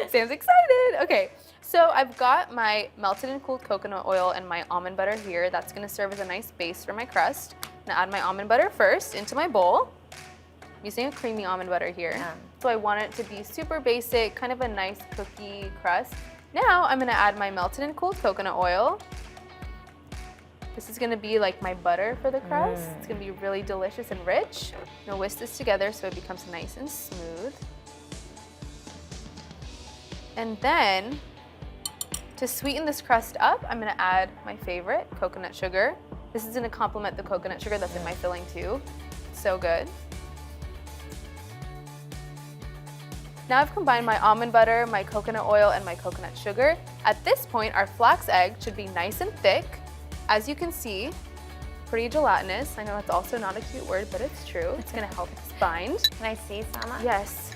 Sam's excited. Okay, so I've got my melted and cooled coconut oil and my almond butter here. That's gonna serve as a nice base for my crust. I'm gonna add my almond butter first into my bowl. I'm using a creamy almond butter here. Yeah. So I want it to be super basic, kind of a nice cookie crust. Now I'm gonna add my melted and cooled coconut oil. This is gonna be like my butter for the crust. It's gonna be really delicious and rich. I'm gonna whisk this together so it becomes nice and smooth. And then, to sweeten this crust up, I'm gonna add my favorite, coconut sugar. This is gonna complement the coconut sugar that's in my filling too. So good. Now I've combined my almond butter, my coconut oil, and my coconut sugar. At this point, our flax egg should be nice and thick. As you can see, pretty gelatinous. I know that's also not a cute word, but it's true. It's gonna help us bind. Can I see, Sama? Yes.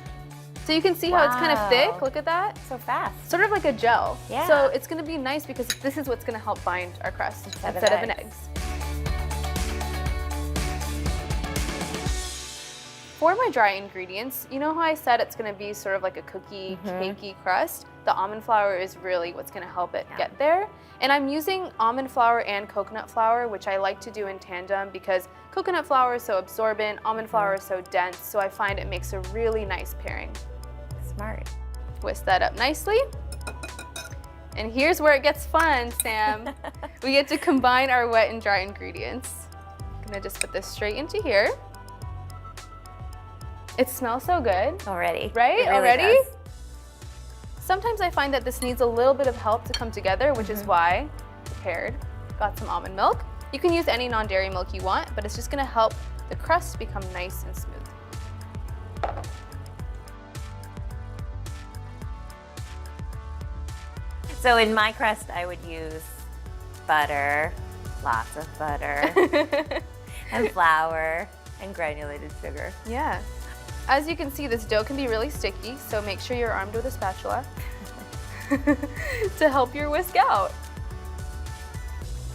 So you can see how it's kind of thick, look at that. So fast. Sort of like a gel. Yeah. So it's gonna be nice because this is what's gonna help bind our crust instead of an egg. For my dry ingredients, you know how I said it's gonna be sort of like a cookie, cakey crust? The almond flour is really what's gonna help it get there. And I'm using almond flour and coconut flour, which I like to do in tandem because coconut flour is so absorbent, almond flour is so dense, so I find it makes a really nice pairing. Smart. Whisk that up nicely. And here's where it gets fun, Sam. We get to combine our wet and dry ingredients. I'm gonna just put this straight into here. It smells so good. Already. Right? It really Already? does. Sometimes I find that this needs a little bit of help to come together, which is why I prepared. Got some almond milk. You can use any non-dairy milk you want, but it's just gonna help the crust become nice and smooth. So in my crust, I would use butter, lots of butter, and flour, and granulated sugar. Yeah. As you can see, this dough can be really sticky, so make sure you're armed with a spatula to help your whisk out.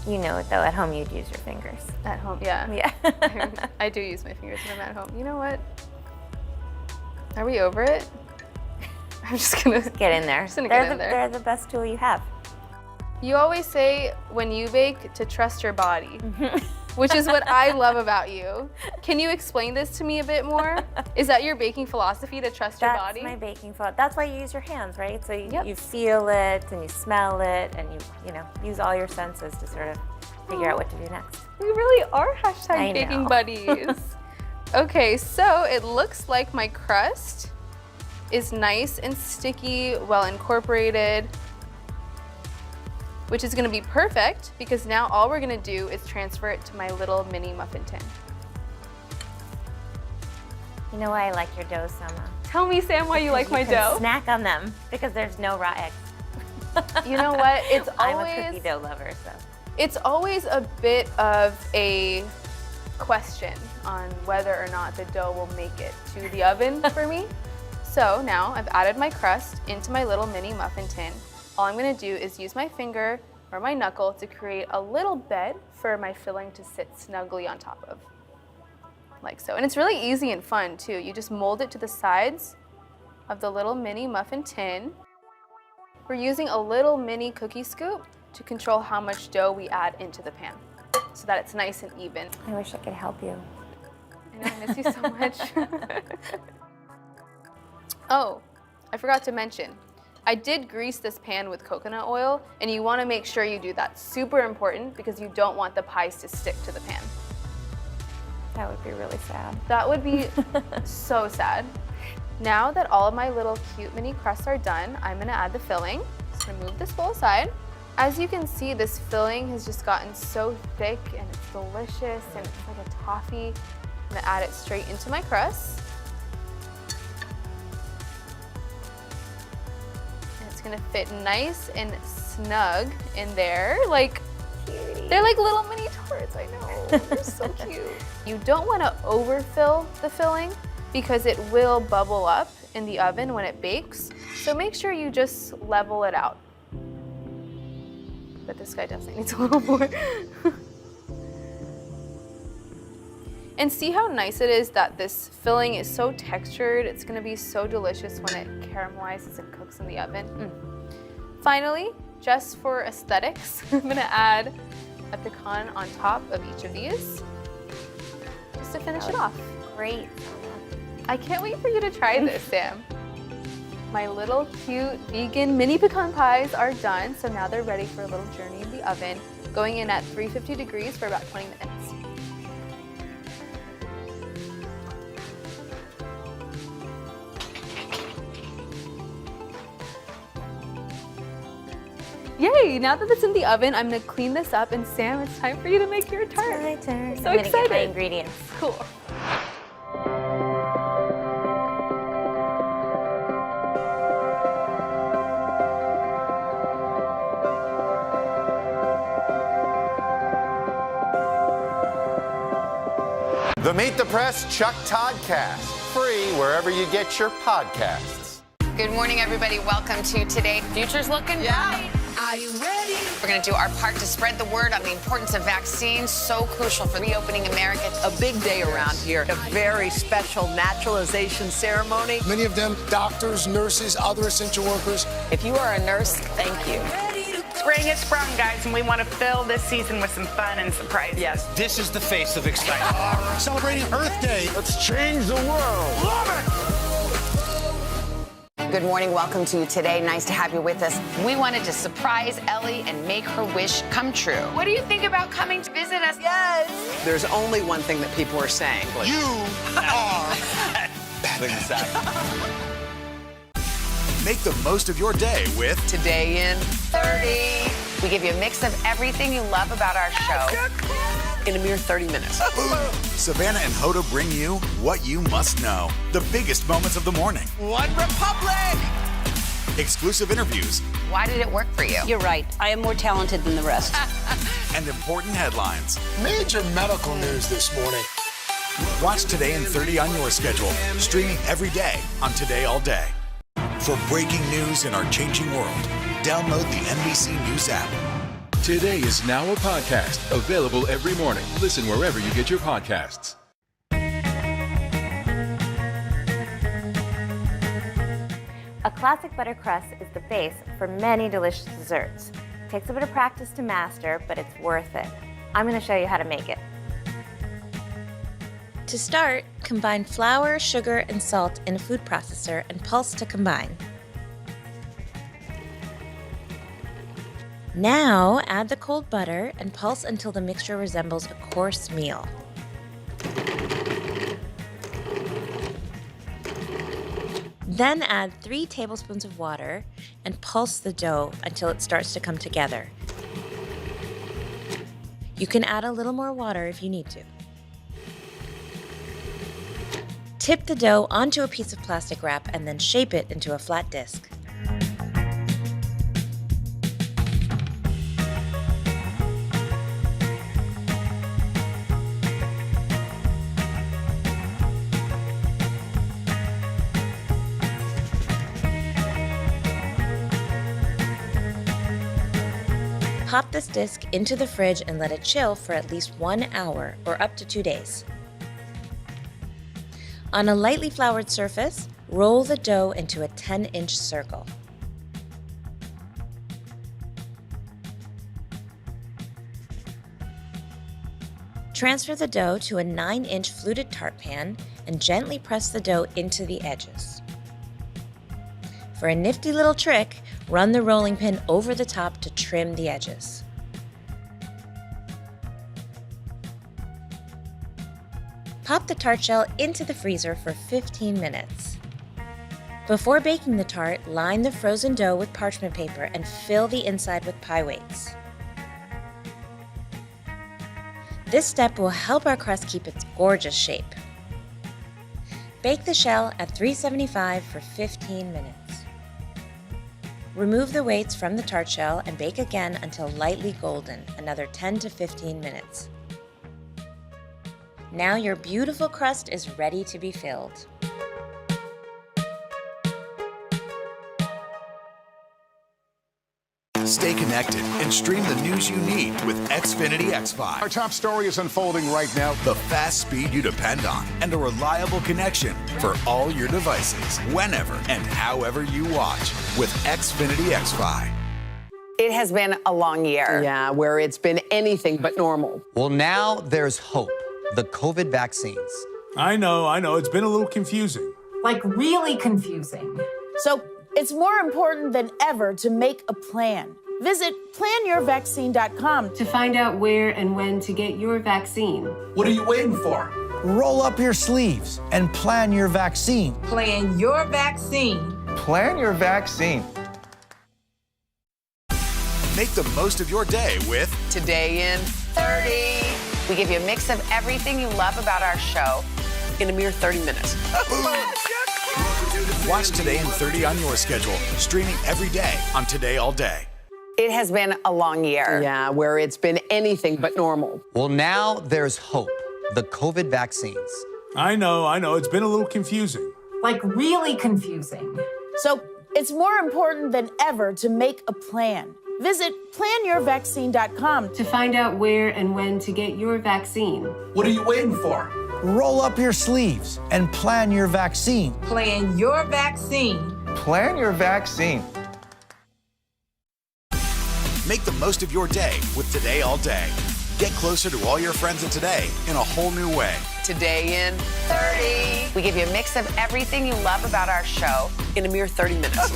You know, though, at home you'd use your fingers. At home, yeah. Yeah. I do use my fingers when I'm at home. You know what? Are we over it? I'm just gonna get in there. Just gonna get in there. They're the best tool you have. You always say when you bake to trust your body, which is what I love about you. Can you explain this to me a bit more? Is that your baking philosophy, to trust your body? That's my baking philosophy. That's why you use your hands, right? So you feel it and you smell it and you use all your senses to sort of figure out what to do next. We really are hashtag I baking know. buddies. Okay, so it looks like my crust is nice and sticky, well incorporated, which is gonna be perfect because now all we're gonna do is transfer it to my little mini muffin tin. You know why I like your dough, Sama? Tell me, Sam, why you like my dough. Snack on them because there's no raw eggs. You know what? It's I'm a cookie dough lover, so. It's always a bit of a question on whether or not the dough will make it to the oven for me. So now I've added my crust into my little mini muffin tin. All I'm gonna do is use my finger or my knuckle to create a little bed for my filling to sit snugly on top of, like so. And it's really easy and fun too. You just mold it to the sides of the little mini muffin tin. We're using a little mini cookie scoop to control how much dough we add into the pan. so that it's nice and even. I wish I could help you. I know, I miss you so much. Oh, I forgot to mention, I did grease this pan with coconut oil, and you want to make sure you do that. Super important, because you don't want the pies to stick to the pan. That would be really sad. That would be so sad. Now that all of my little cute mini crusts are done, I'm gonna add the filling. Just gonna move this bowl aside. As you can see, this filling has just gotten so thick and it's delicious and it's like a toffee. I'm gonna add it straight into my crust. And it's gonna fit nice and snug in there. Like, they're like little mini tarts, I know. They're so cute. You don't wanna overfill the filling because it will bubble up in the oven when it bakes. So make sure you just level it out. But this guy definitely needs a little more. And see how nice it is that this filling is so textured. It's gonna be so delicious when it caramelizes and cooks in the oven. Finally, just for aesthetics, I'm gonna add a pecan on top of each of these, just to finish it off. Great. I can't wait for you to try this, Sam. My little cute vegan mini pecan pies are done, so now they're ready for a little journey in the oven, going in at 350 degrees for about 20 minutes. Yay! Now that it's in the oven, I'm gonna clean this up, and Sam, it's time for you to make your tart. It's my turn. So I'm excited. gonna get my ingredients. Cool. The Meet the Press Chuck Toddcast, free wherever you get your podcasts. Good morning, everybody. Welcome to Today. Future's looking bright. Are you ready? We're going to do our part to spread the word on the importance of vaccines, so crucial for reopening America. A big day around here, a very special naturalization ceremony. Many of them doctors, nurses, other essential workers. If you are a nurse, thank you. Spring has sprung, guys, and we want to fill this season with some fun and surprises. Yes. This is the face of excitement. Celebrating Earth Day. Let's change the world. Love it! Good morning. Welcome to Today. Nice to have you with us. We wanted to surprise Ellie and make her wish come true. What do you think about coming to visit us? Yes. There's only one thing that people are saying. You are Make the most of your day with Today in 30. We give you a mix of everything you love about our show. in a mere 30 minutes. Savannah and Hoda bring you what you must know. The biggest moments of the morning. One Republic! Exclusive interviews. Why did it work for you? You're right. I am more talented than the rest. And important headlines. Major medical news this morning. Watch Today in 30 on your schedule. Streaming every day on Today All Day. For breaking news in our changing world, download the Nbc News App. Today is now a podcast, available every morning. Listen wherever you get your podcasts. A classic butter crust is the base for many delicious desserts. It takes a bit of practice to master, but it's worth it. I'm going to show you how to make it. To start, combine flour, sugar, and salt in a food processor and pulse to combine. Now, add the cold butter and pulse until the mixture resembles a coarse meal. Then add 3 tablespoons of water and pulse the dough until it starts to come together. You can add a little more water if you need to. Tip the dough onto a piece of plastic wrap and then shape it into a flat disc. Pop this disc into the fridge and let it chill for at least 1 hour or up to 2 days. On a lightly floured surface, roll the dough into a 10-inch circle. Transfer the dough to a 9-inch fluted tart pan and gently press the dough into the edges. For a nifty little trick, run the rolling pin over the top to trim the edges. Pop the tart shell into the freezer for 15 minutes. Before baking the tart, line the frozen dough with parchment paper and fill the inside with pie weights. This step will help our crust keep its gorgeous shape. Bake the shell at 375 for 15 minutes. Remove the weights from the tart shell and bake again until lightly golden, another 10 to 15 minutes. Now your beautiful crust is ready to be filled. Stay connected and stream the news you need with Xfinity X5. Our top story is unfolding right now. The fast speed you depend on and a reliable connection for all your devices, whenever and however you watch with Xfinity X5. It has been a long year. Yeah, where it's been anything but normal. Well, now there's hope. The COVID vaccines. I know. It's been a little confusing. Like really confusing. So it's more important than ever to make a plan. Visit planyourvaccine.com to find out where and when to get your vaccine. What are you waiting for? Roll up your sleeves and plan your vaccine. Plan your vaccine. Plan your vaccine. Make the most of your day with Today in 30. We give you a mix of everything you love about our show in a mere 30 minutes. Watch Today in 30 on your schedule, streaming every day on Today All Day. It has been a long year. Yeah, where it's been anything but normal. Well, now there's hope. The COVID vaccines. I know. It's been a little confusing. Like really confusing. So it's more important than ever to make a plan. Visit planyourvaccine.com to find out where and when to get your vaccine. What are you waiting for? Roll up your sleeves and plan your vaccine. Plan your vaccine. Plan your vaccine. Make the most of your day with Today All Day. Get closer to all your friends at Today in a whole new way. Today in 30. We give you a mix of everything you love about our show in a mere 30 minutes.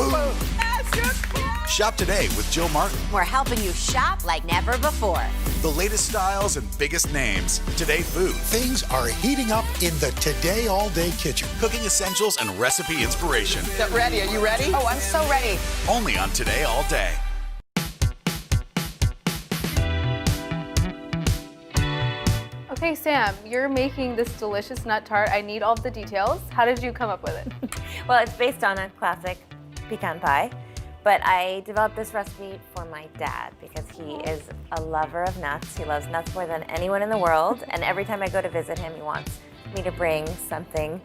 Shop today with Jill Martin. We're helping you shop like never before. The latest styles and biggest names. Today food. Things are heating up in the Today All Day kitchen. Cooking essentials and recipe inspiration. Get ready. Are you ready? Oh, I'm so ready. Only on Today All Day. Okay, Sam, you're making this delicious nut tart. I need all of the details. How did you come up with it? Well, it's based on a classic pecan pie, but I developed this recipe for my dad because he is a lover of nuts. He loves nuts more than anyone in the world, and every time I go to visit him, he wants me to bring something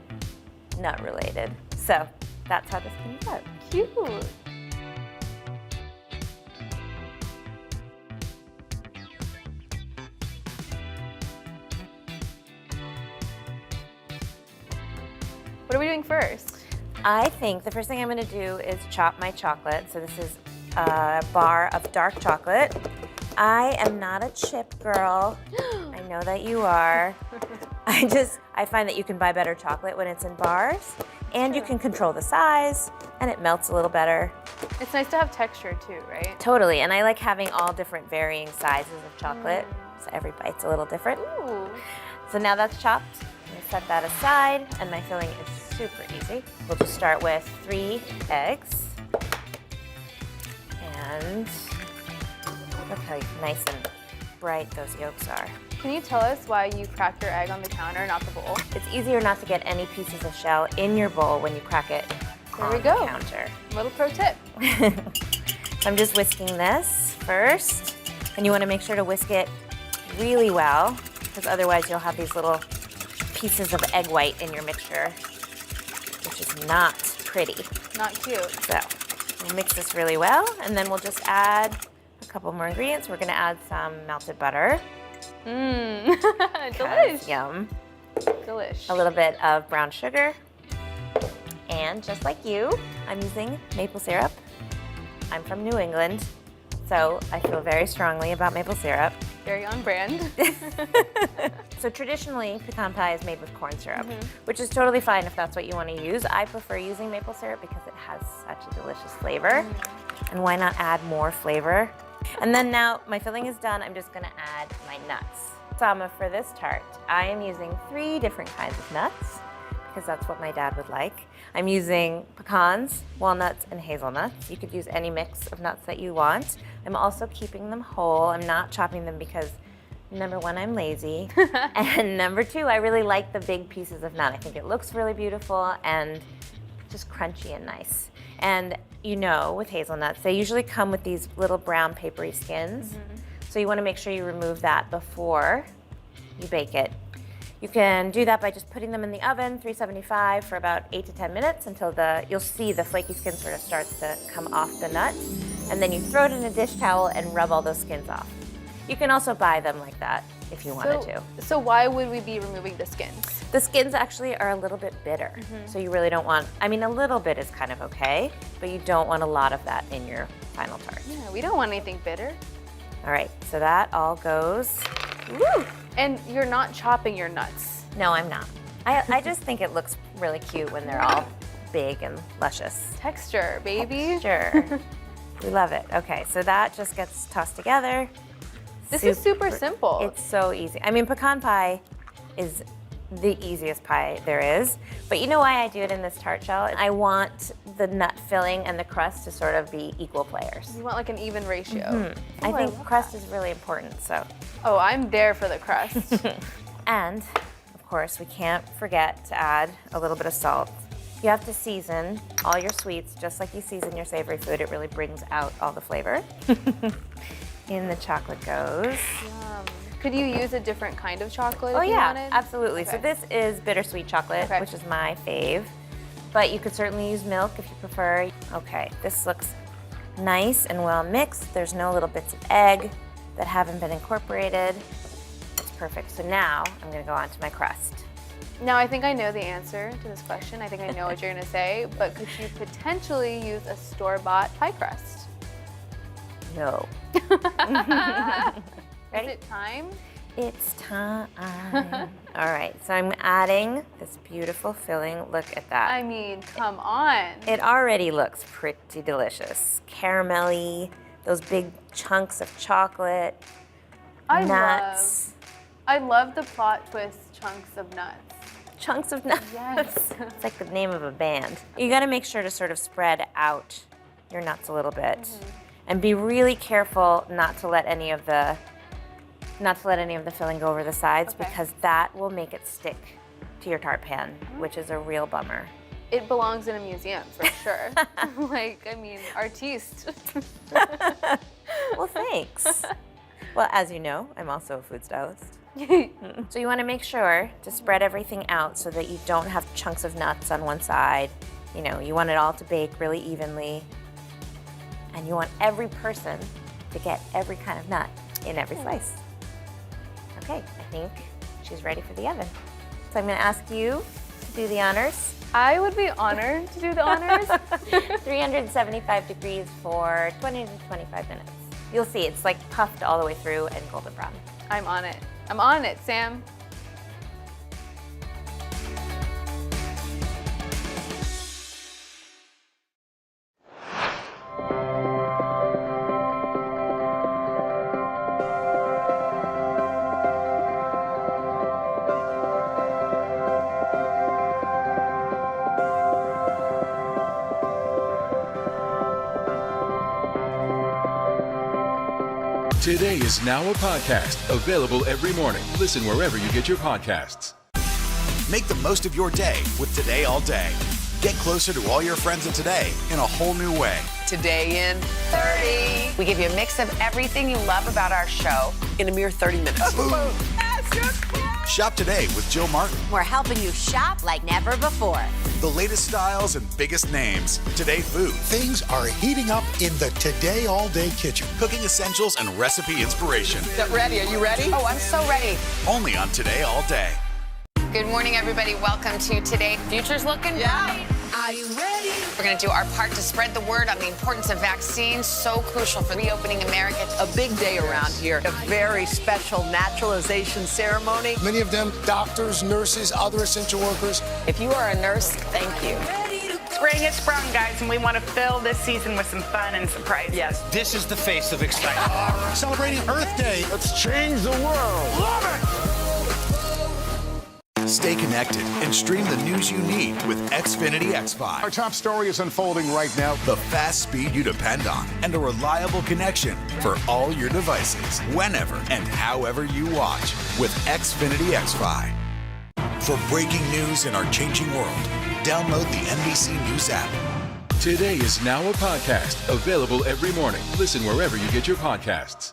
nut related. So that's how this came about. Cute. What are we doing first? I think the first thing I'm going to do is chop my chocolate. So this is a bar of dark chocolate. I am not a chip girl. I know that you are. I find that you can buy better chocolate when it's in bars, and you can control the size, and it melts a little better. It's nice to have texture too, right? Totally, and I like having all different varying sizes of chocolate, so every bite's a little different. Ooh. So now that's chopped, I'm gonna set that aside, and my filling is super easy. We'll just start with 3 eggs, and look how nice and bright those yolks are. Can you tell us why you crack your egg on the counter, not the bowl? It's easier not to get any pieces of shell in your bowl when you crack it There on we go. the counter. Little pro tip. So I'm just whisking this first, and you want to make sure to whisk it really well, because otherwise you'll have these little pieces of egg white in your mixture, which is not pretty. Not cute. So we'll mix this really well, and then we'll just add a couple more ingredients. We're going to add some melted butter. Mmm, delish. Yum. Delish. A little bit of brown sugar. And just like you, I'm using maple syrup. I'm from New England, so I feel very strongly about maple syrup. Very on brand. So traditionally, pecan pie is made with corn syrup, which is totally fine if that's what you want to use. I prefer using maple syrup because it has such a delicious flavor. And why not add more flavor? And then now my filling is done. I'm just gonna add my nuts. Sama, for this tart, I am using 3 different kinds of nuts because that's what my dad would like. I'm using pecans, walnuts, and hazelnuts. You could use any mix of nuts that you want. I'm also keeping them whole. I'm not chopping them because number 1, I'm lazy. And number 2, I really like the big pieces of nut. I think it looks really beautiful and just crunchy and nice. And you know, with hazelnuts, they usually come with these little brown papery skins. So you want to make sure you remove that before you bake it. You can do that by just putting them in the oven, 375, for about 8 to 10 minutes until you'll see the flaky skin sort of starts to come off the nut. And then you throw it in a dish towel and rub all those skins off. You can also buy them like that if you wanted to. So why would we be removing the skins? The skins actually are a little bit bitter. So you really don't want, I mean, a little bit is kind of okay, but you don't want a lot of that in your final tart. Yeah, we don't want anything bitter. All right, so that all goes. Woo! And you're not chopping your nuts. No, I'm not. I just think it looks really cute when they're all big and luscious. Texture, baby. Texture. We love it. Okay, so that just gets tossed together. This is super simple. It's so easy. I mean, pecan pie is the easiest pie there is. But you know why I do it in this tart shell? I want the nut filling and the crust to sort of be equal players. You want like an even ratio. I think crust is really important, so. Oh, I'm there for the crust. And, of course, we can't forget to add a little bit of salt. You have to season all your sweets just like you season your savory food. It really brings out all the flavor. In the chocolate goes. Could you use a different kind of chocolate Oh if you yeah, wanted? absolutely. So this is bittersweet chocolate, Okay. which is my fave. But you could certainly use milk if you prefer. Okay, this looks nice and well mixed. There's no little bits of egg that haven't been incorporated. It's perfect. So now I'm gonna go on to my crust. Now, I think I know the answer to this question. I think I know what you're gonna say, but could you potentially use a store-bought pie crust? No. Is it time? It's time. All right, so I'm adding this beautiful filling. Look at that. I mean, come on. It already looks pretty delicious. Caramelly, those big chunks of chocolate, nuts. I love the plot twist chunks of nuts. Chunks of nuts. Yes. It's like the name of a band. You gotta make sure to sort of spread out your nuts a little bit. And be really careful not to let any of the filling go over the sides because that will make it stick to your tart pan, which is a real bummer. It belongs in a museum for sure. Like, I mean, artiste. Well, thanks. Well, as you know, I'm also a food stylist. So you want to make sure to spread everything out so that you don't have chunks of nuts on one side. You know, you want it all to bake really evenly. And you want every person to get every kind of nut in every slice. Okay, I think she's ready for the oven. So I'm gonna ask you to do the honors. I would be honored to do the honors. 375 degrees for 20 to 25 minutes. You'll see it's like puffed all the way through and golden brown. I'm on it. I'm on it, Sam. Today is now a podcast, available every morning. Listen wherever you get your podcasts. Make the most of your day with Today All Day. Get closer to all your friends at Today in a whole new way. Today in 30. We give you a mix of everything you love about our show in a mere 30 minutes. Shop today with Jill Martin. We're helping you shop like never before. The latest styles and biggest names. Today food. Things are heating up in the Today All Day kitchen. Cooking essentials and recipe inspiration. Get ready. Are you ready? Oh, I'm so ready. Only on Today All Day. Good morning, everybody. Welcome to Today. Future's looking bright. Are you ready? We're going to do our part to spread the word on the importance of vaccines, so crucial for reopening America. A big day around here. A very special naturalization ceremony. Many of them doctors, nurses, other essential workers. If you are a nurse, thank you. Spring has sprung, guys, and we want to fill this season with some fun and surprises. Yes. This is the face of excitement. Celebrating Earth Day. Let's change the world. Love Stay connected and stream the news you need with Xfinity X5. Our top story is unfolding right now. The fast speed you depend on and a reliable connection for all your devices, whenever and however you watch with Xfinity X5. For breaking news in our changing world, download the Nbc News App. Today is now a podcast, available every morning. Listen wherever you get your podcasts.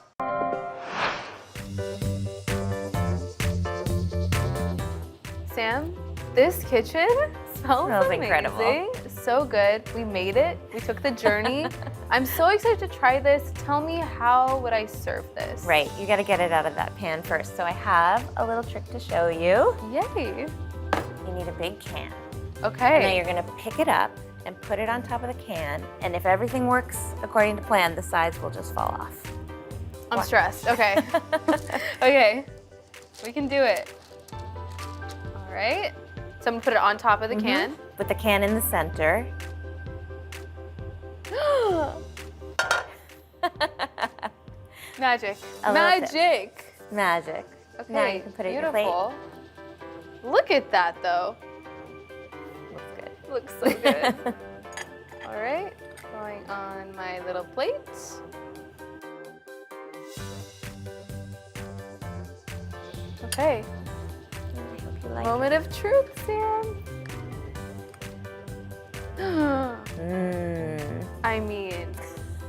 Sam, this kitchen smells amazing. incredible. So good. We made it. We took the journey. I'm so excited to try this. Tell me, how would I serve this? Right, you gotta get it out of that pan first. So I have a little trick to show you. Yay. You need a big can. Okay. And now you're gonna pick it up and put it on top of the can. And if everything works according to plan, the sides will just fall off. I'm stressed. Okay. Okay. We can do it. All right. So I'm gonna put it on top of the can. With the can in the center. Magic. A little tip. Magic. Magic. Okay. Now you can put it in your plate. beautiful. Look at that, though. Looks good. Looks so good. All right. Going on my little plate. Okay. I hope you like Moment of truth, Sam. I mean,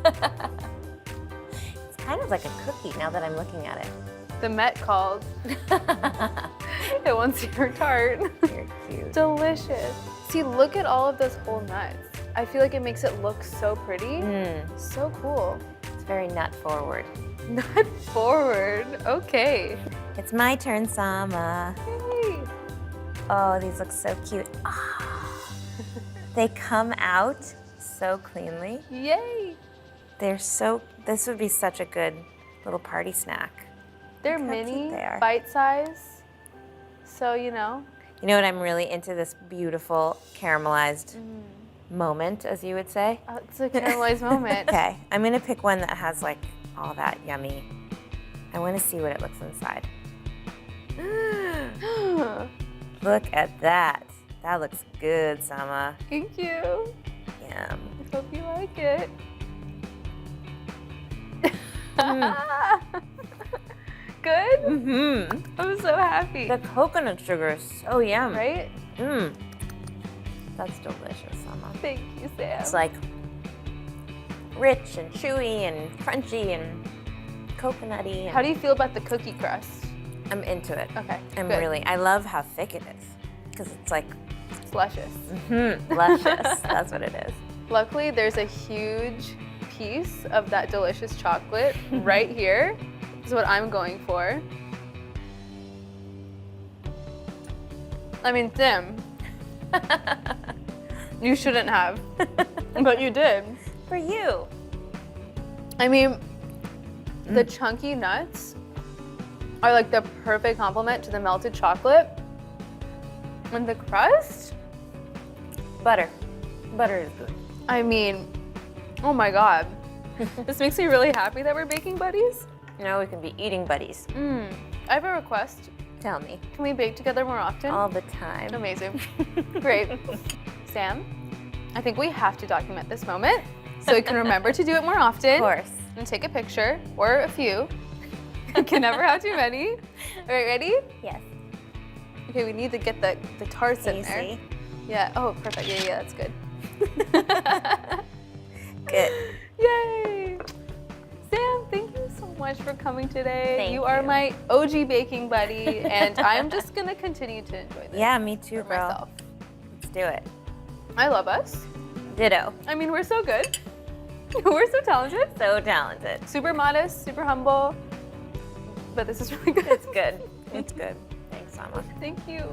It's kind of like a cookie now that I'm looking at it. the Met called. It wants your tart. You're cute. Delicious. See, look at all of those whole nuts. I feel like it makes it look so pretty. So cool. It's very nut forward. Nut forward. Okay. It's my turn, Sama. Yay. Oh, these look so cute. Ah. They come out so cleanly. Yay. They're so, this would be such a good little party snack. They're Look how cute mini, they are. bite size. So, you know. You know what, I'm really into this beautiful caramelized moment, as you would say. Oh, it's a caramelized moment. Okay, I'm gonna pick one that has like all that yummy. I wanna see what it looks inside. Look at that. That looks good, Sama. Thank you. Yum. I hope you like it. Good? Mm-hmm. I'm so happy. The coconut sugar is so yum. Right? Mmm. That's delicious, Sama. Thank you, Sam. It's like rich and chewy and crunchy and coconutty. How do you feel about the cookie crust? I'm into it. Okay, I'm good. really, I love how thick it is because it's like, It's luscious. luscious. That's what it is. Luckily, there's a huge piece of that delicious chocolate right here. This is what I'm going for. I mean, Tim, you shouldn't have, but you did. For you. I mean, the chunky nuts are like the perfect complement to the melted chocolate. And the crust? Butter. Butter is good. I mean, oh my God. This makes me really happy that we're baking buddies. Now we can be eating buddies. I have a request. Tell me. Can we bake together more often? All the time. Amazing. Great. Sam, I think we have to document this moment so we can remember to do it more often. Of course. And take a picture, or a few. You can never have too many. All right, ready? Yes. Okay, we need to get the tarts in there. Easy. Yeah, oh, perfect. Yeah, that's good. Good. Yay! Sam, thank you so much for coming today. Thank you are you. my OG baking buddy, and I'm just gonna continue to enjoy this. Yeah, me too, for girl. myself. Let's do it. I love us. Ditto. I mean, we're so good. We're so talented. So talented. Super modest, super humble. But this is really good. It's good. It's good. Thanks, Sama. Thank you.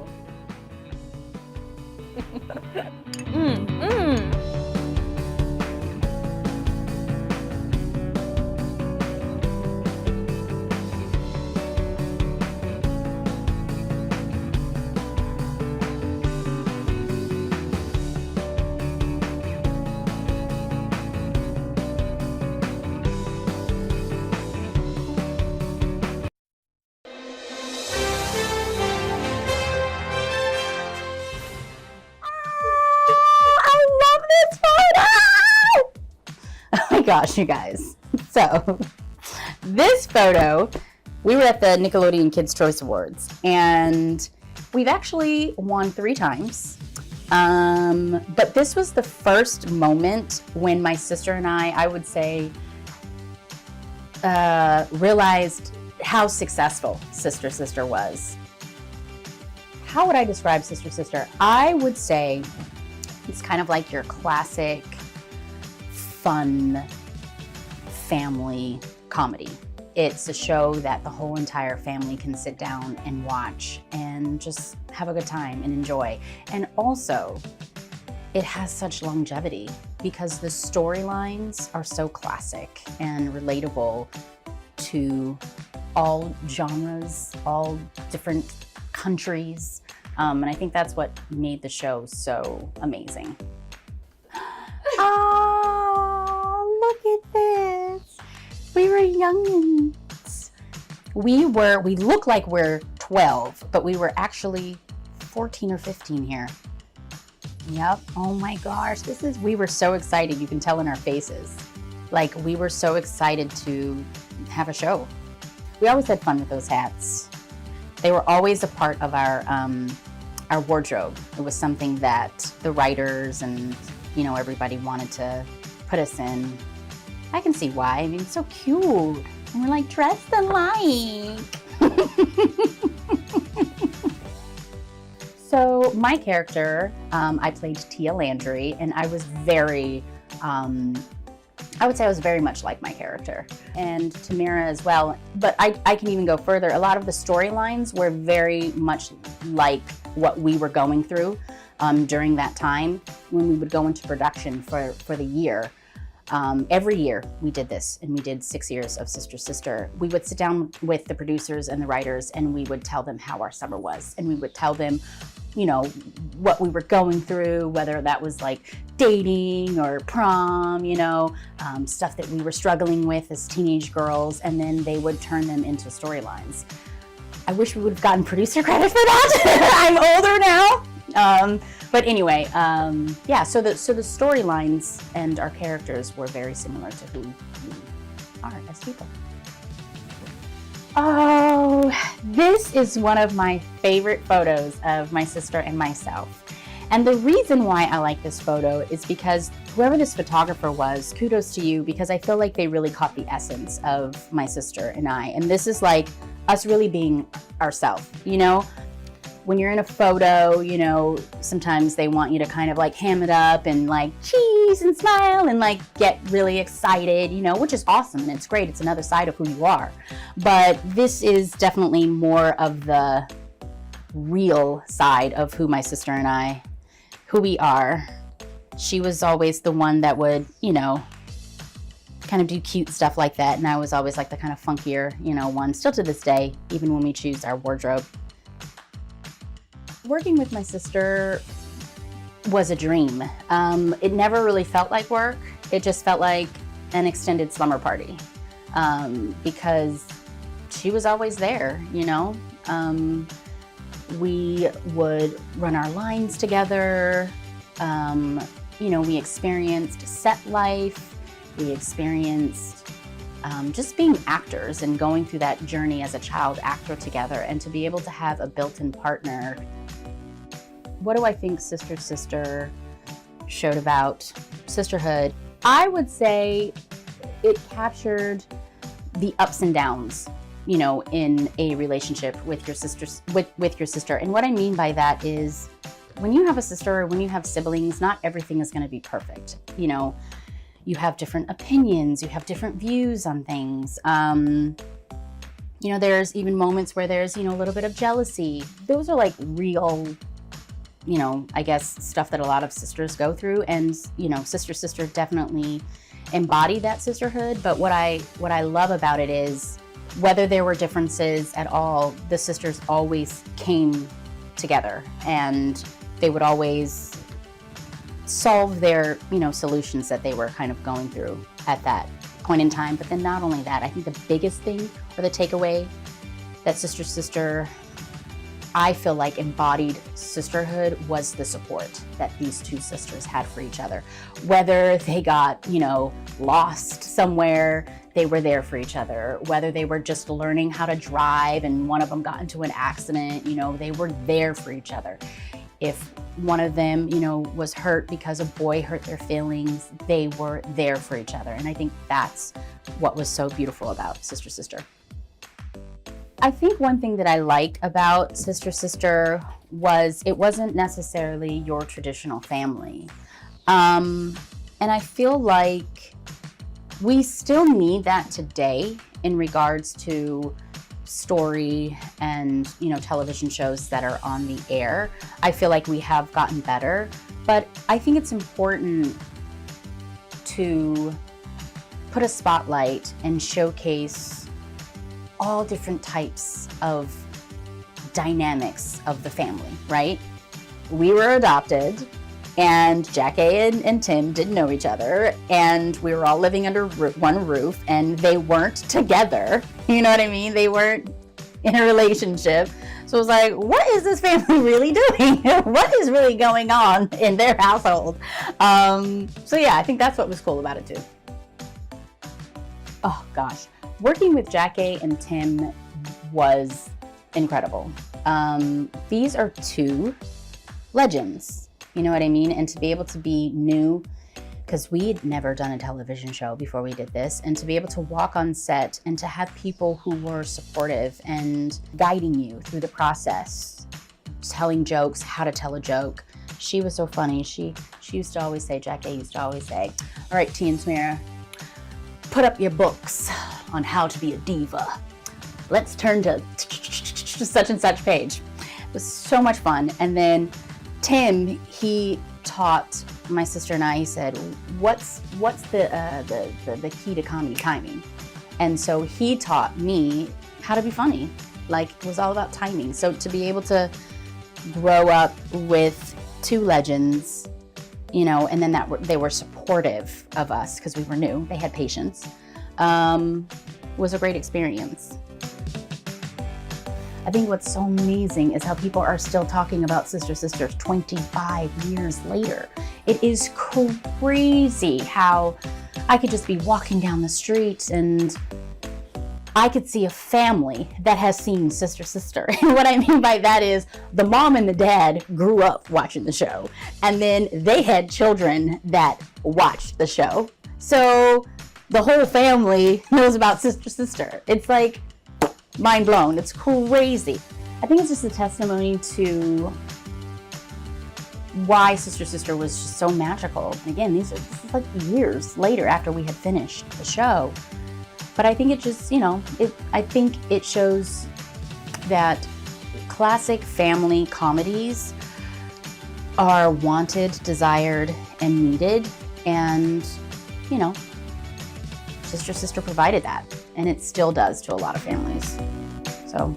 gosh, you guys. So, this photo, we were at the Nickelodeon Kids' Choice Awards, and we've actually won 3 times. But this was the first moment when my sister and I would say, realized how successful Sister Sister was. How would I describe Sister Sister? I would say it's kind of like your classic, fun family comedy. It's a show that the whole entire family can sit down and watch and just have a good time and enjoy. And also, it has such longevity because the storylines are so classic and relatable to all genres, all different countries. And I think that's what made the show so amazing. Oh, look at this. We were youngins. We look like we're 12, but we were actually 14 or 15 here. Yep. Oh my gosh. We were so excited. You can tell in our faces. Like, we were so excited to have a show. We always had fun with those hats. They were always a part of our wardrobe. It was something that the writers and, everybody wanted to put us in. I can see why. I mean, it's so cute. And we're like dressed alike. So my character, I played Tia Landry, and I was very, I would say I was very much like my character, and Tamara as well. But I can even go further. A lot of the storylines were very much like what we were going through during that time when we would go into production for the year. Every year we did this, and we did 6 years of Sister Sister. We would sit down with the producers and the writers, and we would tell them how our summer was, and we would tell them, what we were going through, whether that was like dating or prom, stuff that we were struggling with as teenage girls, and then they would turn them into storylines. I wish we would have gotten producer credit for that. I'm older now. But anyway, so the storylines and our characters were very similar to who we are as people. Oh, this is one of my favorite photos of my sister and myself. And the reason why I like this photo is because whoever this photographer was, kudos to you, because I feel like they really caught the essence of my sister and I. And this is like us really being ourselves, When you're in a photo, sometimes they want you to kind of like ham it up and like cheese and smile and like get really excited, which is awesome and it's great. It's another side of who you are. But this is definitely more of the real side of who my sister and I, who we are. She was always the one that would, kind of do cute stuff like that. And I was always like the kind of funkier, one, still to this day, even when we choose our wardrobe. Working with my sister was a dream. It never really felt like work. It just felt like an extended slumber party because she was always there, We would run our lines together. We experienced set life. We experienced just being actors and going through that journey as a child actor together, and to be able to have a built-in partner. What do I think Sister Sister showed about sisterhood? I would say it captured the ups and downs, in a relationship with your sister. And what I mean by that is when you have a sister or when you have siblings, not everything is going to be perfect. You have different opinions, you have different views on things. There's even moments where there's, a little bit of jealousy. Those are like real, I guess stuff that a lot of sisters go through. And, Sister Sister definitely embodied that sisterhood. But what I love about it is whether there were differences at all, the sisters always came together and they would always solve their, solutions that they were kind of going through at that point in time. But then not only that, I think the biggest thing or the takeaway that Sister Sister I feel like embodied sisterhood was the support that these two sisters had for each other. Whether they got, lost somewhere, they were there for each other. Whether they were just learning how to drive and one of them got into an accident, they were there for each other. If one of them, was hurt because a boy hurt their feelings, they were there for each other. And I think that's what was so beautiful about Sister Sister. I think one thing that I liked about Sister Sister was it wasn't necessarily your traditional family. And I feel like we still need that today in regards to story and, television shows that are on the air. I feel like we have gotten better, but I think it's important to put a spotlight and showcase all different types of dynamics of the family, right? We were adopted, and Jackie and Tim didn't know each other, and we were all living under one roof, and they weren't together. You know what I mean? They weren't in a relationship. So it was like, what is this family really doing? What is really going on in their household? So yeah, I think that's what was cool about it too. Oh gosh. Working with Jackie and Tim was incredible. These are two legends, you know what I mean? And to be able to be new, because we'd never done a television show before we did this, and to be able to walk on set and to have people who were supportive and guiding you through the process, telling jokes, how to tell a joke. She was so funny. She used to always say, Jackie used to always say, all right, T and Samira, put up your books on how to be a diva. Let's turn to such and such page. It was so much fun. And then Tim, he taught my sister and I, he said, what's the key to comedy? Timing. And so he taught me how to be funny. Like, it was all about timing. So to be able to grow up with two legends, and then they were supportive of us because we were new, they had patience, was a great experience. I think what's so amazing is how people are still talking about Sister Sisters 25 years later. It is crazy how I could just be walking down the street and I could see a family that has seen Sister Sister. And what I mean by that is the mom and the dad grew up watching the show, and then they had children that watched the show. So the whole family knows about Sister Sister. It's like mind blown. It's crazy. I think it's just a testimony to why Sister Sister was just so magical. And again, this is like years later after we had finished the show. But I think it just, I think it shows that classic family comedies are wanted, desired, and needed. And, Sister Sister provided that. And it still does to a lot of families. So.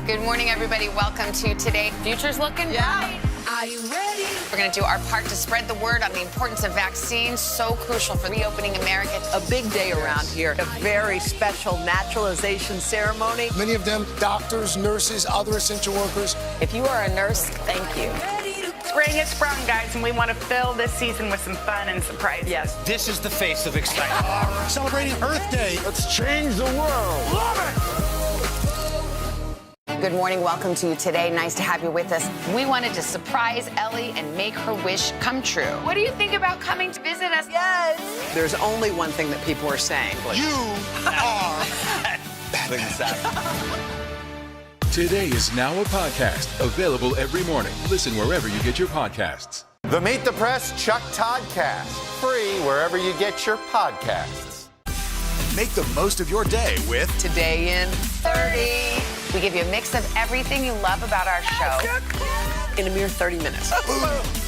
Good morning, everybody. Welcome to Today. Future's looking bright. Are you ready? We're going to do our part to spread the word on the importance of vaccines, so crucial for reopening America. A big day around here, a very special naturalization ceremony. Many of them doctors, nurses, other essential workers. If you are a nurse, thank you. Spring has sprung, guys, and we want to fill this season with some fun and surprises. Yes. This is the face of excitement. Celebrating Earth Day. Let's change the world. Love it! Good morning. Welcome to Today. Nice to have you with us. We wanted to surprise Ellie and make her wish come true. What do you think about coming to visit us? Yes. There's only one thing that people are saying. You are Today is now a podcast, available every morning. Listen wherever you get your podcasts. The Meet the Press Chuck Toddcast, free wherever you get your podcasts. Make the most of your day with Today in 30. We give you a mix of everything you love about our show in a mere 30 minutes.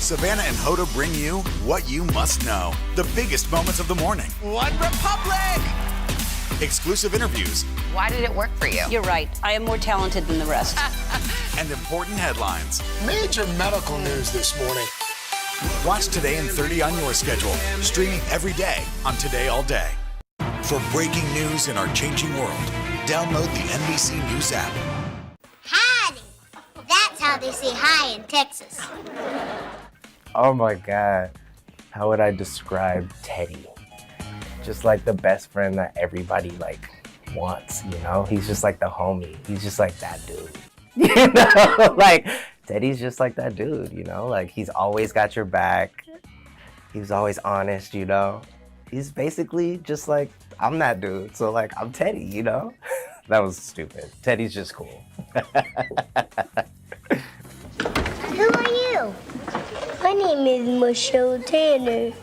Savannah and Hoda bring you what you must know. The biggest moments of the morning. One Republic! Exclusive interviews. Why did it work for you? You're right. I am more talented than the rest. And important headlines. Major medical news this morning. Watch Today in 30 on your schedule. Streaming every day on Today All Day. For breaking news in our changing world, download the NBC News App. how they say hi in Texas. Oh my God. How would I describe Teddy? Just like the best friend that everybody like wants, you know? He's just like the homie. He's just like that dude. You know? Like, Teddy's just like that dude, you know? Like, he's always got your back. He's always honest, you know? He's basically just like, I'm that dude. So like, I'm Teddy, you know? That was stupid. Teddy's just cool. Who are you? My name is Michelle Tanner.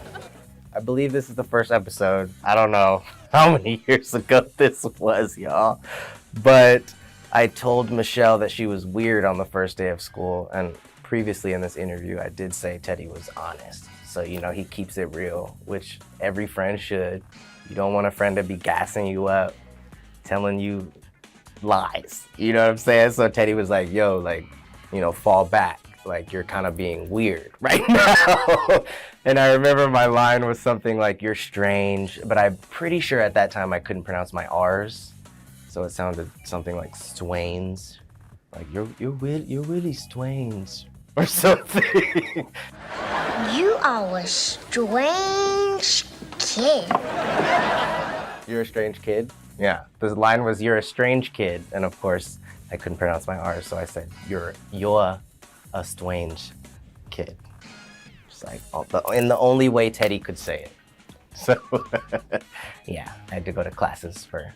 I believe this is the first episode. I don't know how many years ago this was, y'all. But I told Michelle that she was weird on the first day of school. And previously in this interview, I did say Teddy was honest. So, you know, he keeps it real, which every friend should. You don't want a friend to be gassing you up, telling you lies. You know what I'm saying? So Teddy was like, yo, like, you know, fall back. Like, you're kind of being weird right now. And I remember my line was something like, you're strange. But I'm pretty sure at that time I couldn't pronounce my R's. So it sounded something like Swains. Like, you're really Swains or something. You are a strange kid. You're a strange kid? Yeah. The line was, you're a strange kid. And of course, I couldn't pronounce my R's. So I said, you're a strange kid. Just like, in the only way Teddy could say it. So, yeah, I had to go to classes for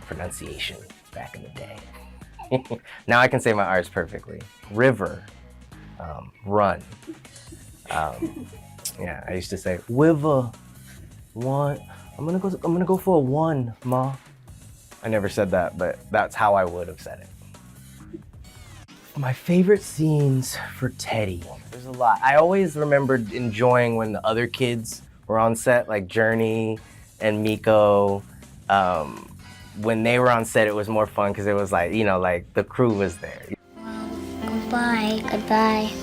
pronunciation back in the day. Now I can say my R's perfectly. River, run. Yeah, I used to say, Wiver, one. I'm gonna go for a 1, Ma. I never said that, but that's how I would have said it. My favorite scenes for Teddy. There's a lot. I always remembered enjoying when the other kids were on set, like Journey and Miko. When they were on set, it was more fun because it was like, you know, like the crew was there. Goodbye, goodbye.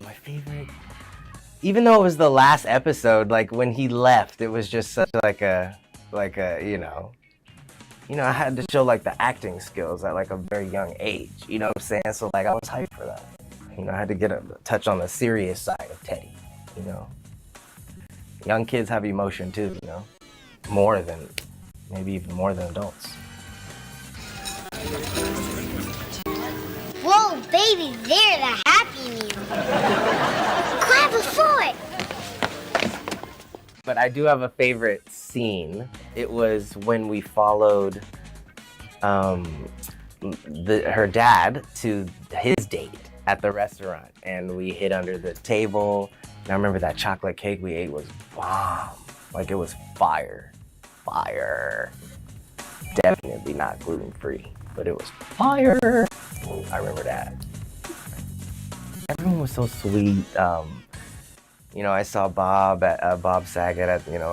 My favorite, even though it was the last episode, like when he left, it was just such like a, you know, I had to show like the acting skills at like a very young age, you know what I'm saying? So like I was hyped for that. You know, I had to get a touch on the serious side of Teddy, you know. Young kids have emotion too, you know, maybe even more than adults. Whoa, baby, they're the Happy Meal. Grab a fork. But I do have a favorite scene. It was when we followed her dad to his date at the restaurant, and we hid under the table. And I remember that chocolate cake we ate was bomb. Like, it was fire. Fire. Definitely not gluten-free, but it was fire. I remember that. Everyone was so sweet. You know, I saw Bob Saget at, you know,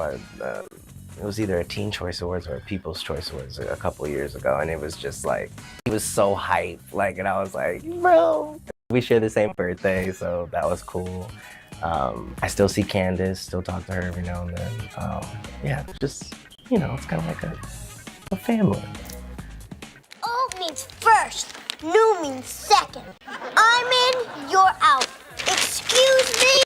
it was either a Teen Choice Awards or a People's Choice Awards a couple of years ago, and it was just like, he was so hyped. Like, and I was like, bro. We share the same birthday, so that was cool. I still see Candace, still talk to her every now and then. Yeah, just, you know, it's kind of like a family. Old means first, new means second. I'm in, you're out. Excuse me?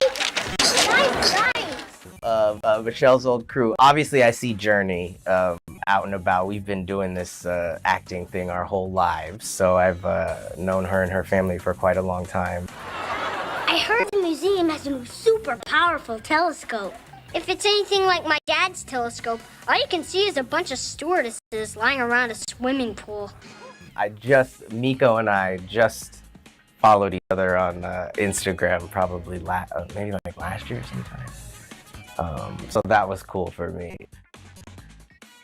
Nice. Michelle's old crew. Obviously, I see Journey out and about. We've been doing this acting thing our whole lives, so I've known her and her family for quite a long time. I heard the museum has a new super powerful telescope. If it's anything like my dad's telescope, all you can see is a bunch of stewardesses lying around a swimming pool. Miko and I just followed each other on Instagram probably maybe like last year sometime. So that was cool for me.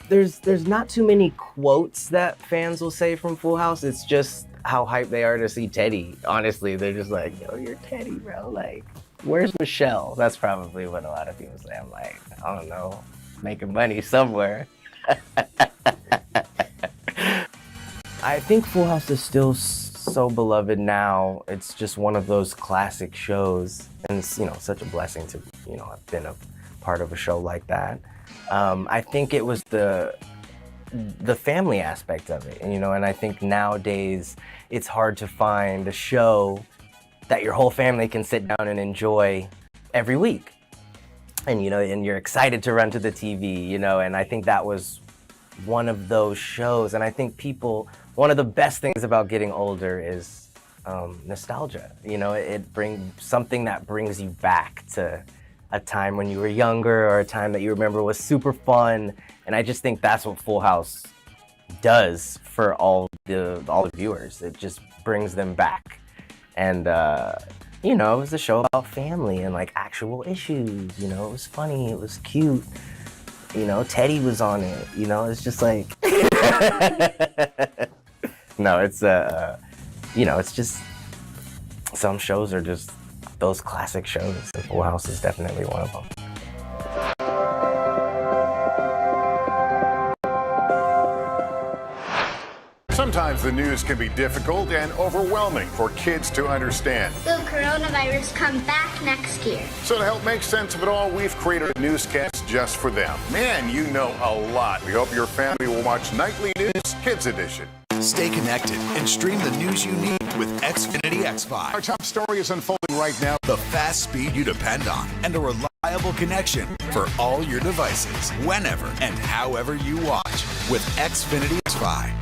There's not too many quotes that fans will say from Full House. It's just how hyped they are to see Teddy. Honestly, they're just like, yo, you're Teddy, bro. Like, where's Michelle? That's probably what a lot of people say. I'm like, I don't know, making money somewhere. I think Full House is still so beloved now. It's just one of those classic shows, and it's, you know, such a blessing to, you know, have been a part of a show like that. I think it was the the family aspect of it, you know, and I think nowadays it's hard to find a show that your whole family can sit down and enjoy every week. And, you know, and you're excited to run to the TV, you know, and I think that was one of those shows. And I think one of the best things about getting older is nostalgia. You know, it brings something that brings you back to a time when you were younger or a time that you remember was super fun. And I just think that's what Full House does for all the viewers. It just brings them back. And, you know, it was a show about family and like actual issues. You know, it was funny, it was cute. You know, Teddy was on it. You know, it's just like, no, it's, you know, it's just, some shows are just those classic shows, and Full House is definitely one of them. Sometimes the news can be difficult and overwhelming for kids to understand. Will coronavirus come back next year? So to help make sense of it all, we've created a newscast just for them. Man, you know a lot. We hope your family will watch Nightly News Kids Edition. Stay connected and stream the news you need with Xfinity X5. Our top story is unfolding right now. The fast speed you depend on and a reliable connection for all your devices, whenever and however you watch with Xfinity X5.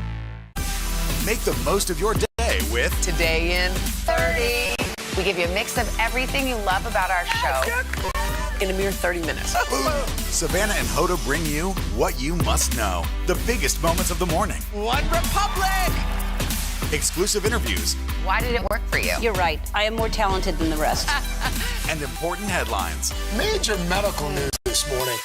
Make the most of your day with Today in 30. We give you a mix of everything you love about our show in a mere 30 minutes. Savannah and Hoda bring you what you must know. The biggest moments of the morning. One Republic! Exclusive interviews. Why did it work for you? You're right. I am more talented than the rest. And important headlines. Major medical news this morning.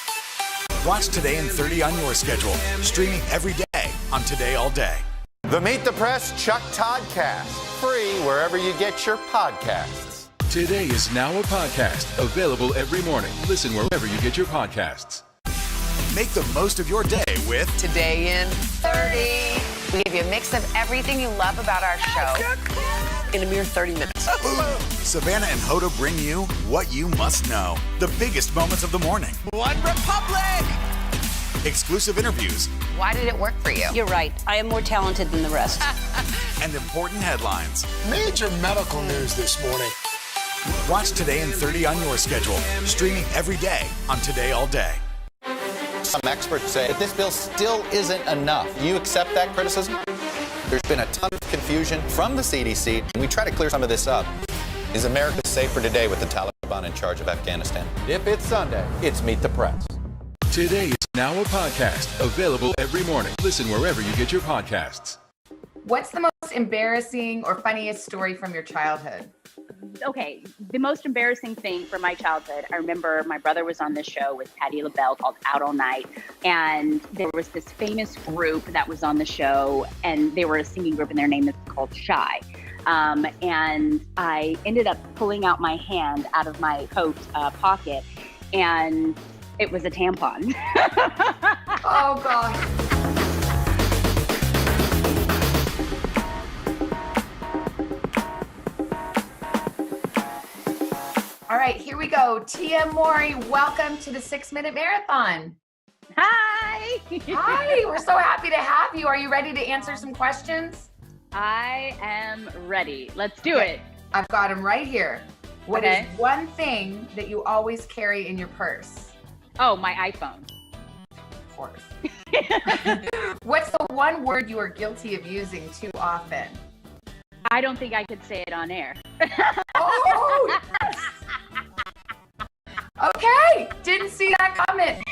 Watch Today in 30 on your schedule. Streaming every day on Today All Day. The Meet the Press Chuck Todd Cast. Free wherever you get your podcasts. Today is now a podcast available every morning. Listen wherever you get your podcasts. Make the most of your day with Today in 30. We give you a mix of everything you love about our show in a mere 30 minutes. Savannah and Hoda bring you what you must know. The biggest moments of the morning. One Republic! Exclusive interviews. Why did it work for you? You're right. I am more talented than the rest. And important headlines. Major medical news this morning. Watch Today in 30 on your schedule. Streaming every day on Today All Day. Some experts say that this bill still isn't enough. Do you accept that criticism? There's been a ton of confusion from the CDC, and we try to clear some of this up. Is America safer today with the Taliban in charge of Afghanistan? If it's Sunday, it's Meet the Press. Today is now a podcast available every morning. Listen wherever you get your podcasts. What's the most embarrassing or funniest story from your childhood? Okay, the most embarrassing thing from my childhood, I remember my brother was on this show with Patti LaBelle called Out All Night, and there was this famous group that was on the show, and they were a singing group, and their name is called Shy. And I ended up pulling out my hand out of my coat pocket, and it was a tampon. Oh, God. All right, here we go. Tia Mori, welcome to the 6-Minute Marathon. Hi. Hi, we're so happy to have you. Are you ready to answer some questions? I am ready. Let's do it. I've got them right here. What is Okay. one thing that you always carry in your purse? Oh, my iPhone. Of course. What's the one word you are guilty of using too often? I don't think I could say it on air. Oh, yes. Okay, didn't see that comment.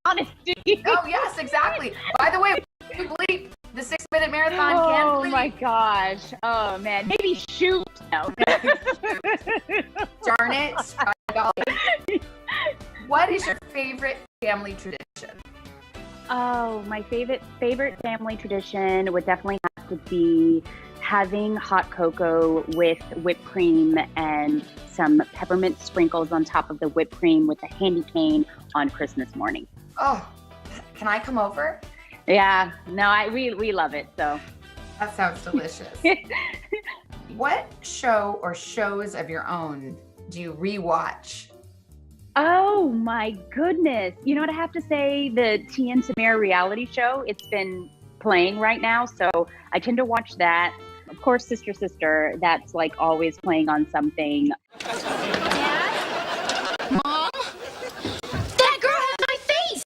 Honesty. Oh, yes, exactly. By the way, you bleep the 6-Minute Marathon can bleep. Oh my gosh. Oh man. Maybe shoot. No. Darn it. Golly. What is your favorite family tradition? Oh, my favorite family tradition would definitely have to be having hot cocoa with whipped cream and some peppermint sprinkles on top of the whipped cream with a candy cane on Christmas morning. Oh, can I come over? Yeah, no, we love it. So that sounds delicious. What show or shows of your own do you rewatch? Oh my goodness. You know what I have to say? The Tia and Tamara reality show, it's been playing right now. So I tend to watch that. Of course, Sister, Sister, that's like always playing on something. Dad? Mom? That girl has my face!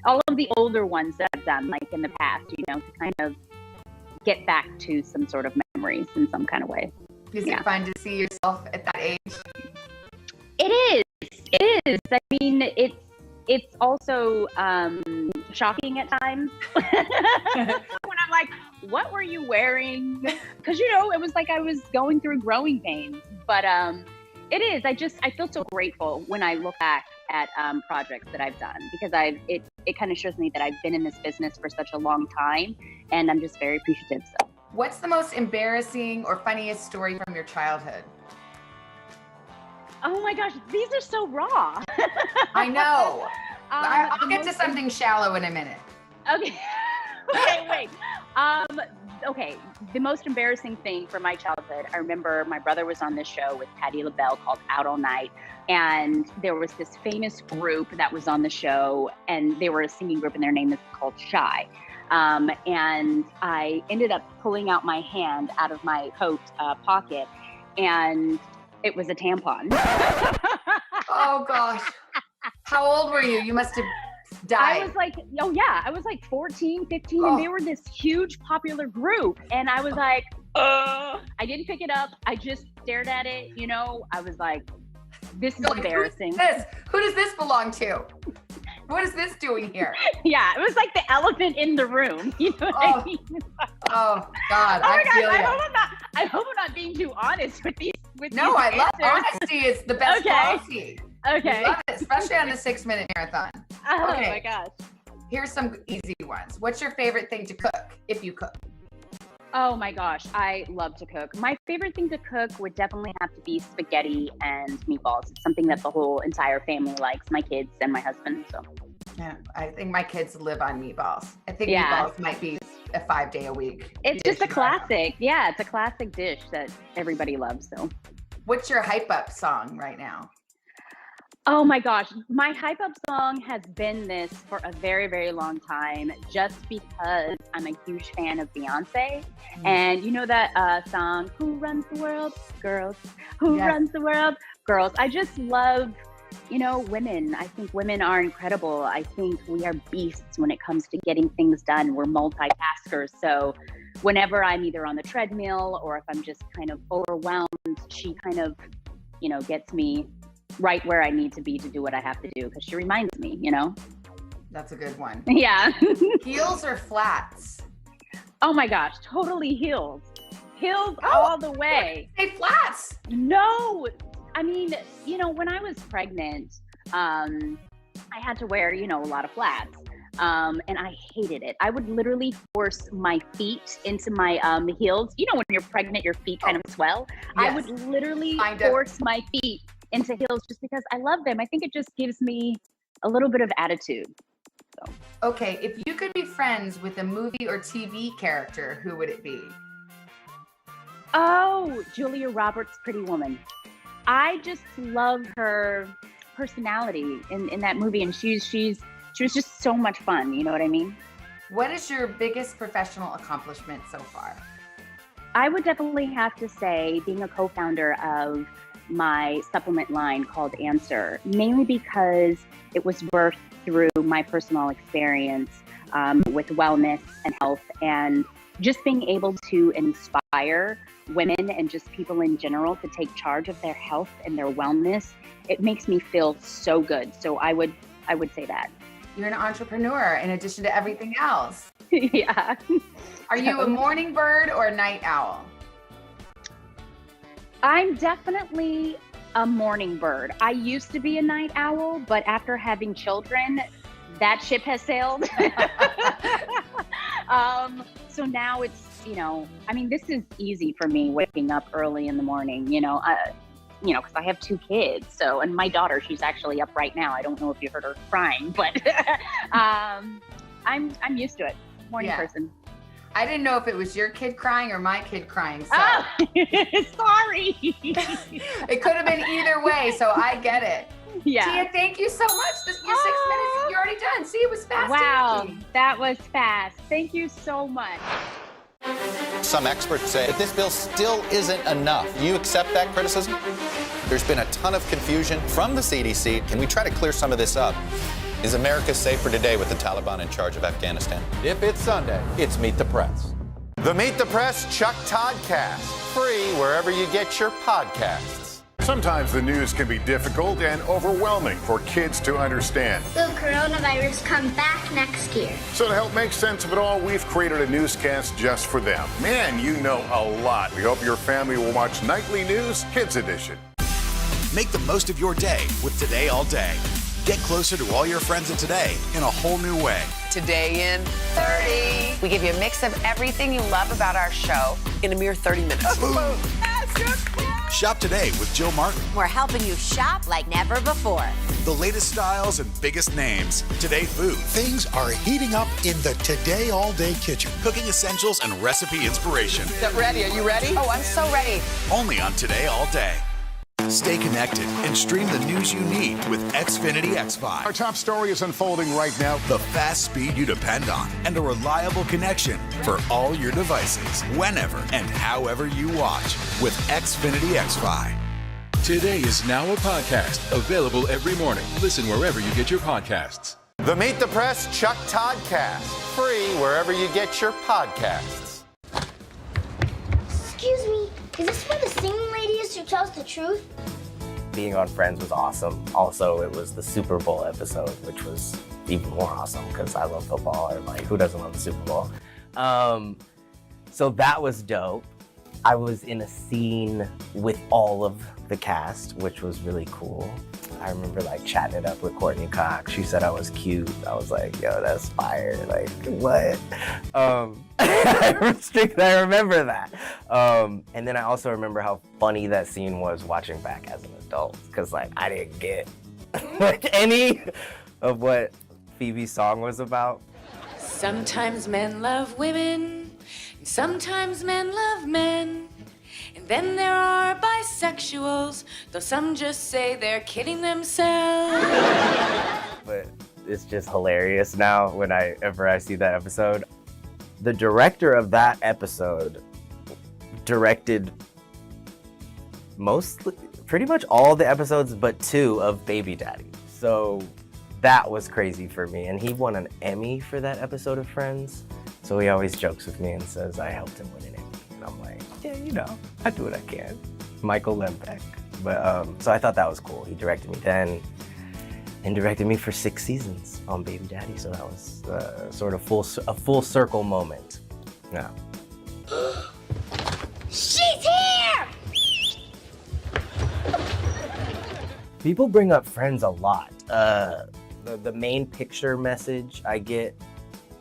All of the older ones that I've done, like in the past, you know, to kind of get back to some sort of memories in some kind of way. Is it fun to see yourself at that age? It is. It is. I mean, it's also shocking at times when I'm like, what were you wearing? Because, you know, it was like I was going through growing pains. But it is. I feel so grateful when I look back at projects that I've done, because it kind of shows me that I've been in this business for such a long time, and I'm just very appreciative. So, what's the most embarrassing or funniest story from your childhood? Oh my gosh, these are so raw. I know. I'll get to something shallow in a minute. Okay. Okay, wait. Okay, the most embarrassing thing from my childhood, I remember my brother was on this show with Patti LaBelle called Out All Night, and there was this famous group that was on the show, and they were a singing group, and their name is called Shy. And I ended up pulling out my hand out of my coat pocket, and it was a tampon. Oh gosh. How old were you? You must have died. I was like, oh yeah, I was like 14, 15, and they were this huge popular group. And I was like, I didn't pick it up. I just stared at it, you know. I was like, this is embarrassing. Who does this belong to? What is this doing here? Yeah, it was like the elephant in the room. You know what I mean? Oh God, I feel I ya. hope I'm not being too honest with these. No, I love honesty. It's the best Okay. policy. Okay. We love it, especially on the 6-minute marathon. Oh Okay. my gosh. Here's some easy ones. What's your favorite thing to cook, if you cook? Oh my gosh, I love to cook. My favorite thing to cook would definitely have to be spaghetti and meatballs. It's something that the whole entire family likes, my kids and my husband. So Yeah, I think my kids live on meatballs. I think Yeah. meatballs might be a 5-day-a-week. it's just a classic. Yeah, it's a classic dish that everybody loves. So What's your hype up song right now? oh my gosh, my hype up song has been this for a very, very long time, just because I'm a huge fan of Beyonce. And you know that song, Who Runs the World? Girls. Who Yes. runs the world? Girls. I just love, you know, women. I think women are incredible. I think we are beasts when it comes to getting things done. We're multitaskers. So whenever I'm either on the treadmill or if I'm just kind of overwhelmed, she kind of, you know, gets me right where I need to be to do what I have to do, because she reminds me, you know? That's a good one. Yeah. Heels or flats? Oh my gosh, totally heels. Heels all the way. Hey, flats. No, I mean, you know, when I was pregnant, I had to wear, you know, a lot of flats. And I hated it. I would literally force my feet into my heels. You know, when you're pregnant, your feet kind of swell. I would literally force my feet into heels just because I love them. I think it just gives me a little bit of attitude. So. Okay, if you could be friends with a movie or TV character, who would it be? Oh, Julia Roberts' Pretty Woman. I just love her personality in that movie, and she was just so much fun. You know what I mean? What is your biggest professional accomplishment so far? I would definitely have to say being a co-founder of my supplement line called Answer, mainly because it was birthed through my personal experience with wellness and health, and just being able to inspire women and just people in general to take charge of their health and their wellness. It makes me feel so good. So I would say that. You're an entrepreneur in addition to everything else. Yeah. Are you a morning bird or a night owl? I'm definitely a morning bird. I used to be a night owl, but after having children, that ship has sailed. So now it's, you know, I mean, this is easy for me waking up early in the morning, you know, because I have 2 kids. So, and my daughter, she's actually up right now. I don't know if you heard her crying, but I'm used to it. Morning person. I didn't know if it was your kid crying or my kid crying. So. Oh, sorry. It could have been either way, so I get it. Yeah. Tia, thank you so much. Your 6 minutes, you're already done. See, it was fast. Wow, that was fast. Thank you so much. Some experts say that this bill still isn't enough. Do you accept that criticism? There's been a ton of confusion from the CDC. Can we try to clear some of this up? Is America safer today with the Taliban in charge of Afghanistan? If it's Sunday, it's Meet the Press. The Meet the Press Chuck Toddcast, free wherever you get your podcasts. Sometimes the news can be difficult and overwhelming for kids to understand. Will coronavirus come back next year? So to help make sense of it all, we've created a newscast just for them. Man, you know a lot. We hope your family will watch Nightly News Kids Edition. Make the most of your day with Today All Day. Get closer to all your friends at Today in a whole new way. Today in 30. We give you a mix of everything you love about our show in a mere 30 minutes. Shop today with Jill Martin. We're helping you shop like never before. The latest styles and biggest names. Today food. Things are heating up in the Today All Day kitchen. Cooking essentials and recipe inspiration. Get ready. Are you ready? Oh, I'm so ready. Only on Today All Day. Stay connected and stream the news you need with Xfinity X5. Our top story is unfolding right now. The fast speed you depend on and a reliable connection for all your devices, whenever and however you watch with Xfinity X5. Today is now a podcast, available every morning. Listen wherever you get your podcasts. The Meet the Press Chuck Toddcast, free wherever you get your podcasts. Excuse me, is this where the singing lady is who tells the truth? Being on Friends was awesome. Also, it was the Super Bowl episode, which was even more awesome because I love football. And like, who doesn't love the Super Bowl? So that was dope. I was in a scene with all of the cast, which was really cool. I remember like chatting it up with Courtney Cox. She said I was cute. I was like, yo, that's fire. Like, what? I remember that. And then I also remember how funny that scene was watching back as an adult. Cause like, I didn't get like any of what Phoebe's song was about. Sometimes men love women, and sometimes men love men. And then there are bisexuals, though some just say they're kidding themselves. But it's just hilarious now whenever I see that episode. The director of that episode directed pretty much all the episodes but 2 of Baby Daddy. So that was crazy for me. And he won an Emmy for that episode of Friends. So he always jokes with me and says I helped him win an Emmy. And I'm like, yeah, you know, I do what I can. Michael Lembeck. But so I thought that was cool. He directed me then and directed me for 6 seasons on Baby Daddy. So that was sort of a full circle moment. Yeah. She's here! People bring up Friends a lot. The main picture message I get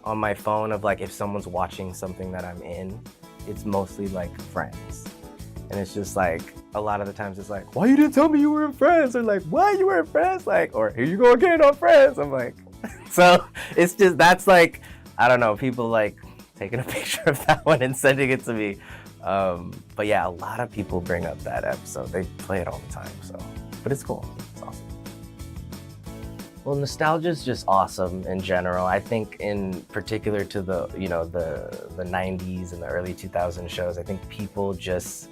on my phone of like if someone's watching something that I'm in, it's mostly like Friends. And it's just like, a lot of the times it's like, why you didn't tell me you were in Friends? Or like, why you were in Friends? Like, or here you go again on Friends. I'm like, so it's just, that's like, I don't know, people like taking a picture of that one and sending it to me. But yeah, a lot of people bring up that episode. They play it all the time, so, but it's cool, it's awesome. Well, nostalgia is just awesome in general. I think in particular to the 90s and the early 2000s shows, I think people just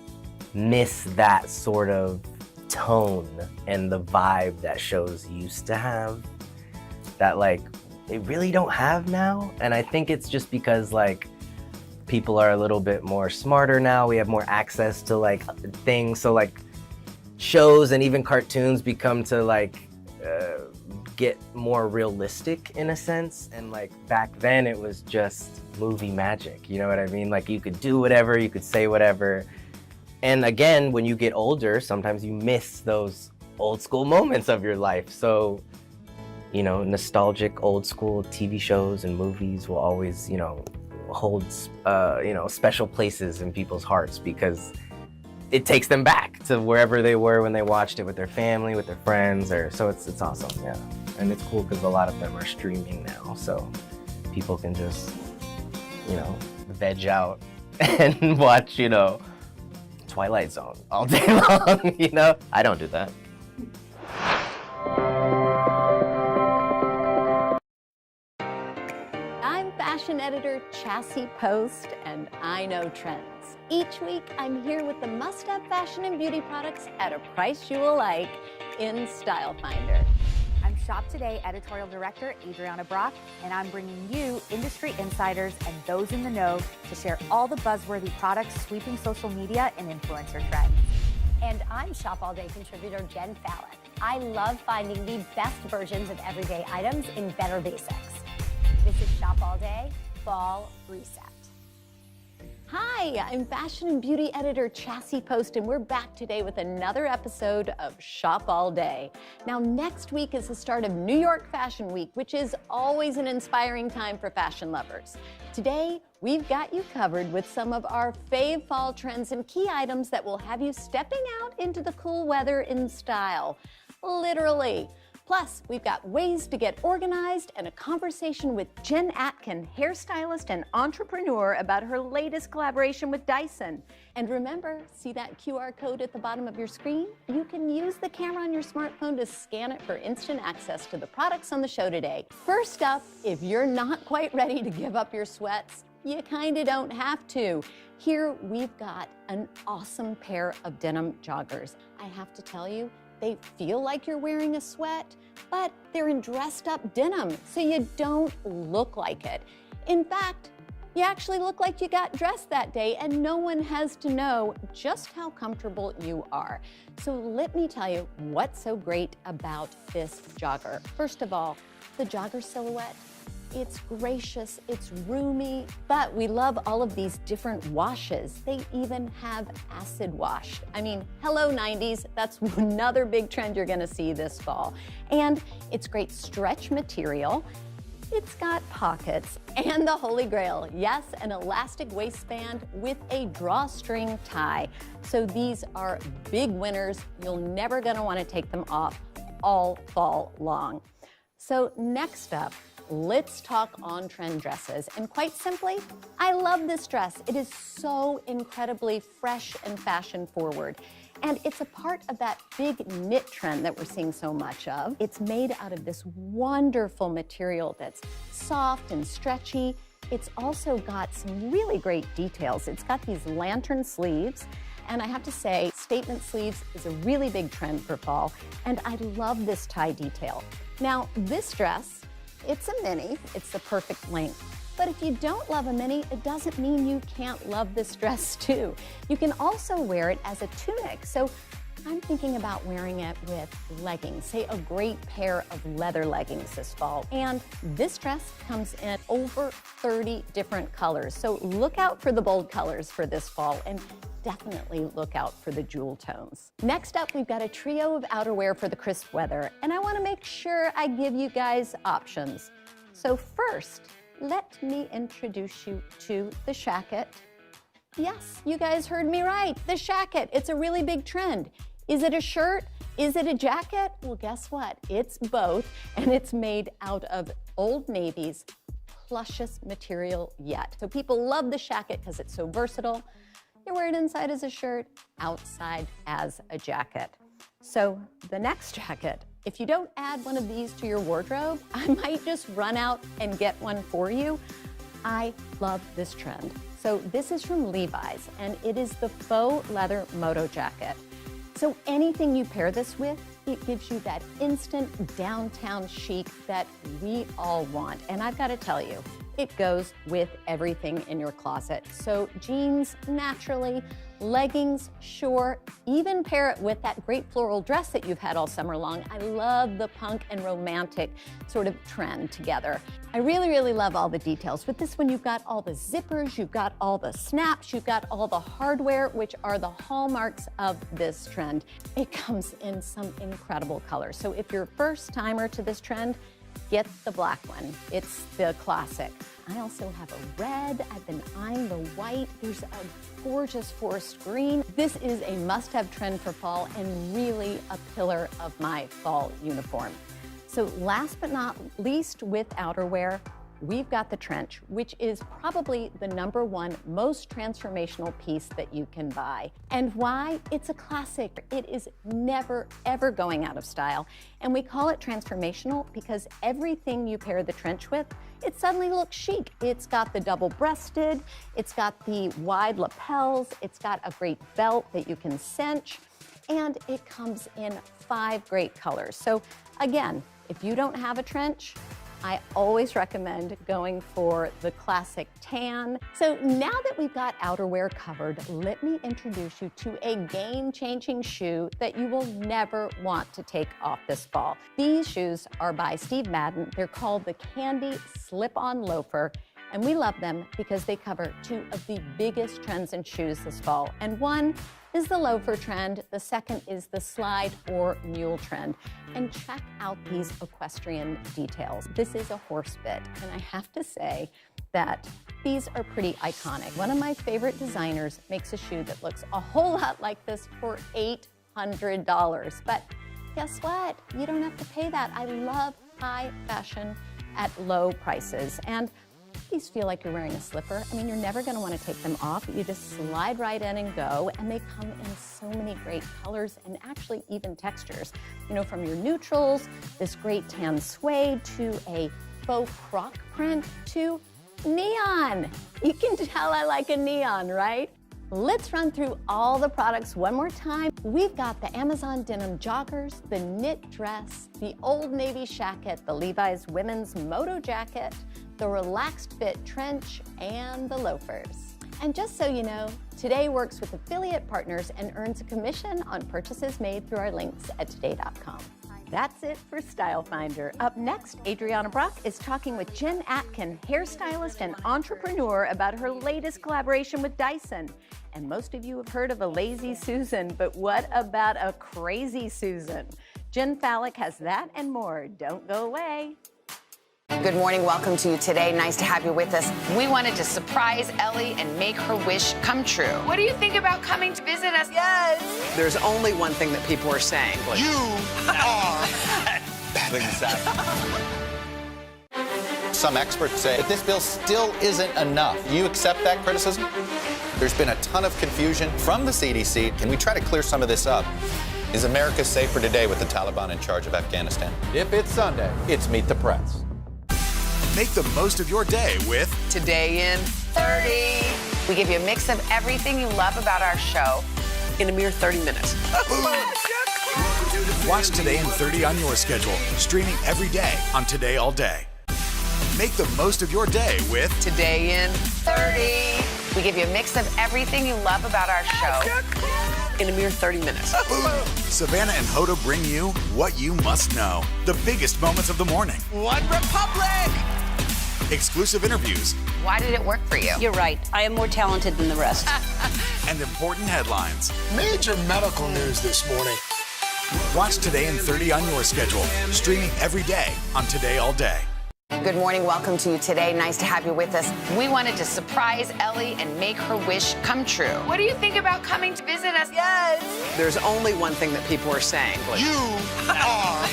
miss that sort of tone and the vibe that shows used to have that like they really don't have now. And I think it's just because like people are a little bit more smarter now. We have more access to like things. So like shows and even cartoons become to like get more realistic in a sense. And like back then it was just movie magic. You know what I mean? Like you could do whatever, you could say whatever. And again, when you get older, sometimes you miss those old school moments of your life. So, you know, nostalgic old school TV shows and movies will always, you know, hold, special places in people's hearts because it takes them back to wherever they were when they watched it with their family, with their friends, so it's awesome, yeah. And it's cool because a lot of them are streaming now, so people can just, you know, veg out and watch, you know, Twilight Zone all day long, you know? I don't do that. fashion editor, Chassis Post, and I know trends. Each week, I'm here with the must-have fashion and beauty products at a price you will like in Style Finder. I'm Shop Today editorial director Adriana Brock, and I'm bringing you industry insiders and those in the know to share all the buzzworthy products sweeping social media and influencer trends. And I'm Shop All Day contributor Jen Fallon. I love finding the best versions of everyday items in better basics. This is Shop All Day Fall Reset. Hi, I'm fashion and beauty editor Chassis Post, and we're back today with another episode of Shop All Day. Now, next week is the start of New York Fashion Week, which is always an inspiring time for fashion lovers. Today, we've got you covered with some of our fave fall trends and key items that will have you stepping out into the cool weather in style. Literally. Plus, we've got ways to get organized and a conversation with Jen Atkin, hairstylist and entrepreneur, about her latest collaboration with Dyson. And remember, see that QR code at the bottom of your screen? You can use the camera on your smartphone to scan it for instant access to the products on the show today. First up, if you're not quite ready to give up your sweats, you kinda don't have to. Here we've got an awesome pair of denim joggers. I have to tell you, they feel like you're wearing a sweat, but they're in dressed up denim, so you don't look like it. In fact, you actually look like you got dressed that day, and no one has to know just how comfortable you are. So let me tell you what's so great about this jogger. First of all, the jogger silhouette. It's gracious, it's roomy, but we love all of these different washes. They even have acid wash. I mean, hello 90s, that's another big trend you're gonna see this fall. And it's great stretch material. It's got pockets and the holy grail, yes, an elastic waistband with a drawstring tie. So these are big winners. You're never gonna wanna take them off all fall long. So next up, let's talk on-trend dresses. And quite simply, I love this dress. It is so incredibly fresh and fashion-forward. And it's a part of that big knit trend that we're seeing so much of. It's made out of this wonderful material that's soft and stretchy. It's also got some really great details. It's got these lantern sleeves. And I have to say, statement sleeves is a really big trend for fall. And I love this tie detail. Now, this dress, it's a mini, it's the perfect length. But if you don't love a mini, it doesn't mean you can't love this dress too. You can also wear it as a tunic. So I'm thinking about wearing it with leggings, say a great pair of leather leggings this fall. And this dress comes in over 30 different colors. So look out for the bold colors for this fall, and definitely look out for the jewel tones. Next up, we've got a trio of outerwear for the crisp weather, and I wanna make sure I give you guys options. So first, let me introduce you to the shacket. Yes, you guys heard me right, the shacket. It's a really big trend. Is it a shirt? Is it a jacket? Well, guess what? It's both, and it's made out of Old Navy's plushest material yet. So people love the shacket because it's so versatile. You wear it inside as a shirt, outside as a jacket. So the next jacket, if you don't add one of these to your wardrobe, I might just run out and get one for you. I love this trend. So this is from Levi's, and it is the faux leather moto jacket. So anything you pair this with, it gives you that instant downtown chic that we all want. And I've got to tell you, it goes with everything in your closet. So jeans, naturally, leggings, sure, even pair it with that great floral dress that you've had all summer long. I love the punk and romantic sort of trend together. I really, really love all the details. With this one, you've got all the zippers, you've got all the snaps, you've got all the hardware, which are the hallmarks of this trend. It comes in some incredible colors. So if you're a first timer to this trend, get the black one. It's the classic. I also have a red. I've been eyeing the white. There's a gorgeous forest green. This is a must-have trend for fall and really a pillar of my fall uniform. So last but not least with outerwear, we've got the trench, which is probably the #1 most transformational piece that you can buy. And why? It's a classic. It is never, ever going out of style. And we call it transformational because everything you pair the trench with, it suddenly looks chic. It's got the double-breasted, it's got the wide lapels, it's got a great belt that you can cinch, and it comes in 5 great colors. So again, if you don't have a trench, I always recommend going for the classic tan. So now that we've got outerwear covered, let me introduce you to a game-changing shoe that you will never want to take off this fall. These shoes are by Steve Madden. They're called the Candy Slip-On Loafer, and we love them because they cover 2 of the biggest trends in shoes this fall. And one is the loafer trend. The second is the slide or mule trend. And check out these equestrian details. This is a horse bit, and I have to say that these are pretty iconic. One of my favorite designers makes a shoe that looks a whole lot like this for $800. But guess what? You don't have to pay that. I love high fashion at low prices. And these feel like you're wearing a slipper. I mean, you're never going to want to take them off. You just slide right in and go, and they come in so many great colors and actually even textures. You know, from your neutrals, this great tan suede, to a faux croc print, to neon. You can tell I like a neon, right? Let's run through all the products one more time. We've got the Amazon denim joggers, the knit dress, the Old Navy shacket, the Levi's women's moto jacket, the relaxed fit trench, and the loafers. And just so you know, Today works with affiliate partners and earns a commission on purchases made through our links at today.com. That's it for Style Finder. Up next, Adriana Brock is talking with Jen Atkin, hairstylist and entrepreneur, about her latest collaboration with Dyson. And most of you have heard of a lazy Susan, but what about a crazy Susan? Jen Fallick has that and more. Don't go away. Good morning. Welcome to Today. Nice to have you with us. We wanted to surprise Ellie and make her wish come true. What do you think about coming to visit us? Yes. There's only one thing that people are saying. You are Some experts say that this bill still isn't enough. Do you accept that criticism? There's been a ton of confusion from the CDC. Can we try to clear some of this up? Is America safer today with the Taliban in charge of Afghanistan? If it's Sunday, it's Meet the Press. Make the most of your day with Today in 30. We give you a mix of everything you love about our show in a mere 30 minutes. Watch Today in 30 on your schedule, streaming every day on Today All Day. Make the most of your day with Today in 30. We give you a mix of everything you love about our show in a mere 30 minutes. Savannah and Hoda bring you what you must know. The biggest moments of the morning. One Republic! Exclusive interviews. Why did it work for you? You're right. I am more talented than the rest. And important headlines. Major medical news this morning. Watch Today in 30 on your schedule, streaming every day on Today All Day. Good morning. Welcome to Today. Nice to have you with us. We wanted to surprise Ellie and make her wish come true. What do you think about coming to visit us? Yes. There's only one thing that people are saying. You are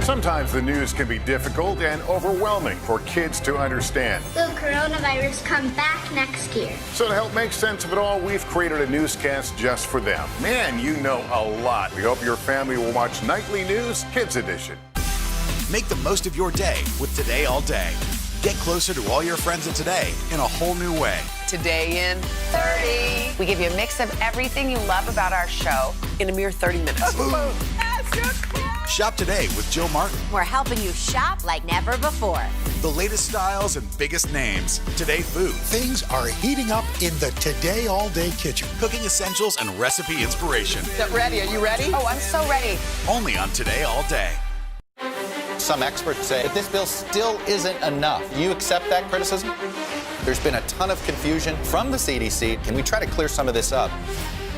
Sometimes the news can be difficult and overwhelming for kids to understand. Will coronavirus come back next year? So to help make sense of it all, we've created a newscast just for them. Man, you know a lot. We hope your family will watch Nightly News Kids Edition. Make the most of your day with Today All Day. Get closer to all your friends at Today in a whole new way. Today in 30. We give you a mix of everything you love about our show in a mere 30 minutes. Shop today with Jill Martin. We're helping you shop like never before. The latest styles and biggest names. Today food. Things are heating up in the Today All Day kitchen. Cooking essentials and recipe inspiration. Is that ready? Are you ready? Oh, I'm so ready. Only on Today All Day. Some experts say that this bill still isn't enough. Do you accept that criticism? There's been a ton of confusion from the CDC. Can we try to clear some of this up?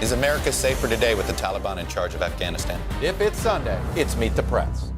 Is America safer today with the Taliban in charge of Afghanistan? If it's Sunday, it's Meet the Press.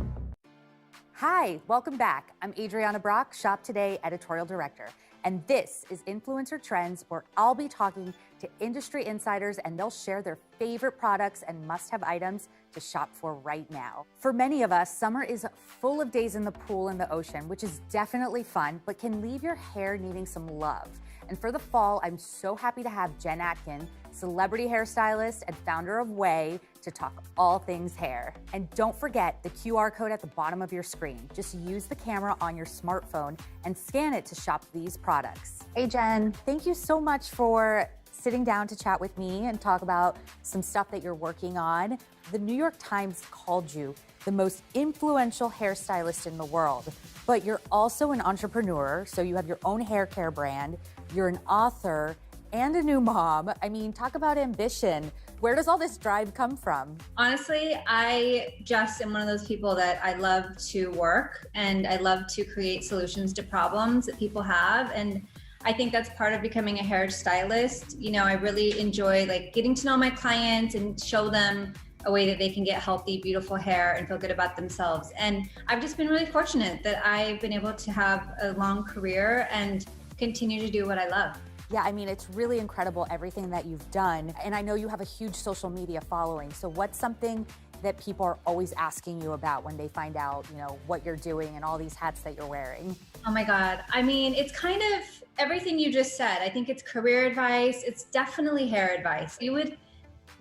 Hi, welcome back. I'm Adriana Brock, Shop Today editorial director. And this is Influencer Trends, where I'll be talking to industry insiders and they'll share their favorite products and must-have items to shop for right now. For many of us, summer is full of days in the pool and the ocean, which is definitely fun, but can leave your hair needing some love. And for the fall, I'm so happy to have Jen Atkin, celebrity hairstylist and founder of Way, to talk all things hair. And don't forget the QR code at the bottom of your screen. Just use the camera on your smartphone and scan it to shop these products. Hey Jen, thank you so much for sitting down to chat with me and talk about some stuff that you're working on. The New York Times called you the most influential hairstylist in the world, but you're also an entrepreneur, so you have your own hair care brand, you're an author, and a new mom. I mean, talk about ambition. Where does all this drive come from? Honestly, I just am one of those people that I love to work and I love to create solutions to problems that people have. And I think that's part of becoming a hairstylist. You know, I really enjoy like getting to know my clients and show them a way that they can get healthy, beautiful hair and feel good about themselves. And I've just been really fortunate that I've been able to have a long career and continue to do what I love. Yeah, I mean, it's really incredible everything that you've done. And I know you have a huge social media following. So what's something that people are always asking you about when they find out, you know, what you're doing and all these hats that you're wearing? Oh my God. I mean, it's kind of everything you just said. I think it's career advice. It's definitely hair advice. You would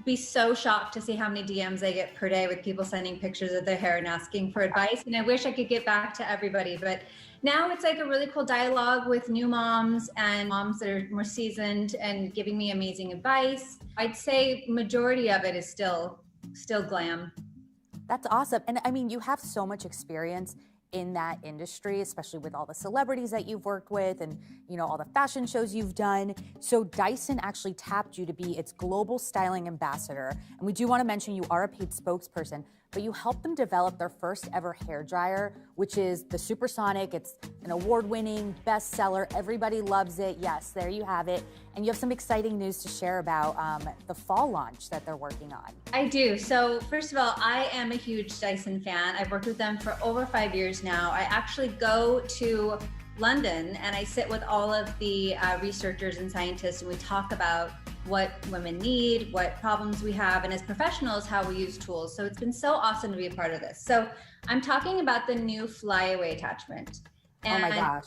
be so shocked to see how many DMs I get per day with people sending pictures of their hair and asking for advice. And I wish I could get back to everybody, but now it's like a really cool dialogue with new moms and moms that are more seasoned and giving me amazing advice. I'd say majority of it is still glam. That's awesome. And I mean, you have so much experience in that industry, especially with all the celebrities that you've worked with and, you know, all the fashion shows you've done. So Dyson actually tapped you to be its global styling ambassador. And we do want to mention you are a paid spokesperson, but you helped them develop their first ever hair dryer, which is the Supersonic. It's an award-winning bestseller. Everybody loves it. Yes, there you have it. And you have some exciting news to share about the fall launch that they're working on. I do. So first of all, I am a huge Dyson fan. I've worked with them for over 5 years now. I actually go to London and I sit with all of the researchers and scientists and we talk about what women need, what problems we have, and as professionals, how we use tools. So it's been so awesome to be a part of this. So I'm talking about the new flyaway attachment. And oh my gosh,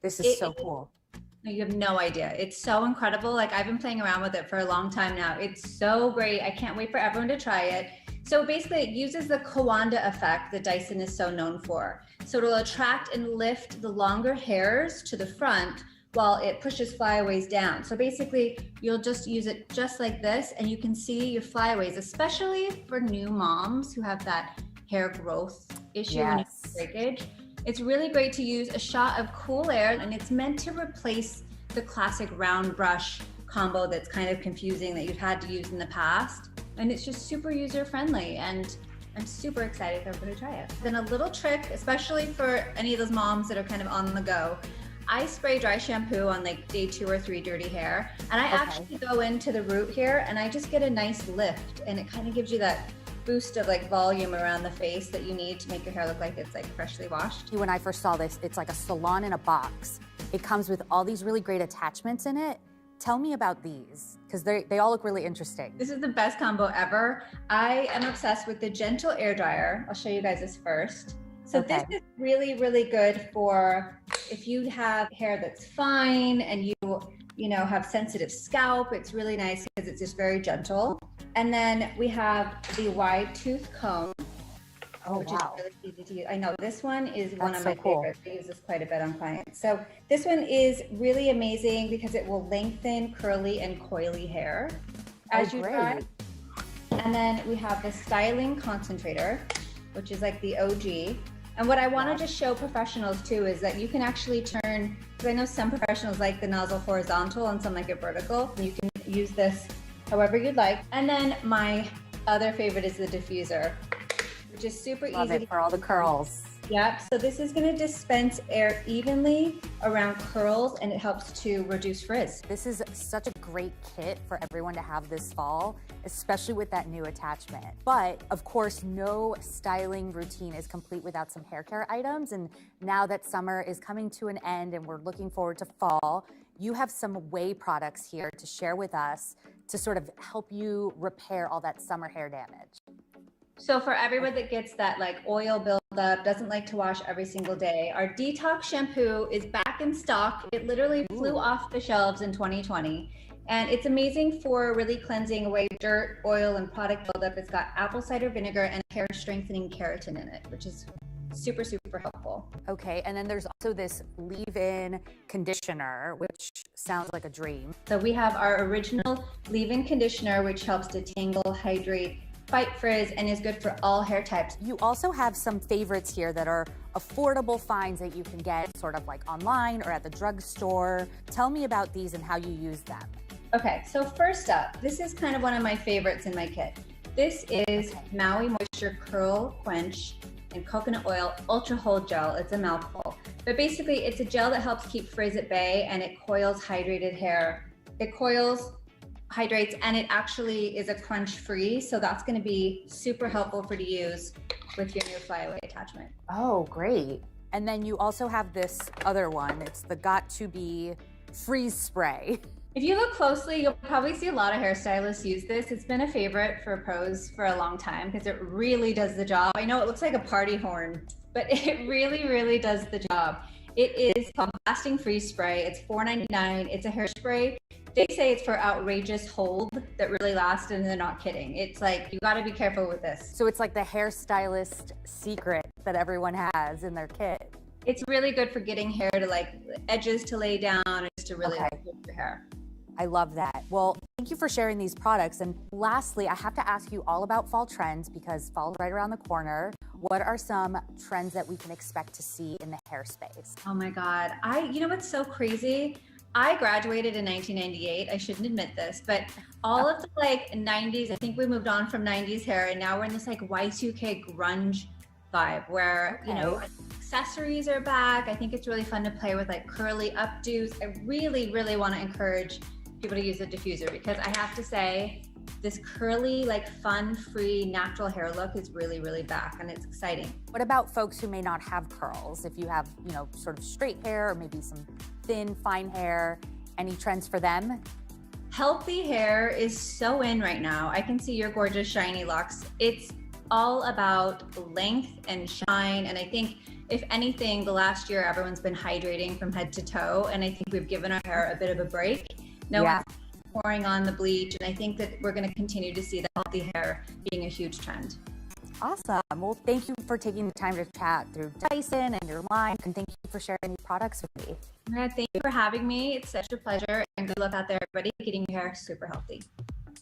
this is so cool. You have no idea. It's so incredible. Like I've been playing around with it for a long time now. It's so great. I can't wait for everyone to try it. So basically it uses the Kawanda effect that Dyson is so known for. So it'll attract and lift the longer hairs to the front while it pushes flyaways down. So basically you'll just use it just like this and you can see your flyaways, especially for new moms who have that hair growth issue and breakage. It's really great to use a shot of cool air and it's meant to replace the classic round brush combo that's kind of confusing that you've had to use in the past. And it's just super user friendly and I'm super excited for everybody to try it. Then a little trick, especially for any of those moms that are kind of on the go, I spray dry shampoo on like day 2 or 3 dirty hair. And I actually go into the root here and I just get a nice lift and it kind of gives you that boost of like volume around the face that you need to make your hair look like it's like freshly washed. When I first saw this, it's like a salon in a box. It comes with all these really great attachments in it. Tell me about these, because they all look really interesting. This is the best combo ever. I am obsessed with the gentle air dryer. I'll show you guys this first. So this is really, really good for if you have hair that's fine and you know, have sensitive scalp. It's really nice because it's just very gentle. And then we have the wide tooth comb, which is really easy to use. I know this one is one of my favorites. I use this quite a bit on clients. So this one is really amazing because it will lengthen curly and coily hair as you dry. And then we have the styling concentrator, which is like the OG. And what I want to just show professionals too is that you can actually turn, because I know some professionals like the nozzle horizontal and some like it vertical. You can use this however you'd like. And then my other favorite is the diffuser. which is super Love easy it for all the curls. Yep, so this is going to dispense air evenly around curls, and it helps to reduce frizz. This is such a great kit for everyone to have this fall, especially with that new attachment. But of course, no styling routine is complete without some hair care items. And now that summer is coming to an end and we're looking forward to fall, you have some Way products here to share with us to sort of help you repair all that summer hair damage. So for everyone that gets that like oil buildup, doesn't like to wash every single day, our detox shampoo is back in stock. It literally flew off the shelves in 2020. And it's amazing for really cleansing away dirt, oil, and product buildup. It's got apple cider vinegar and hair strengthening keratin in it, which is super, super helpful. Okay, and then there's also this leave-in conditioner, which sounds like a dream. So we have our original leave-in conditioner, which helps detangle, hydrate, fight frizz, and is good for all hair types. You also have some favorites here that are affordable finds that you can get sort of like online or at the drugstore. Tell me about these and how you use them. Okay, so first up, this is kind of one of my favorites in my kit. This is Maui Moisture Curl Quench and Coconut Oil Ultra Hold Gel. It's a mouthful. But basically, it's a gel that helps keep frizz at bay, and it coils hydrated hair. It coils, hydrates, and it actually is a crunch free. So that's going to be super helpful for to use with your new flyaway attachment. Oh, great. And then you also have this other one. It's the Got to Be Freeze Spray. If you look closely, you'll probably see a lot of hairstylists use this. It's been a favorite for pros for a long time because it really does the job. I know it looks like a party horn, but it really, really does the job. It is called Lasting Freeze Spray. It's $4.99. It's a hairspray. They say it's for outrageous hold that really lasts, and they're not kidding. It's like, you gotta be careful with this. So it's like the hairstylist secret that everyone has in their kit. It's really good for getting hair to like edges to lay down, and just to really look good for your hair. I love that. Well, thank you for sharing these products. And lastly, I have to ask you all about fall trends because fall is right around the corner. What are some trends that we can expect to see in the hair space? Oh my God. You know what's so crazy? I graduated in 1998. I shouldn't admit this, but all of the like 90s, I think we moved on from 90s hair, and now we're in this like Y2K grunge vibe where, you know, accessories are back. I think it's really fun to play with like curly updos. I really, really want to encourage people to use a diffuser because I have to say this curly, like fun, free, natural hair look is really, really back, and it's exciting. What about folks who may not have curls? If you have, you know, sort of straight hair or maybe some thin, fine hair, any trends for them? Healthy hair is so in right now. I can see your gorgeous shiny locks. It's all about length and shine, and I think if anything, the last year everyone's been hydrating from head to toe, and I think we've given our hair a bit of a break. No one's pouring on the bleach, and I think that we're going to continue to see the healthy hair being a huge trend. Awesome. Well, thank you for taking the time to chat through Dyson and your line, and thank you for sharing these products with me. Yeah, thank you for having me. It's such a pleasure, and good luck out there, everybody, getting your hair super healthy.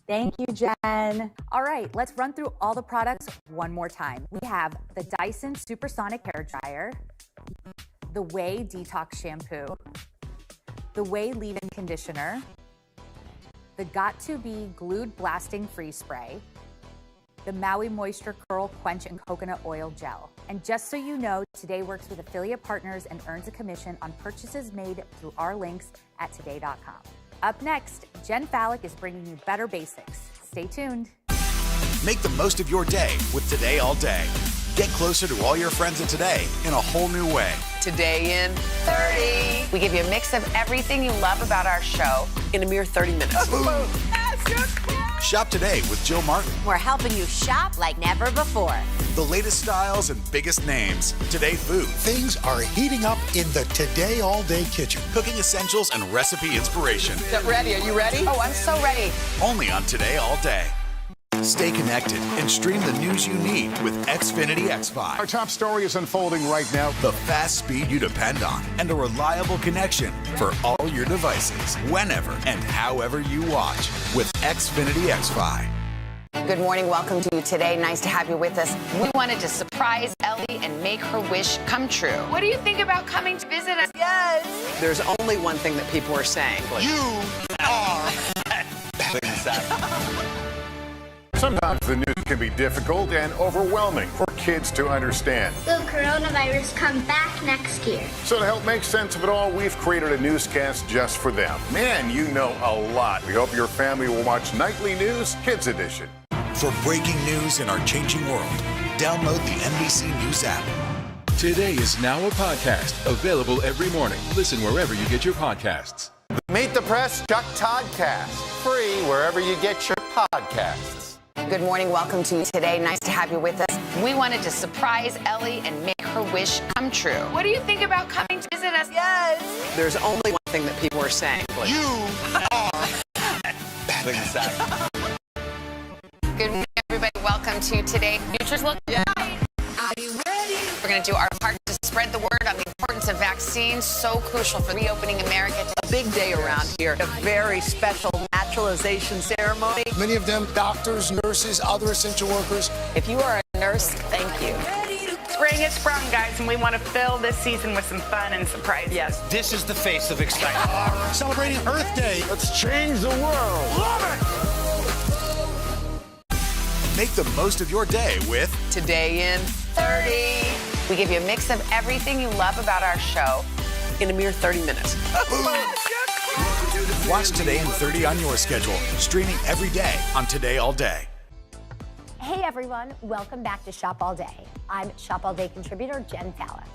Thank you, Jen. All right, let's run through all the products one more time. We have the Dyson Supersonic Hair Dryer, the Way Detox Shampoo, the Way Leave-In Conditioner, the Got to Be Glued Blasting Freeze Spray, the Maui Moisture Curl Quench and Coconut Oil Gel. And just so you know, Today works with affiliate partners and earns a commission on purchases made through our links at today.com. Up next, Jen Fallick is bringing you better basics. Stay tuned. Make the most of your day with Today All Day. Get closer to all your friends at Today in a whole new way. Today in 30. We give you a mix of everything you love about our show in a mere 30 minutes. Shop today with Jill Martin. We're helping you shop like never before. The latest styles and biggest names. Today food. Things are heating up in the Today All Day kitchen. Cooking essentials and recipe inspiration. Get ready. Are you ready? Oh, I'm so ready. Only on Today All Day. Stay connected and stream the news you need with Xfinity X5. Our top story is unfolding right now. The fast speed you depend on and a reliable connection for all your devices, whenever and however you watch with Xfinity X5. Good morning. Welcome to Today. Nice to have you with us. We wanted to surprise Ellie and make her wish come true. What do you think about coming to visit us? Yes. There's only one thing that people are saying. You are Sometimes the news can be difficult and overwhelming for kids to understand. Will coronavirus come back next year? So to help make sense of it all, we've created a newscast just for them. Man, you know a lot. We hope your family will watch Nightly News Kids Edition. For breaking news in our changing world, download the NBC News app. Today is now a podcast available every morning. Listen wherever you get your podcasts. Meet the Press Chuck Toddcast. Free wherever you get your podcasts. Good morning. Welcome to Today. Nice to have you with us. We wanted to surprise Ellie and make her wish come true. What do you think about coming to visit us? Yes. There's only one thing that people are saying. You are exactly. Good morning, everybody. Welcome to Today. Futures look bright. Are you ready? We're going to do our part to spread the word on the importance of vaccines, so crucial for reopening America. A big day around here. A very special naturalization ceremony. Many of them doctors, nurses, other essential workers. If you are a nurse, thank you. Spring has sprung, guys, and we want to fill this season with some fun and surprises. Yes. This is the face of excitement. Celebrating Earth Day. Let's change the world. Love it! Make the most of your day with Today in 30. We give you a mix of everything you love about our show in a mere 30 minutes. Watch Today in 30 on your schedule, streaming every day on Today All Day. Hey everyone, welcome back to Shop All Day. I'm Shop All Day contributor Jen Fallon.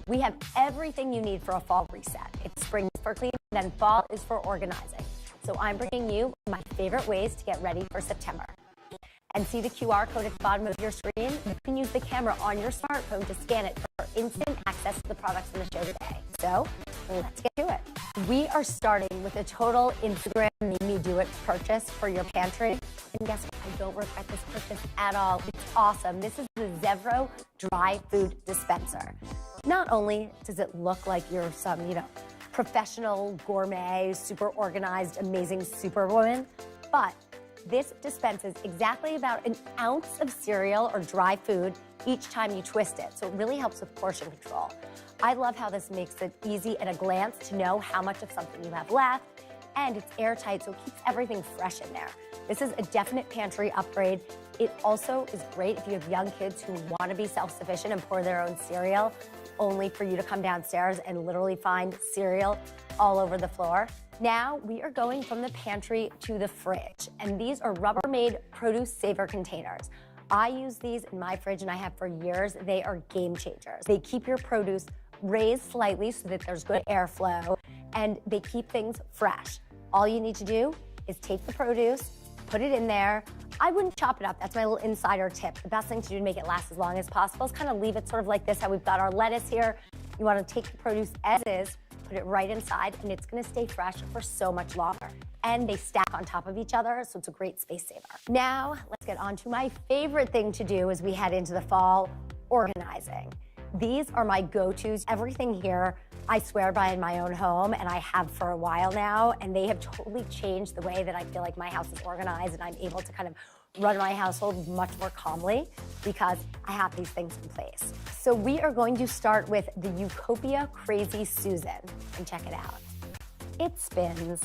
We have everything you need for a fall reset. It's spring for cleaning, then fall is for organizing. So I'm bringing you my favorite ways to get ready for September. And see the QR code at the bottom of your screen? You can use the camera on your smartphone to scan it for instant access to the products in the show today. So let's get to it. We are starting with a total Instagram made me do it purchase for your pantry. And guess what? I don't regret this purchase at all. It's awesome. This is the Zevro dry food dispenser. Not only does it look like you're some, professional, gourmet, super organized, amazing superwoman, but this dispenses exactly about an ounce of cereal or dry food each time you twist it, so it really helps with portion control. I love how this makes it easy at a glance to know how much of something you have left, and it's airtight, so it keeps everything fresh in there. This is a definite pantry upgrade. It also is great if you have young kids who want to be self-sufficient and pour their own cereal, only for you to come downstairs and literally find cereal all over the floor. Now we are going from the pantry to the fridge, and these are Rubbermaid Produce Saver containers. I use these in my fridge and I have for years. They are game changers. They keep your produce raised slightly so that there's good airflow, and they keep things fresh. All you need to do is take the produce, put it in there. I wouldn't chop it up. That's my little insider tip. The best thing to do to make it last as long as possible is kind of leave it sort of like this, how we've got our lettuce here. You want to take the produce as is, put it right inside, and it's going to stay fresh for so much longer. And they stack on top of each other, so it's a great space saver. Now, let's get on to my favorite thing to do as we head into the fall, organizing. These are my go-tos. Everything here I swear by in my own home, and I have for a while now, and they have totally changed the way that I feel like my house is organized, and I'm able to kind of run my household much more calmly because I have these things in place. So we are going to start with the Utopia Crazy Susan, and check it out. It spins.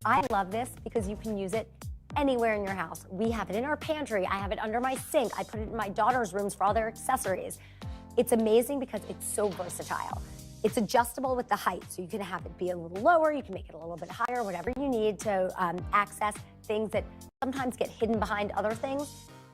I love this because you can use it anywhere in your house. We have it in our pantry. I have it under my sink. I put it in my daughter's rooms for all their accessories. It's amazing because it's so versatile. It's adjustable with the height, so you can have it be a little lower, you can make it a little bit higher, whatever you need to access things that sometimes get hidden behind other things.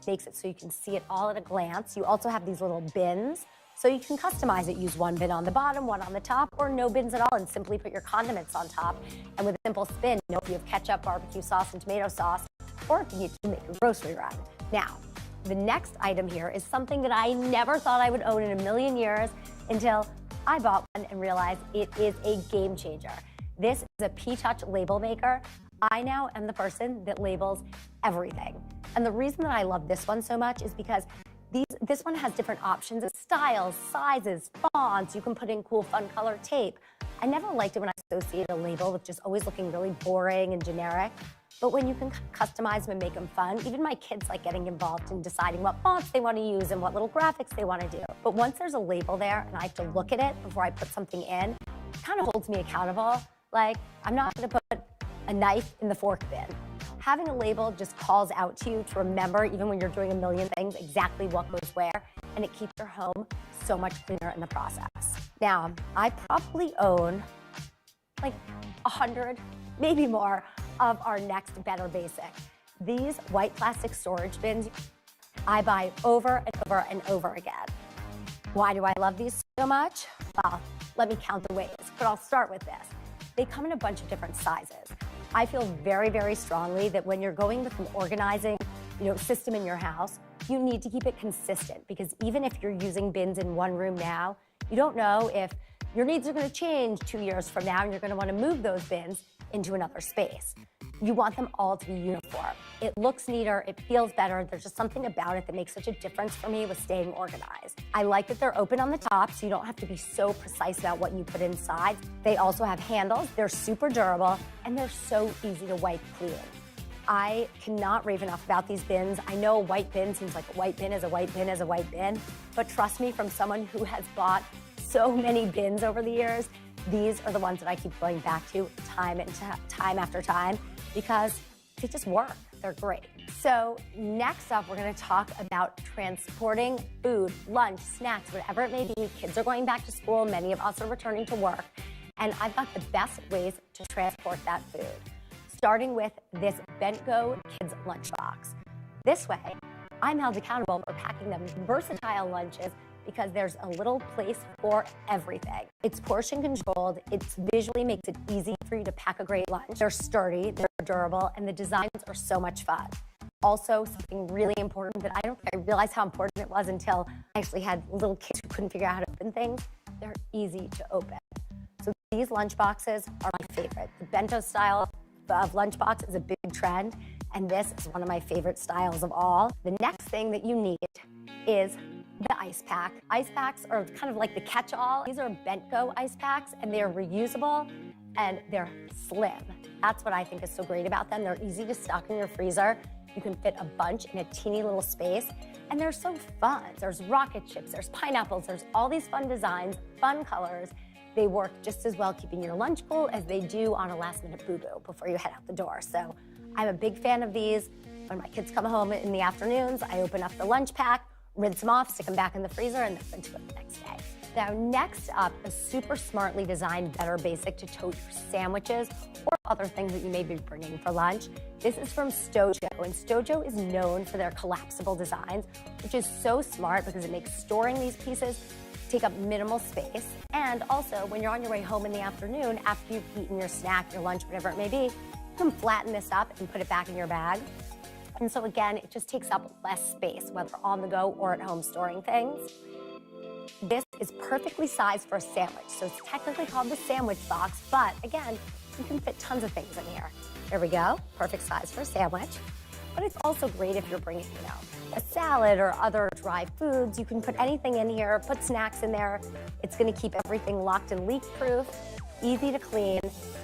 Makes it so you can see it all at a glance. You also have these little bins, so you can customize it. Use one bin on the bottom, one on the top, or no bins at all, and simply put your condiments on top. And with a simple spin, you know if you have ketchup, barbecue sauce, and tomato sauce, or if you need to make a grocery run. Now, the next item here is something that I never thought I would own in a million years until I bought one and realized it is a game changer. This is a P-Touch label maker. I now am the person that labels everything. And the reason that I love this one so much is because this one has different options of styles, sizes, fonts. You can put in cool, fun color tape. I never liked it when I associated a label with just always looking really boring and generic. But when you can customize them and make them fun, even my kids like getting involved in deciding what fonts they want to use and what little graphics they want to do. But once there's a label there and I have to look at it before I put something in, it kind of holds me accountable. Like, I'm not going to put a knife in the fork bin. Having a label just calls out to you to remember, even when you're doing a million things, exactly what goes where, and it keeps your home so much cleaner in the process. Now, I probably own like 100, maybe more, of our next Better Basic. These white plastic storage bins, I buy over and over and over again. Why do I love these so much? Well, let me count the ways, but I'll start with this. They come in a bunch of different sizes. I feel very, very strongly that when you're going with an organizing, system in your house, you need to keep it consistent, because even if you're using bins in one room now, you don't know if your needs are going to change 2 years from now and you're going to want to move those bins into another space. You want them all to be uniform. It looks neater, it feels better. There's just something about it that makes such a difference for me with staying organized. I like that they're open on the top, so you don't have to be so precise about what you put inside. They also have handles, they're super durable, and they're so easy to wipe clean. I cannot rave enough about these bins. I know a white bin seems like a white bin is a white bin is a white bin, but trust me, from someone who has bought so many bins over the years, these are the ones that I keep going back to time after time, because they just work. They're great. So next up, we're going to talk about transporting food, lunch, snacks, whatever it may be. Kids are going back to school. Many of us are returning to work. And I've got the best ways to transport that food, starting with this Bentgo Kids Lunchbox. This way, I'm held accountable for packing them versatile lunches, because there's a little place for everything. It's portion controlled, it visually makes it easy for you to pack a great lunch. They're sturdy, they're durable, and the designs are so much fun. Also, something really important that I don't think I realized how important it was until I actually had little kids who couldn't figure out how to open things. They're easy to open. So these lunch boxes are my favorite. The bento style of lunchbox is a big trend, and this is one of my favorite styles of all. The next thing that you need is the ice pack. Ice packs are kind of like the catch-all. These are Bentgo ice packs, and they're reusable and they're slim. That's what I think is so great about them. They're easy to stock in your freezer. You can fit a bunch in a teeny little space, and they're so fun. There's rocket ships, there's pineapples, there's all these fun designs, fun colors. They work just as well keeping your lunch full as they do on a last-minute boo-boo before you head out the door. So I'm a big fan of these. When my kids come home in the afternoons, I open up the lunch pack, rinse them off, stick them back in the freezer, and they're good to go the next day. Now, next up, a super smartly designed Better Basic to tote your sandwiches or other things that you may be bringing for lunch. This is from Stojo, and Stojo is known for their collapsible designs, which is so smart because it makes storing these pieces take up minimal space. And also, when you're on your way home in the afternoon, after you've eaten your snack, your lunch, whatever it may be, you can flatten this up and put it back in your bag. And so again, it just takes up less space, whether on the go or at home storing things. This is perfectly sized for a sandwich. So it's technically called the sandwich box, but again, you can fit tons of things in here. There we go, perfect size for a sandwich. But it's also great if you're bringing, a salad or other dry foods. You can put anything in here, put snacks in there. It's gonna keep everything locked and leak-proof, easy to clean,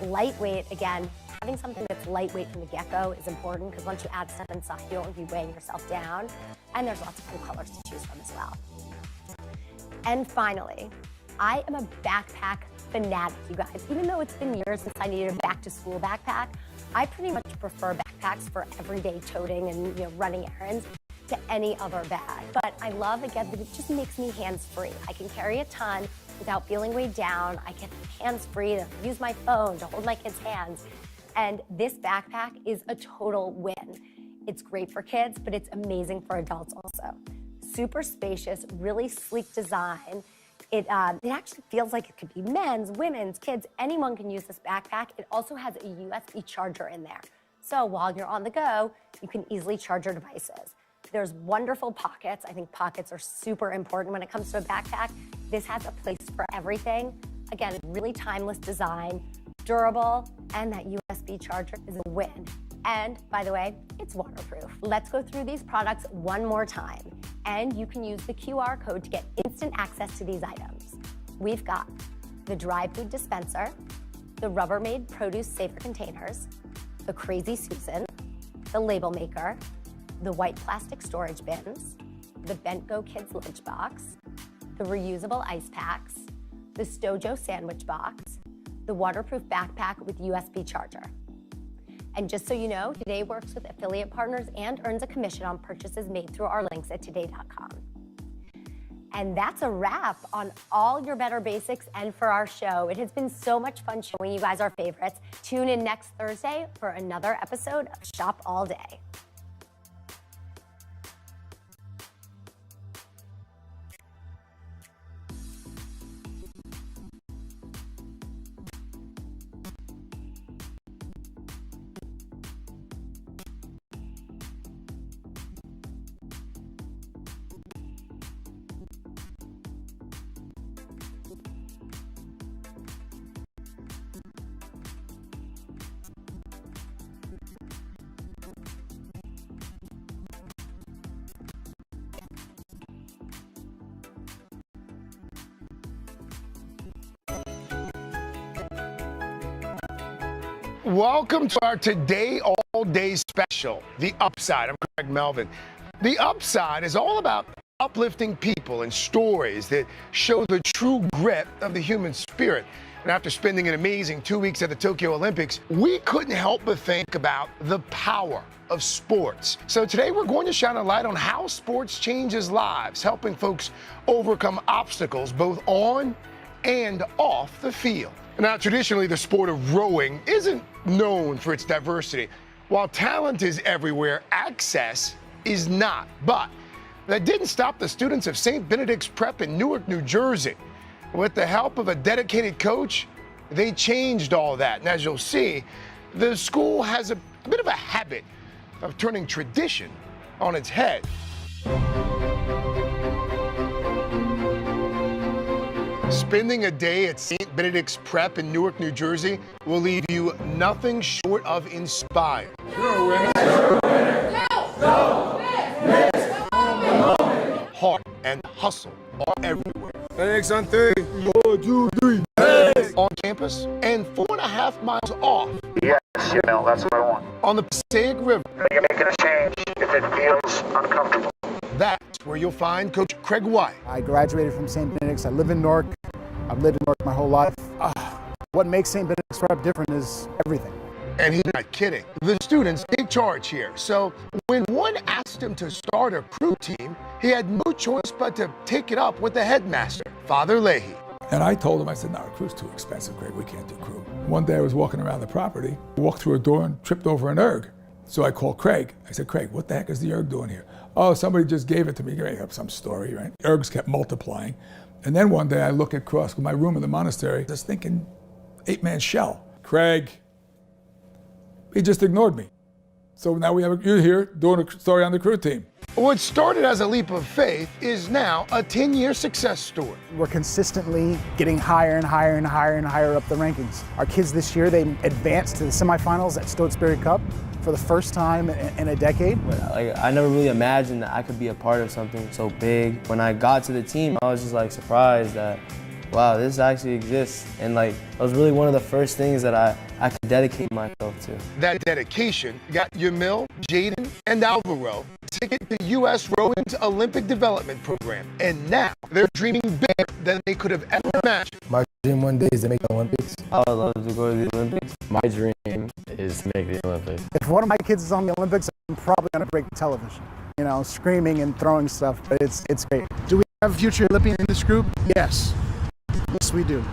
lightweight. Again, having something that's lightweight from the get-go is important, because once you add stuff inside, you don't want to be weighing yourself down. And there's lots of cool colors to choose from as well. And finally, I am a backpack fanatic, you guys. Even though it's been years since I needed a back-to-school backpack, I pretty much prefer backpacks for everyday toting and running errands to any other bag. But I love, again, that it just makes me hands-free. I can carry a ton without feeling weighed down. I get hands-free to use my phone, to hold my kids' hands. And this backpack is a total win. It's great for kids, but it's amazing for adults also. Super spacious, really sleek design. It actually feels like it could be men's, women's, kids, anyone can use this backpack. It also has a USB charger in there. So while you're on the go, you can easily charge your devices. There's wonderful pockets. I think pockets are super important when it comes to a backpack. This has a place for everything. Again, really timeless design, durable, and that USB charger is a win. And by the way, it's waterproof. Let's go through these products one more time. And you can use the QR code to get instant access to these items. We've got the dry food dispenser, the Rubbermaid produce saver containers, the Crazy Susan, the label maker, the white plastic storage bins, the Bentgo Kids Lunchbox, the reusable ice packs, the Stojo sandwich box, the waterproof backpack with USB charger. And just so you know, Today works with affiliate partners and earns a commission on purchases made through our links at today.com. And that's a wrap on all your Better Basics and for our show. It has been so much fun showing you guys our favorites. Tune in next Thursday for another episode of Shop All Day. Welcome to our Today All Day special, The Upside. I'm Craig Melvin. The Upside is all about uplifting people and stories that show the true grit of the human spirit. And after spending an amazing 2 weeks at the Tokyo Olympics, we couldn't help but think about the power of sports. So today we're going to shine a light on how sports changes lives, helping folks overcome obstacles both on and off the field. Now, traditionally, the sport of rowing isn't known for its diversity. While talent is everywhere, access is not. But that didn't stop the students of St. Benedict's Prep in Newark, New Jersey. With the help of a dedicated coach, they changed all that. And as you'll see, the school has a bit of a habit of turning tradition on its head. Spending a day at St. Benedict's Prep in Newark, New Jersey will leave you nothing short of inspired. Heart and hustle are everywhere. Thanks on 3. 1, 2, 3. On campus and 4.5 miles off. Yes, that's what I want. On the Passaic River. You're making a change if it feels uncomfortable. That's where you'll find Coach Craig White. I graduated from St. Benedict's. I live in Newark. I've lived in Newark my whole life. What makes St. Benedict's Prep different is everything. And he's not kidding. The students take charge here. So when one asked him to start a crew team, he had no choice but to take it up with the headmaster, Father Leahy. And I told him, I said, no, crew's too expensive, Craig. We can't do crew. One day I was walking around the property, walked through a door and tripped over an erg. So I called Craig. I said, Craig, what the heck is the erg doing here? Oh, somebody just gave it to me. Great, have some story, right? Ergs kept multiplying. And then one day I look across my room in the monastery, just thinking, 8-man shell. Craig, he just ignored me. So now you're here doing a story on the crew team. What started as a leap of faith is now a 10-year success story. We're consistently getting higher and higher and higher and higher up the rankings. Our kids this year, they advanced to the semifinals at Stotesbury Cup for the first time in a decade. I never really imagined that I could be a part of something so big. When I got to the team, I was just surprised that, wow, this actually exists. And that was really one of the first things that I could dedicate myself to. That dedication got Yamil, Jaden, and Alvaro a ticket to U.S. Rowing's Olympic Development Program. And now they're dreaming bigger than they could have ever imagined. My dream one day is to make the Olympics. I would love to go to the Olympics. My dream is to make the Olympics. If one of my kids is on the Olympics, I'm probably gonna break the television. Screaming and throwing stuff, but it's great. Do we have a future Olympian in this group? Yes. Yes, we do.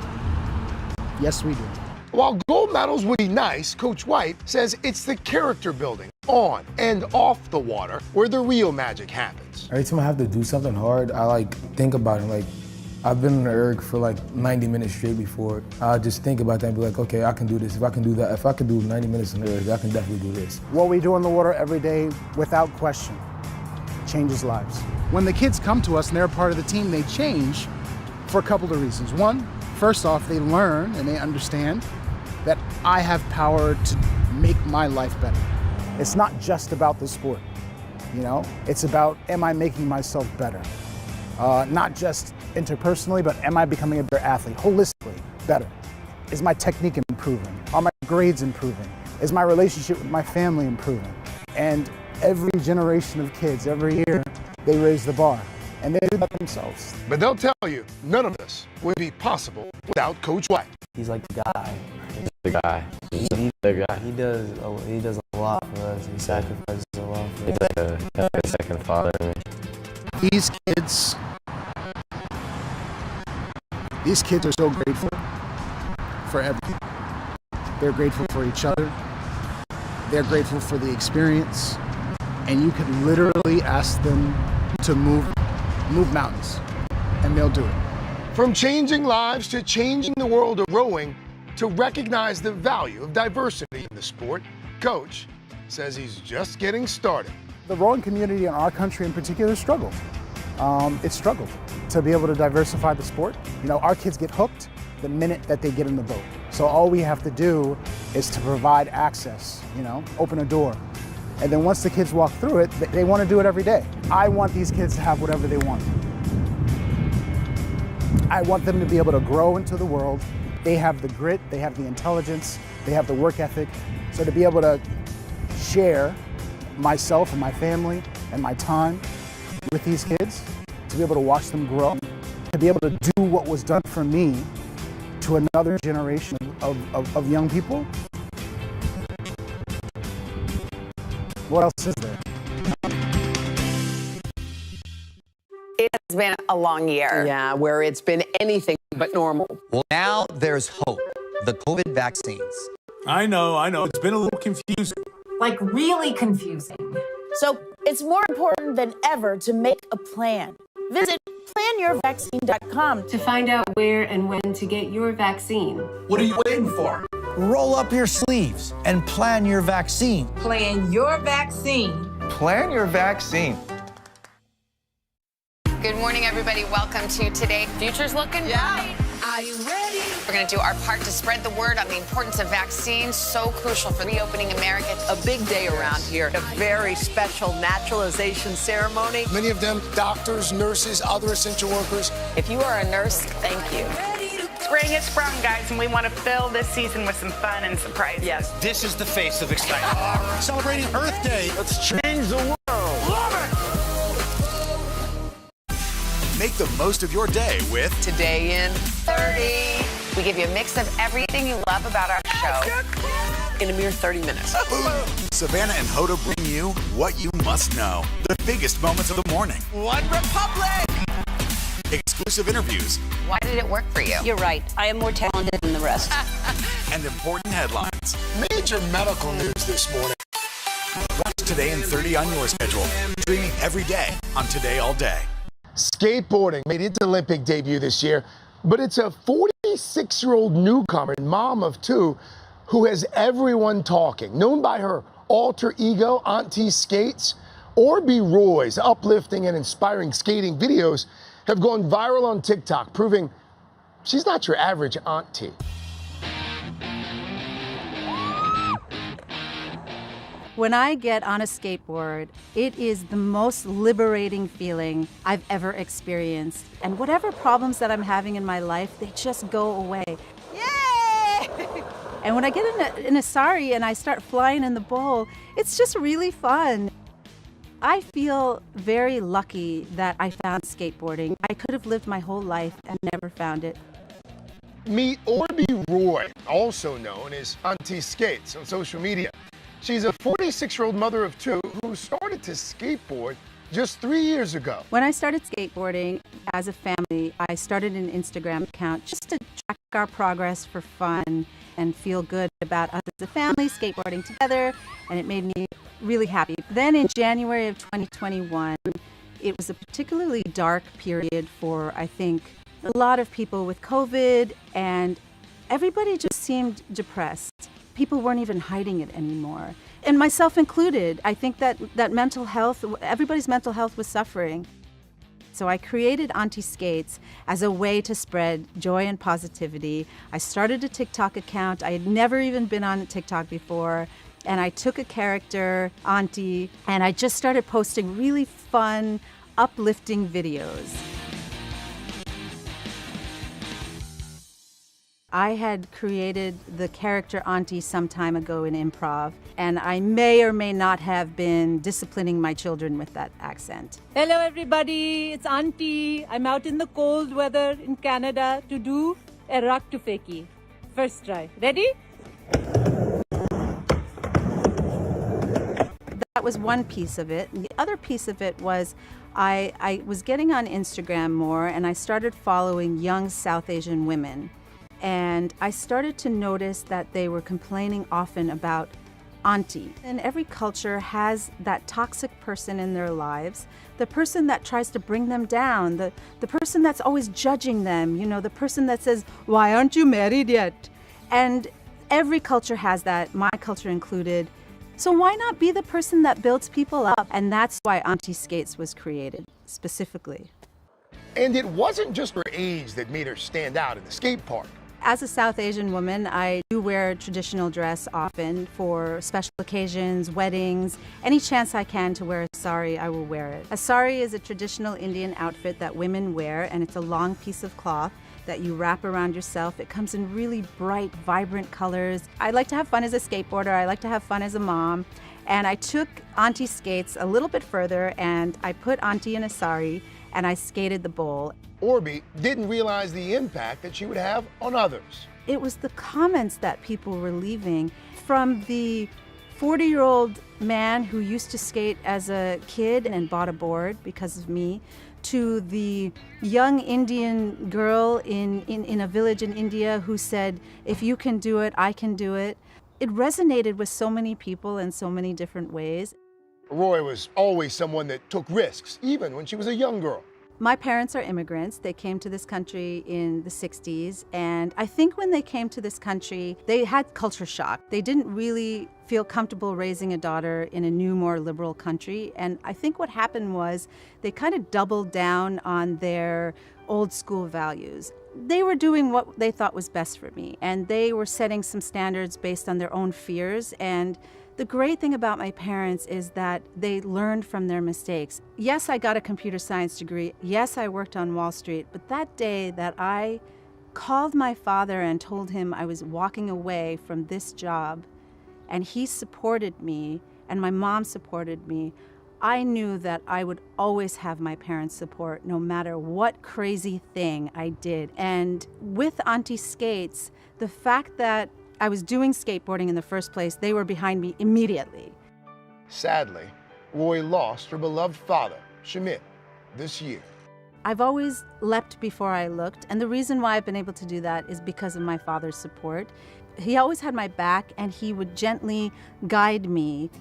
Yes, we do. While gold medals would be nice, Coach White says it's the character building on and off the water where the real magic happens. Every time I have to do something hard, I think about it. I've been in the erg for 90 minutes straight before. I just think about that and be like, okay, I can do this. If I can do that, if I can do 90 minutes in the erg, I can definitely do this. What we do on the water every day, without question, changes lives. When the kids come to us and they're part of the team, they change for a couple of reasons. One, first off, they learn and they understand that I have power to make my life better. It's not just about the sport, It's about, am I making myself better? Not just interpersonally, but am I becoming a better athlete? Holistically, better. Is my technique improving? Are my grades improving? Is my relationship with my family improving? And every generation of kids, every year, they raise the bar. And they do that themselves. But they'll tell you, none of this would be possible without Coach White. He's like the guy. the guy. He does a lot for us. He sacrifices a lot for us. He's like a second father to me. These kids are so grateful for everything. They're grateful for each other. They're grateful for the experience. And you could literally ask them to move mountains, and they'll do it. From changing lives to changing the world of rowing to recognize the value of diversity in the sport, Coach says he's just getting started. The rowing community in our country in particular struggled. It struggled to be able to diversify the sport. You know, our kids get hooked the minute that they get in the boat. So all we have to do is to provide access, you know, open a door. And then once the kids walk through it, they want to do it every day. I want these kids to have whatever they want. I want them to be able to grow into the world. They have the grit, they have the intelligence, they have the work ethic. So to be able to share myself and my family and my time with these kids, to be able to watch them grow, to be able to do what was done for me to another generation of young people. What else is there? It has been a long year. Yeah, where it's been anything but normal. Well, now there's hope. The COVID vaccines. I know. It's been a little confusing. Like really confusing. So it's more important than ever to make a plan. Visit planyourvaccine.com to find out where and when to get your vaccine. What are you waiting for? Roll up your sleeves and plan your vaccine. Plan your vaccine. Plan your vaccine. Good morning, everybody. Welcome to Today. Future's looking bright. Are you ready? We're going to do our part to spread the word on the importance of vaccines, so crucial for reopening America. A big day around here, a very special naturalization ceremony. Many of them doctors, nurses, other essential workers. If you are a nurse, thank you. Spring has sprung, guys, and we want to fill this season with some fun and surprises. Yes. This is the face of excitement. Celebrating Earth Day. Let's change the world. Love it! Make the most of your day with Today in 30. We give you a mix of everything you love about our show in a mere 30 minutes. Savannah and Hoda bring you what you must know. The biggest moments of the morning. One Republic. Exclusive interviews. Why did it work for you? You're right. I am more talented than the rest. And important headlines. Major medical news this morning. Watch Today in 30 on your schedule. Streaming every day on Today All Day. Skateboarding made its Olympic debut this year, but it's a 46-year-old newcomer and mom of two who has everyone talking. Known by her alter ego, Auntie Skates, Orby Roy's uplifting and inspiring skating videos have gone viral on TikTok, proving she's not your average auntie. When I get on a skateboard, it is the most liberating feeling I've ever experienced. And whatever problems that I'm having in my life, they just go away. Yay! And when I get in a sari and I start flying in the bowl, it's just really fun. I feel very lucky that I found skateboarding. I could have lived my whole life and never found it. Meet Orby Roy, also known as Auntie Skates on social media. She's a 46-year-old mother of two who started to skateboard just 3 years ago. When I started skateboarding as a family, I started an Instagram account just to track our progress for fun and feel good about us as a family skateboarding together, and it made me really happy. Then in January of 2021, it was a particularly dark period for, I think, a lot of people with COVID, and everybody just seemed depressed. People weren't even hiding it anymore, and myself included. I think that mental health, everybody's mental health was suffering. So I created Auntie Skates as a way to spread joy and positivity. I started a TikTok account. I had never even been on TikTok before, and I took a character, Auntie, and I just started posting really fun, uplifting videos. I had created the character Auntie some time ago in improv, and I may or may not have been disciplining my children with that accent. Hello everybody, it's Auntie. I'm out in the cold weather in Canada to do a rock to fakie. First try. Ready? That was one piece of it. And the other piece of it was I was getting on Instagram more, and I started following young South Asian women. And I started to notice that they were complaining often about auntie. And every culture has that toxic person in their lives, the person that tries to bring them down, the person that's always judging them, you know, the person that says, why aren't you married yet? And every culture has that, my culture included. So why not be the person that builds people up? And that's why Auntie Skates was created, specifically. And it wasn't just her age that made her stand out in the skate park. As a South Asian woman, I do wear traditional dress often for special occasions, weddings. Any chance I can to wear a sari, I will wear it. A sari is a traditional Indian outfit that women wear, and it's a long piece of cloth that you wrap around yourself. It comes in really bright, vibrant colors. I like to have fun as a skateboarder. I like to have fun as a mom. And I took Auntie Skates a little bit further, and I put Auntie in a sari, and I skated the bowl. Orby didn't realize the impact that she would have on others. It was the comments that people were leaving, from the 40-year-old man who used to skate as a kid and bought a board because of me, to the young Indian girl in a village in India who said, if you can do it, I can do it. It resonated with so many people in so many different ways. Roy was always someone that took risks, even when she was a young girl. My parents are immigrants. They came to this country in the 60s, and I think when they came to this country, they had culture shock. They didn't really feel comfortable raising a daughter in a new, more liberal country, and I think what happened was they kind of doubled down on their old school values. They were doing what they thought was best for me, and they were setting some standards based on their own fears. And the great thing about my parents is that they learned from their mistakes. Yes, I got a computer science degree. Yes, I worked on Wall Street. But that day that I called my father and told him I was walking away from this job, and he supported me, and my mom supported me, I knew that I would always have my parents' support no matter what crazy thing I did. And with Auntie Skates, the fact that I was doing skateboarding in the first place, they were behind me immediately. Sadly, Roy lost her beloved father, Shamit, this year. I've always leapt before I looked, and the reason why I've been able to do that is because of my father's support. He always had my back, and he would gently guide me.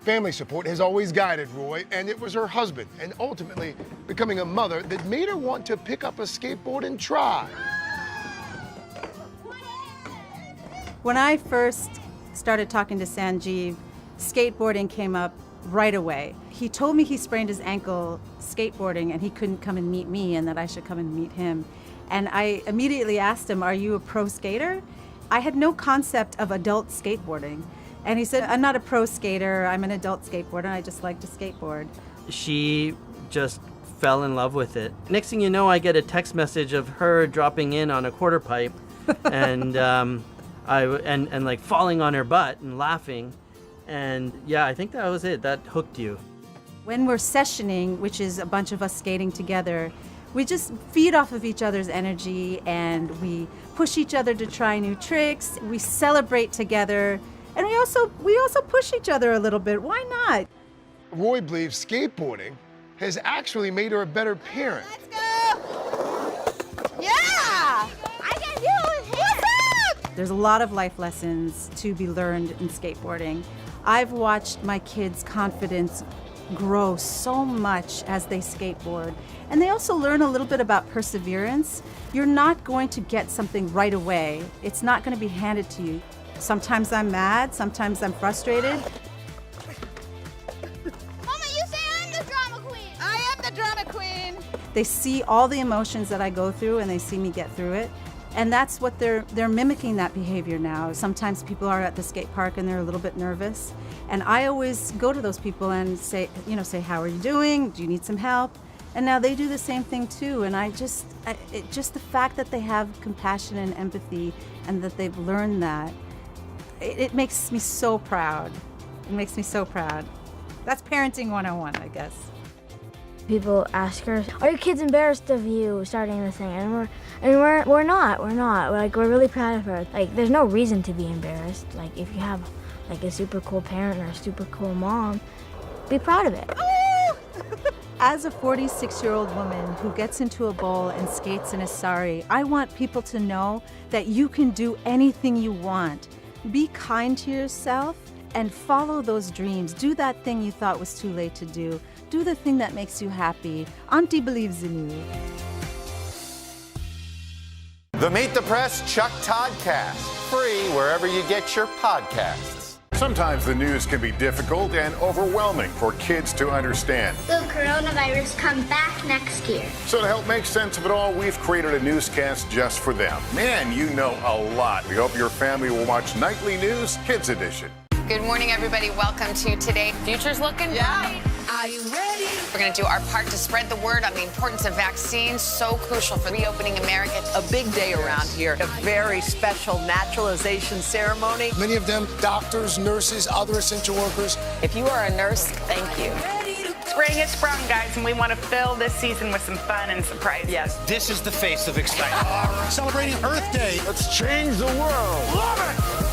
Family support has always guided Roy, and it was her husband, and ultimately becoming a mother, that made her want to pick up a skateboard and try. When I first started talking to Sanjeev, skateboarding came up right away. He told me he sprained his ankle skateboarding and he couldn't come and meet me and that I should come and meet him. And I immediately asked him, are you a pro skater? I had no concept of adult skateboarding. And he said, I'm not a pro skater, I'm an adult skateboarder, I just like to skateboard. She just fell in love with it. Next thing you know, I get a text message of her dropping in on a quarter pipe and and like falling on her butt and laughing. And yeah, I think that was it. That hooked you. When we're sessioning, which is a bunch of us skating together, we just feed off of each other's energy and we push each other to try new tricks. We celebrate together, and we also push each other a little bit. Why not? Roy believes skateboarding has actually made her a better parent. Let's go! Yeah! I can do it! What's up? There's a lot of life lessons to be learned in skateboarding. I've watched my kids' confidence grow so much as they skateboard. And they also learn a little bit about perseverance. You're not going to get something right away. It's not going to be handed to you. Sometimes I'm mad, sometimes I'm frustrated. Mama, you say I'm the drama queen. I am the drama queen. They see all the emotions that I go through and they see me get through it. And that's what they're mimicking that behavior now. Sometimes people are at the skate park and they're a little bit nervous. And I always go to those people and say, how are you doing? Do you need some help? And now they do the same thing too. And just the fact that they have compassion and empathy and that they've learned that, it makes me so proud. It makes me so proud. That's parenting 101, I guess. People ask her, "Are your kids embarrassed of you starting this thing?" And we're not. Like, we're really proud of her. Like, there's no reason to be embarrassed. Like, if you have like a super cool parent or a super cool mom, be proud of it. As a 46-year-old woman who gets into a bowl and skates in a sari, I want people to know that you can do anything you want. Be kind to yourself and follow those dreams. Do that thing you thought was too late to do. Do the thing that makes you happy. Auntie believes in you. The Meet the Press Chuck Toddcast, free wherever you get your podcasts. Sometimes the news can be difficult and overwhelming for kids to understand. Will coronavirus come back next year? So to help make sense of it all, we've created a newscast just for them. Man, you know a lot. We hope your family will watch Nightly News Kids Edition. Good morning, everybody. Welcome to Today. Future's looking bright. Are you ready? We're going to do our part to spread the word on the importance of vaccines, so crucial for reopening America. A big day around here, a very special naturalization ceremony. Many of them doctors, nurses, other essential workers. If you are a nurse, thank you. Spring has sprung, guys, and we want to fill this season with some fun and surprise. Yes. This is the face of excitement. Celebrating Earth Day. Let's change the world. Love it!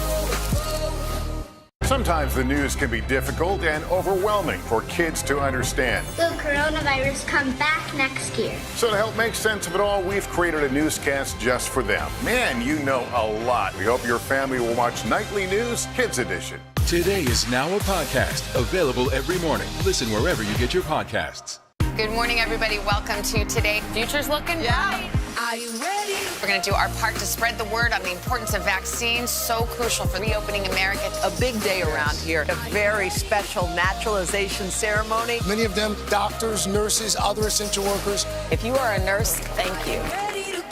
Sometimes the news can be difficult and overwhelming for kids to understand. Will coronavirus come back next year? So to help make sense of it all, we've created a newscast just for them. Man, you know a lot. We hope your family will watch Nightly News Kids Edition. Today is now a podcast, available every morning. Listen wherever you get your podcasts. Good morning, everybody. Welcome to Today. Future's looking bright. Are you ready? We're going to do our part to spread the word on the importance of vaccines, so crucial for reopening America. A big day around here, a very special naturalization ceremony. Many of them doctors, nurses, other essential workers. If you are a nurse, thank you.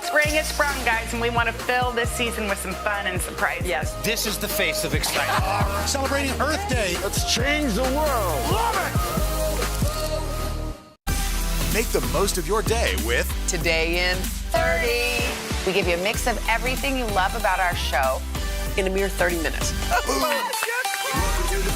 Spring has sprung, guys, and we want to fill this season with some fun and surprise. Yes. This is the face of excitement. Celebrating Earth Day. Let's change the world. Love it! Make the most of your day with Today in 30. We give you a mix of everything you love about our show in a mere 30 minutes.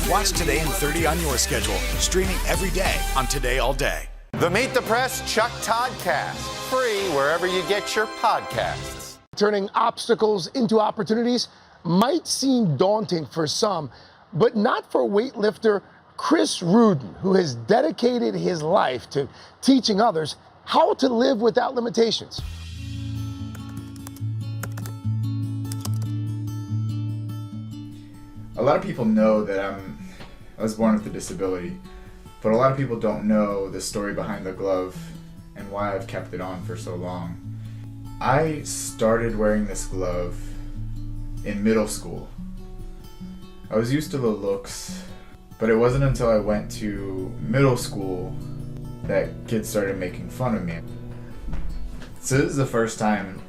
Watch Today in 30 on your schedule, streaming every day on Today All Day. The Meet the Press Chuck Toddcast, free wherever you get your podcasts. Turning obstacles into opportunities might seem daunting for some, but not for weightlifter Chris Rudin, who has dedicated his life to teaching others how to live without limitations. A lot of people know that I was born with a disability, but a lot of people don't know the story behind the glove and why I've kept it on for so long. I started wearing this glove in middle school. I was used to the looks, but it wasn't until I went to middle school that kids started making fun of me. So this is the first time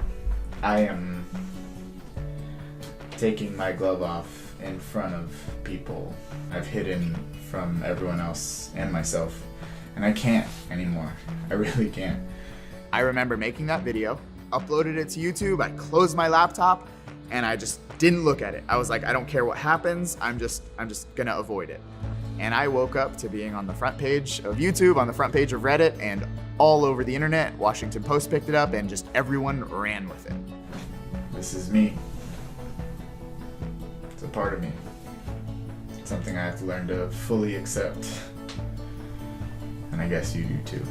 I am taking my glove off in front of people I've hidden from everyone else and myself, and I can't anymore. I really can't. I remember making that video, uploaded it to YouTube, I closed my laptop, and I just didn't look at it. I was like, I don't care what happens, I'm just gonna avoid it. And I woke up to being on the front page of YouTube, on the front page of Reddit, and all over the internet. Washington Post picked it up, and just everyone ran with it. This is me. It's a part of me. It's something I have to learn to fully accept. And I guess you do too.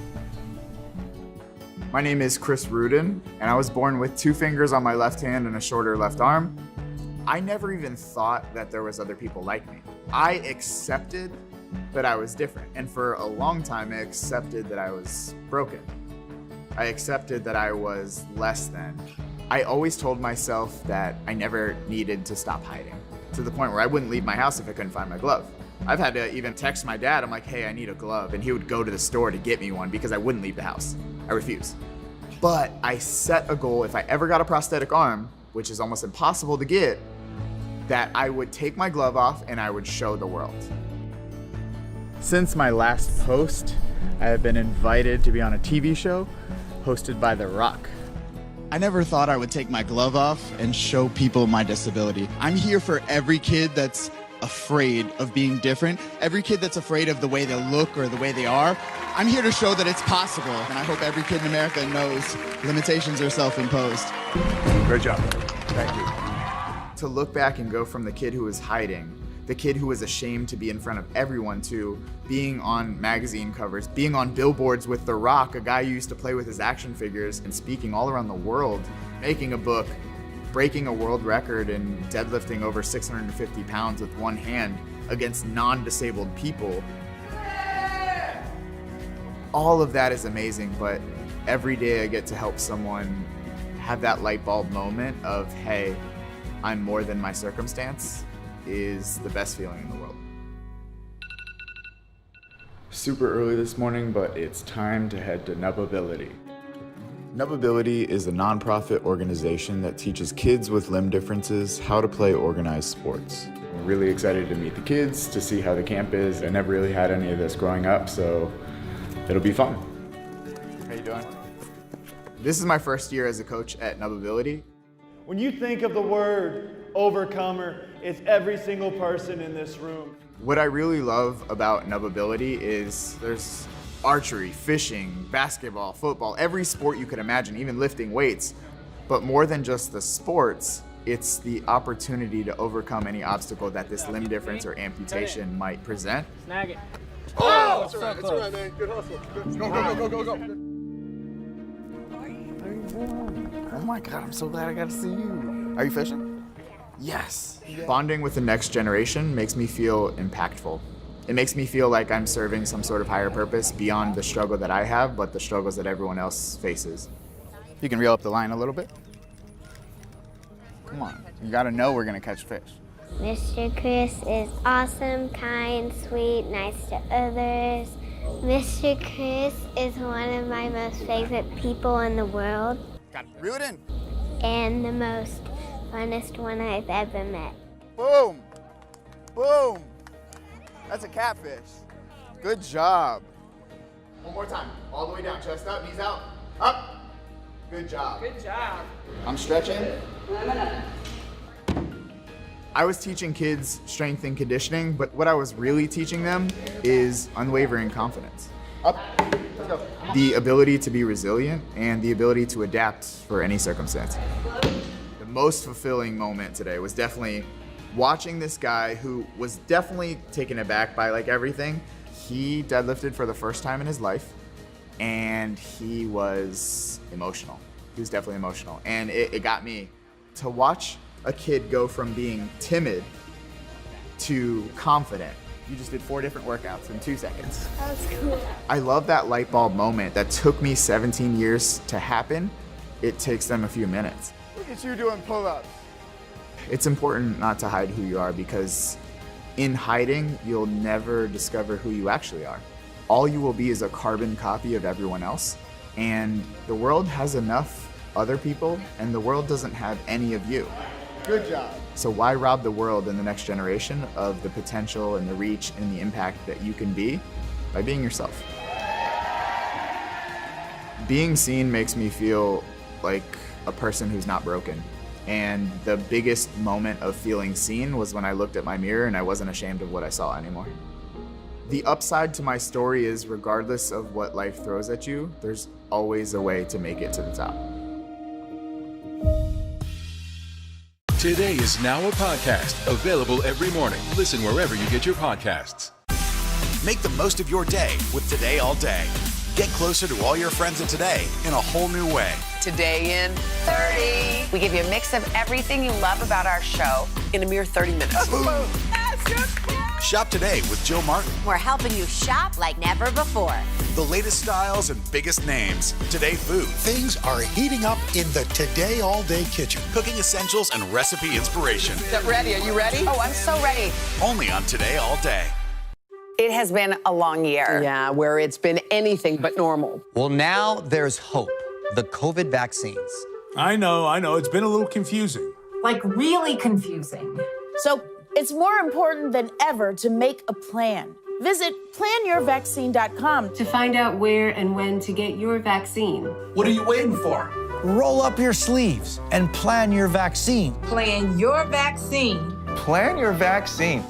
My name is Chris Rudin, and I was born with 2 fingers on my left hand and a shorter left arm. I never even thought that there was other people like me. I accepted that I was different, and for a long time I accepted that I was broken. I accepted that I was less than. I always told myself that I never needed to stop hiding, to the point where I wouldn't leave my house if I couldn't find my glove. I've had to even text my dad, I'm like, hey, I need a glove, and he would go to the store to get me one because I wouldn't leave the house. I refused. But I set a goal, if I ever got a prosthetic arm, which is almost impossible to get, that I would take my glove off and I would show the world. Since my last post, I have been invited to be on a TV show hosted by The Rock. I never thought I would take my glove off and show people my disability. I'm here for every kid that's afraid of being different, every kid that's afraid of the way they look or the way they are. I'm here to show that it's possible, and I hope every kid in America knows limitations are self-imposed. Great job. Thank you. To look back and go from the kid who was hiding, the kid who was ashamed to be in front of everyone, to being on magazine covers, being on billboards with The Rock, a guy who used to play with his action figures, and speaking all around the world, making a book, breaking a world record in deadlifting over 650 pounds with one hand against non-disabled people. All of that is amazing, but every day I get to help someone have that light bulb moment of, hey, I'm more than my circumstance, is the best feeling in the world. Super early this morning, but it's time to head to Nubability. Nubability is a nonprofit organization that teaches kids with limb differences how to play organized sports. I'm really excited to meet the kids, to see how the camp is. I never really had any of this growing up, so it'll be fun. How you doing? This is my first year as a coach at Nubability. When you think of the word overcomer, it's every single person in this room. What I really love about Nubability is there's archery, fishing, basketball, football, every sport you could imagine, even lifting weights. But more than just the sports, it's the opportunity to overcome any obstacle that this limb difference or amputation might present. Snag it. Oh, it's all right, man. Good hustle. Go. Oh my God, I'm so glad I got to see you. Are you fishing? Yes. Bonding with the next generation makes me feel impactful. It makes me feel like I'm serving some sort of higher purpose beyond the struggle that I have, but the struggles that everyone else faces. You can reel up the line a little bit. Come on, you gotta know we're gonna catch fish. Mr. Chris is awesome, kind, sweet, nice to others. Mr. Chris is one of my most favorite people in the world. Got it. Reel it in. And the most funnest one I've ever met. Boom! Boom! That's a catfish. Good job. One more time. All the way down. Chest up, knees out. Up. Good job. Good job. I'm stretching. I was teaching kids strength and conditioning, but what I was really teaching them is unwavering confidence. Up. Let's go. The ability to be resilient and the ability to adapt for any circumstance. The most fulfilling moment today was definitely watching this guy who was definitely taken aback by like everything. He deadlifted for the first time in his life, and he was emotional. He was definitely emotional, and it got me to watch a kid go from being timid to confident. You just did 4 different workouts in 2 seconds. That was cool. I love that light bulb moment that took me 17 years to happen. It takes them a few minutes. Look at you doing pull-ups. It's important not to hide who you are, because in hiding, you'll never discover who you actually are. All you will be is a carbon copy of everyone else, and the world has enough other people, and the world doesn't have any of you. Good job. So why rob the world and the next generation of the potential and the reach and the impact that you can be by being yourself? Being seen makes me feel like a person who's not broken. And the biggest moment of feeling seen was when I looked at my mirror and I wasn't ashamed of what I saw anymore. The upside to my story is, regardless of what life throws at you, there's always a way to make it to the top. Today is now a podcast, available every morning. Listen wherever you get your podcasts. Make the most of your day with Today All Day. Get closer to all your friends at Today in a whole new way. Today in 30. We give you a mix of everything you love about our show in a mere 30 minutes. Shop today with Jill Martin. We're helping you shop like never before. The latest styles and biggest names. Today food. Things are heating up in the Today All Day kitchen. Cooking essentials and recipe inspiration. Get ready. Are you ready? Oh, I'm so ready. Only on Today All Day. It has been a long year. Yeah, where it's been anything but normal. Well, now there's hope. The COVID vaccines. I know. It's been a little confusing. Like really confusing. So it's more important than ever to make a plan. Visit planyourvaccine.com To find out where and when to get your vaccine. What are you waiting for? Roll up your sleeves and plan your vaccine. Plan your vaccine. Plan your vaccine.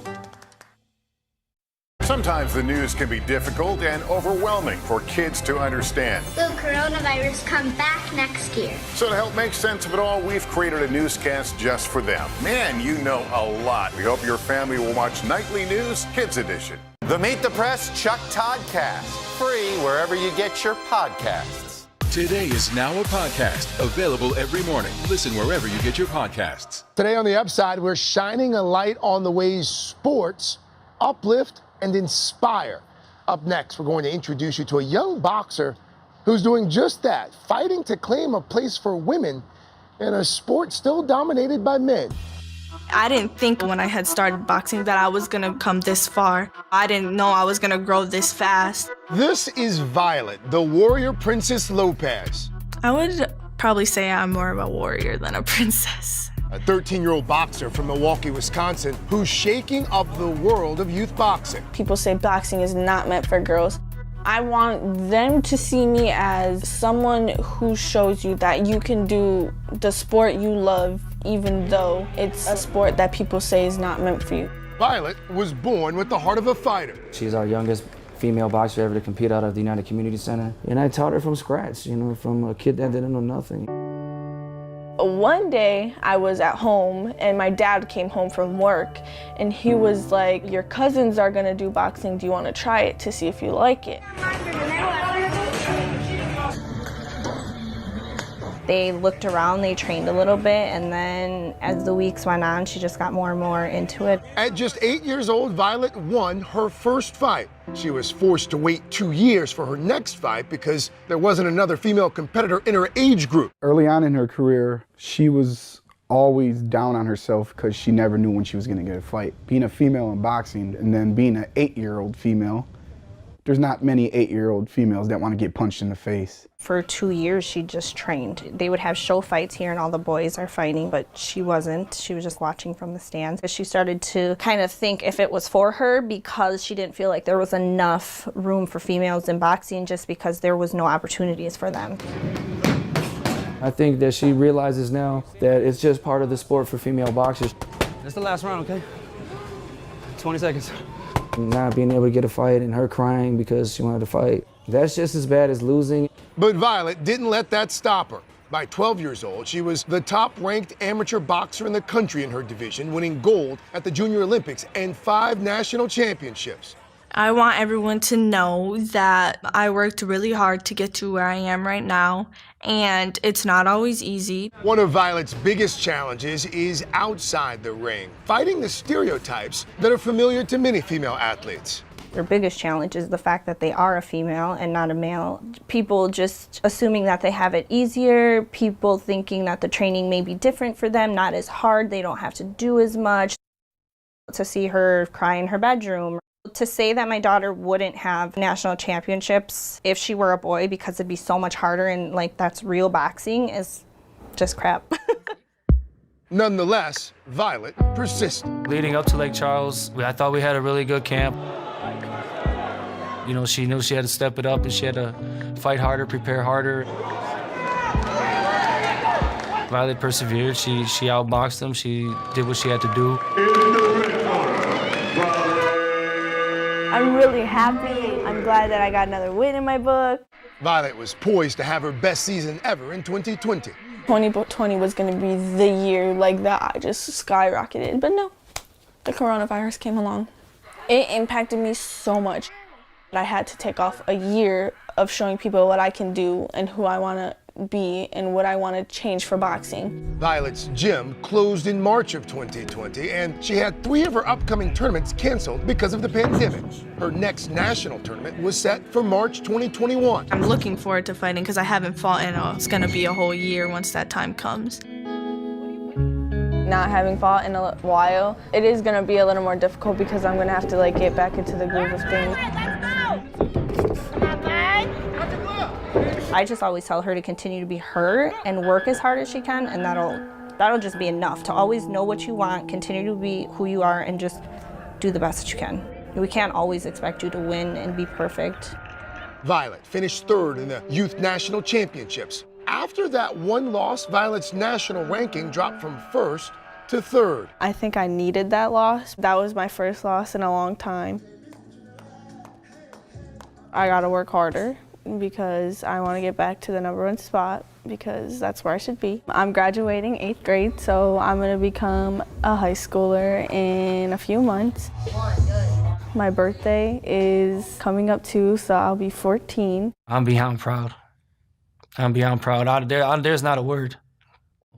Sometimes the news can be difficult and overwhelming for kids to understand. Will coronavirus come back next year? So to help make sense of it all, we've created a newscast just for them. Man, you know a lot. We hope your family will watch Nightly News Kids Edition. The Meet the Press Chuck Toddcast, free wherever you get your podcasts. Today is now a podcast, available every morning. Listen wherever you get your podcasts. Today on the Upside, we're shining a light on the ways sports uplift and inspire. Up next, we're going to introduce you to a young boxer who's doing just that, fighting to claim a place for women in a sport still dominated by men. I didn't think when I had started boxing that I was gonna come this far. I didn't know I was gonna grow this fast. This is Violet, the warrior princess Lopez. I would probably say I'm more of a warrior than a princess. A 13-year-old boxer from Milwaukee, Wisconsin, who's shaking up the world of youth boxing. People say boxing is not meant for girls. I want them to see me as someone who shows you that you can do the sport you love, even though it's a sport that people say is not meant for you. Violet was born with the heart of a fighter. She's our youngest female boxer ever to compete out of the United Community Center. And I taught her from scratch, from a kid that didn't know nothing. One day I was at home and my dad came home from work and he was like, your cousins are gonna do boxing, do you wanna try it to see if you like it? They looked around, they trained a little bit, and then as the weeks went on, she just got more and more into it. At just 8 years old, Violet won her first fight. She was forced to wait 2 years for her next fight because there wasn't another female competitor in her age group. Early on in her career, she was always down on herself because she never knew when she was going to get a fight. Being a female in boxing and then being an 8-year-old female, there's not many 8-year-old females that want to get punched in the face. For 2 years, she just trained. They would have show fights here and all the boys are fighting, but she wasn't. She was just watching from the stands. She started to kind of think if it was for her because she didn't feel like there was enough room for females in boxing just because there was no opportunities for them. I think that she realizes now that it's just part of the sport for female boxers. That's the last round, okay? 20 seconds. Not being able to get a fight and her crying because she wanted to fight. That's just as bad as losing. But Violet didn't let that stop her. By 12 years old, she was the top-ranked amateur boxer in the country in her division, winning gold at the Junior Olympics and 5 national championships. I want everyone to know that I worked really hard to get to where I am right now, and it's not always easy. One of Violet's biggest challenges is outside the ring, fighting the stereotypes that are familiar to many female athletes. Their biggest challenge is the fact that they are a female and not a male. People just assuming that they have it easier, people thinking that the training may be different for them, not as hard, they don't have to do as much. To see her cry in her bedroom. To say that my daughter wouldn't have national championships if she were a boy because it'd be so much harder and that's real boxing is just crap. Nonetheless, Violet persisted. Leading up to Lake Charles, I thought we had a really good camp. She knew she had to step it up and she had to fight harder, prepare harder. Violet persevered. She outboxed them. She did what she had to do. I'm really happy. I'm glad that I got another win in my book. Violet was poised to have her best season ever in 2020. 2020 was going to be the year that I just skyrocketed. But no, the coronavirus came along. It impacted me so much. I had to take off a year of showing people what I can do and who I want to be and what I want to change for boxing. Violet's gym closed in March of 2020, and she had 3 of her upcoming tournaments canceled because of the pandemic. Her next national tournament was set for March 2021. I'm looking forward to fighting because I haven't fought in it's going to be a whole year once that time comes. Not having fought in a while, it is going to be a little more difficult because I'm going to have to get back into the groove of things. I just always tell her to continue to be her and work as hard as she can, and that'll just be enough. To always know what you want, continue to be who you are, and just do the best that you can. We can't always expect you to win and be perfect. Violet finished 3rd in the Youth National Championships. After that one loss, Violet's national ranking dropped from 1st to 3rd. I think I needed that loss. That was my first loss in a long time. I gotta work harder because I want to get back to the #1 spot because that's where I should be. I'm graduating 8th grade, so I'm gonna become a high schooler in a few months. My birthday is coming up too, so I'll be 14. I'm beyond proud. I'm beyond proud. There's not a word.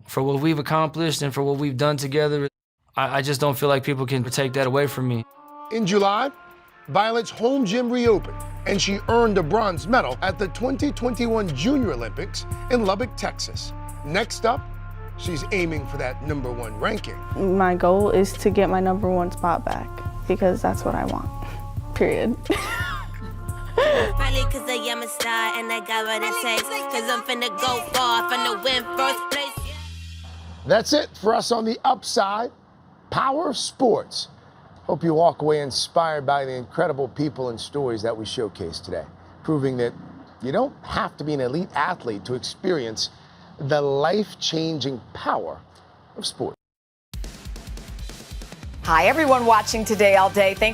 For what we've accomplished and for what we've done together, I just don't feel like people can take that away from me. In July, Violet's home gym reopened, and she earned a bronze medal at the 2021 Junior Olympics in Lubbock, Texas. Next up, she's aiming for that #1 ranking. My goal is to get my #1 spot back because that's what I want, period. Probably cause I am a star and I got what it takes. Cause I'm finna go far, finna win first place. That's it for us on the Upside, Power of Sports. Hope you walk away inspired by the incredible people and stories that we showcased today, proving that you don't have to be an elite athlete to experience the life-changing power of sport. Hi, everyone watching Today All Day. Thanks